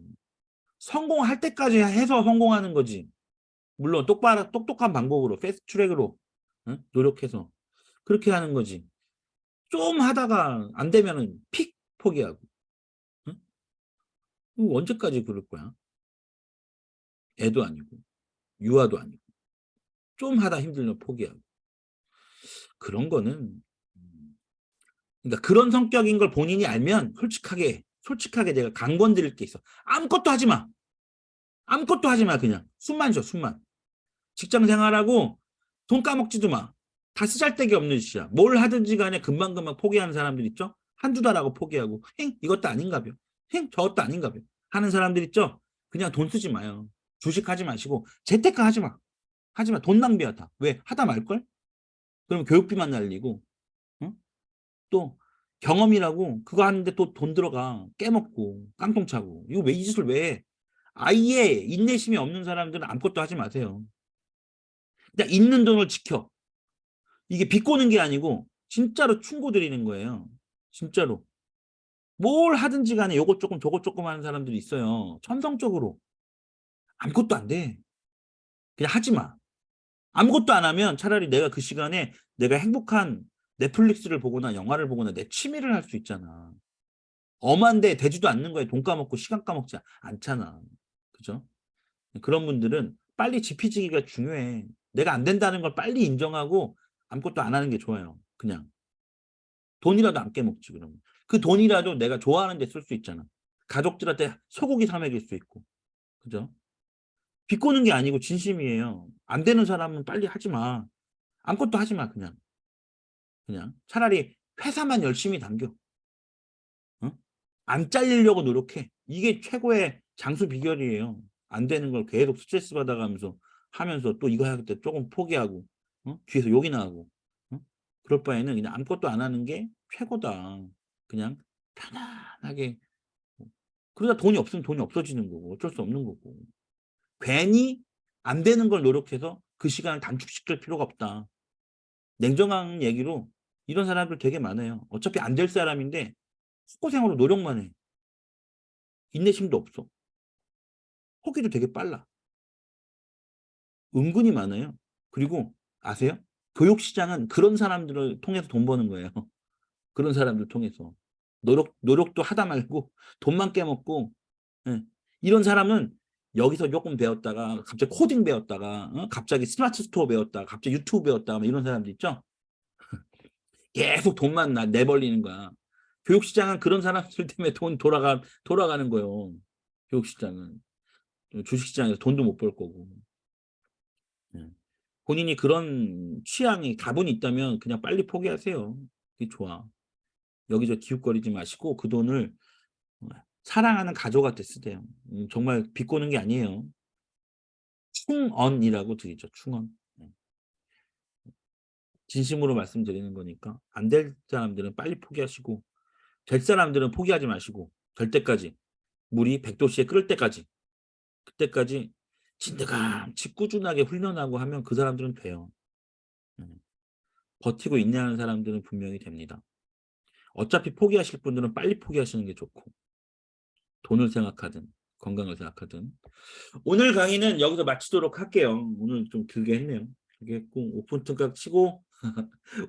성공할 때까지 해서 성공하는 거지. 물론 똑똑한 방법으로 패스트 트랙으로 응? 노력해서 그렇게 하는 거지. 좀 하다가 안 되면은 픽 포기하고. 응? 언제까지 그럴 거야? 애도 아니고 유아도 아니고 좀 하다 힘들면 포기하고. 그런 거는 그러니까 그런 성격인 걸 본인이 알면 솔직하게 내가 강권 드릴 게 있어. 아무것도 하지 마. 아무것도 하지 마. 그냥 숨만 쉬어. 숨만. 직장 생활하고 돈 까먹지도 마. 다 쓰잘데기 없는 짓이야. 뭘 하든지 간에 금방금방 포기하는 사람들 있죠? 한두 달 하고 포기하고 이것도 아닌가벼. 저것도 아닌가벼. 하는 사람들 있죠? 그냥 돈 쓰지 마요. 주식하지 마시고 재테크 하지 마. 하지 마. 돈 낭비야 다. 왜? 하다 말걸? 그럼 교육비만 날리고 응? 또 경험이라고 그거 하는데 또 돈 들어가. 깨먹고 깡통 차고. 이거 왜 이 짓을 왜 해? 아예 인내심이 없는 사람들은 아무것도 하지 마세요. 그냥 있는 돈을 지켜. 이게 비꼬는 게 아니고 진짜로 충고드리는 거예요. 진짜로. 뭘 하든지 간에 요것 조금 저것 조금 하는 사람들이 있어요. 천성적으로. 아무것도 안 돼. 그냥 하지 마. 아무것도 안 하면 차라리 내가 그 시간에 내가 행복한 넷플릭스를 보거나 영화를 보거나 내 취미를 할 수 있잖아. 엄한데 되지도 않는 거에 돈 까먹고 시간 까먹지 않잖아. 그죠? 그런 분들은 빨리 지피지기가 중요해. 내가 안 된다는 걸 빨리 인정하고 아무것도 안 하는 게 좋아요. 그냥. 돈이라도 안 깨먹지 그러면. 그 돈이라도 내가 좋아하는 데 쓸 수 있잖아. 가족들한테 소고기 사 먹일 수 있고. 그죠? 비꼬는 게 아니고 진심이에요. 안 되는 사람은 빨리 하지 마. 아무것도 하지 마 그냥. 그냥. 차라리 회사만 열심히 당겨. 어? 안 잘리려고 노력해. 이게 최고의 장수 비결이에요. 안 되는 걸 계속 스트레스 받아가면서 하면서 또 이거 해야겠다 조금 포기하고 뒤에서 욕이나 하고 그럴 바에는 그냥 아무것도 안 하는 게 최고다. 그냥 편안하게 그러다 돈이 없으면 돈이 없어지는 거고 어쩔 수 없는 거고 괜히 안 되는 걸 노력해서 그 시간을 단축시킬 필요가 없다. 냉정한 얘기로 이런 사람들 되게 많아요. 어차피 안 될 사람인데 헛고생으로 노력만 해. 인내심도 없어. 포기도 되게 빨라. 은근히 많아요. 그리고 아세요? 교육시장은 그런 사람들을 통해서 돈 버는 거예요. 그런 사람들 통해서. 노력도 하다 말고 돈만 깨먹고 예. 이런 사람은 여기서 조금 배웠다가 갑자기 코딩 배웠다가 갑자기 스마트 스토어 배웠다가 갑자기 유튜브 배웠다가 막 이런 사람들 있죠? 계속 돈만 내벌리는 거야. 교육시장은 그런 사람들 때문에 돈 돌아가는 거예요. 교육시장은. 주식시장에서 돈도 못 벌 거고. 예. 본인이 그런 취향이 다분히 있다면 그냥 빨리 포기하세요. 그게 좋아. 여기저기 기웃거리지 마시고 그 돈을 사랑하는 가족한테 쓰세요. 정말 비꼬는 게 아니에요. 충언이라고 드리죠. 충언. 진심으로 말씀드리는 거니까 안 될 사람들은 빨리 포기하시고 될 사람들은 포기하지 마시고 될 때까지 물이 100도씨에 끓을 때까지 그때까지 진드감치 꾸준하게 훈련하고 하면 그 사람들은 돼요. 음. 버티고 인내하는 사람들은 분명히 됩니다. 어차피 포기하실 분들은 빨리 포기하시는 게 좋고 돈을 생각하든 건강을 생각하든 오늘 강의는 여기서 마치도록 할게요. 오늘 좀 길게 했네요. 길게 했고 오픈 특강 치고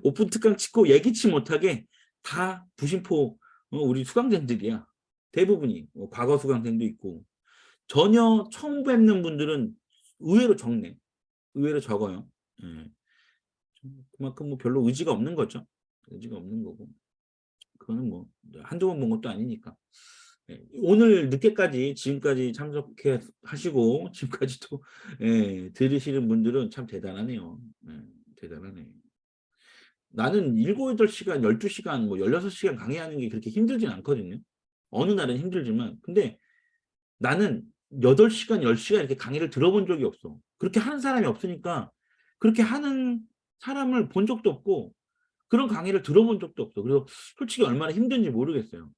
오픈 특강 치고 예기치 못하게 다 부심포 우리 수강생들이야. 대부분이 과거 수강생도 있고 전혀 처음 뵙는 분들은 의외로 적네. 의외로 적어요. 예. 그만큼 뭐 별로 의지가 없는 거죠. 의지가 없는 거고. 그거는 뭐 한두 번 본 것도 아니니까. 예. 오늘 늦게까지 지금까지 참석해 하시고 지금까지 또 예, 들으시는 분들은 참 대단하네요. 예, 대단하네. 나는 7, 8시간, 12시간, 뭐 16시간 강의하는 게 그렇게 힘들진 않거든요. 어느 날은 힘들지만. 근데 나는 8시간, 10시간 이렇게 강의를 들어본 적이 없어. 그렇게 하는 사람이 없으니까 그렇게 하는 사람을 본 적도 없고 그런 강의를 들어본 적도 없어. 그래서 솔직히 얼마나 힘든지 모르겠어요.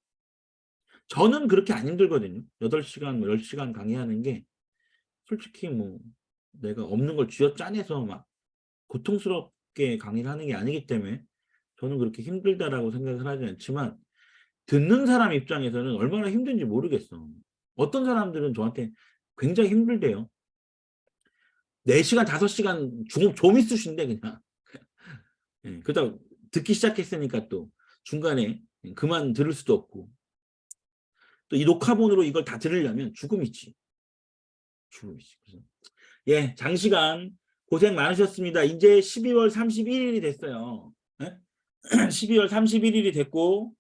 저는 그렇게 안 힘들거든요. 8시간, 뭐 10시간 강의하는 게 솔직히 뭐 내가 없는 걸 쥐어짜내서 막 고통스럽게 강의를 하는 게 아니기 때문에 저는 그렇게 힘들다라고 생각을 하지 않지만 듣는 사람 입장에서는 얼마나 힘든지 모르겠어. 어떤 사람들은 저한테 굉장히 힘들대요. 4시간, 5시간 좀 있으신데 그냥. 예, 그러다 듣기 시작했으니까 또 중간에 그만 들을 수도 없고 또 이 녹화본으로 이걸 다 들으려면 죽음이지. 죽음이지. 그래서 예, 장시간 고생 많으셨습니다. 이제 12월 31일이 됐어요. 예? 12월 31일이 됐고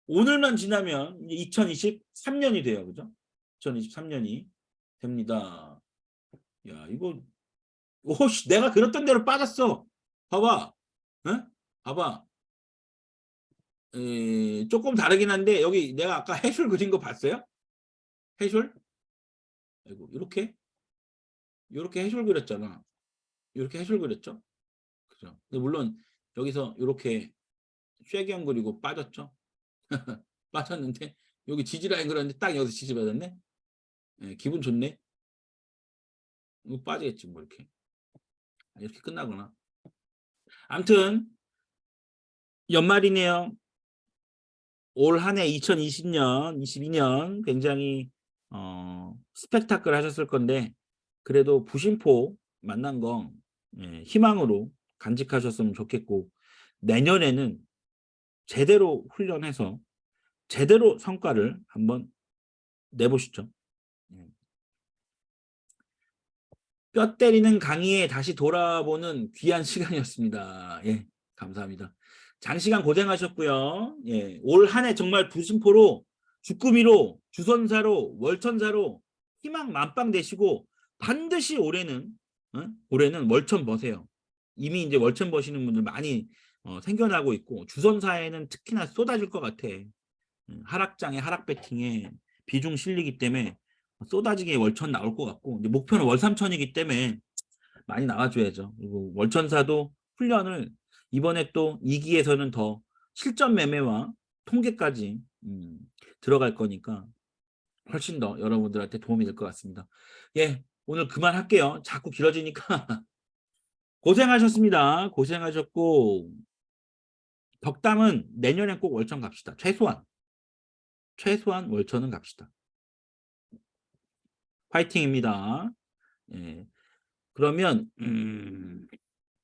오늘만 지나면 2023년이 돼요. 그죠? 2023년이 됩니다. 야, 이거 오씨 내가 그랬던 대로 빠졌어. 봐봐. 어? 봐봐. 조금 다르긴 한데 여기 내가 아까 해줄 그린 거 봤어요? 해줄? 아이고 이렇게 해줄 그렸잖아. 이렇게 해줄 그렸죠? 그죠? 근데 물론 여기서 이렇게 쉐기형 그리고 빠졌죠? 빠졌는데 여기 지지라인 그렸는데 딱 여기서 지지 받았네. 예, 기분 좋네. 이거 빠지겠지 뭐 이렇게 끝나거나. 아무튼 연말이네요. 올 한 해 2020년, 22년 굉장히 스펙타클 하셨을 건데 그래도 부심포 만난 거 예, 희망으로 간직하셨으면 좋겠고 내년에는 제대로 훈련해서 제대로 성과를 한번 내보시죠. 예. 뼈 때리는 강의에 다시 돌아보는 귀한 시간이었습니다. 예, 감사합니다. 장시간 고생하셨고요. 예, 올 한 해 정말 부심포로 주꾸미로 주선사로 월천사로 희망 만빵 되시고 반드시 올해는 올해는 월천 버세요. 이미 이제 월천 버시는 분들 많이 생겨나고 있고 주선사에는 특히나 쏟아질 것 같아. 하락장에 하락 배팅에 비중 실리기 때문에 쏟아지게 월천 나올 것 같고 이제 목표는 월삼천이기 때문에 많이 나와줘야죠. 그리고 월천사도 훈련을 이번에 또 2기에서는 더 실전 매매와 통계까지 들어갈 거니까 훨씬 더 여러분들한테 도움이 될 것 같습니다. 예, 오늘 그만할게요. 자꾸 길어지니까 고생하셨습니다. 고생하셨고 덕담은 내년엔 꼭 월천 갑시다. 최소한 월천은 갑시다. 파이팅입니다. 예. 그러면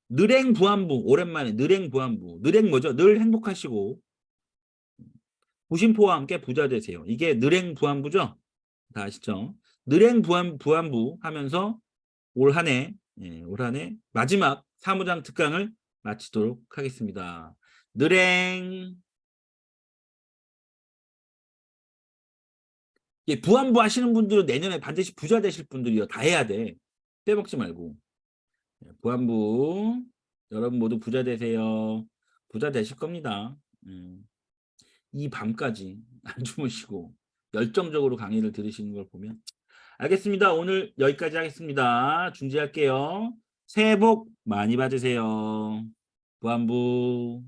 늘행부안부 오랜만에 늘행부안부 늘행 뭐죠? 늘 행복하시고 부심포와 함께 부자 되세요. 이게 늘행부안부죠? 다 아시죠? 늘행부안부 하면서 올 한해 올 한해 마지막 사무장 특강을 마치도록 하겠습니다. 늘행 예, 부안부 하시는 분들은 내년에 반드시 부자 되실 분들이요. 다 해야 돼. 빼먹지 말고. 부안부 여러분 모두 부자 되세요. 부자 되실 겁니다. 이 밤까지 안 주무시고 열정적으로 강의를 들으시는 걸 보면 알겠습니다. 오늘 여기까지 하겠습니다. 중지할게요. 새해 복 많이 받으세요. 부안부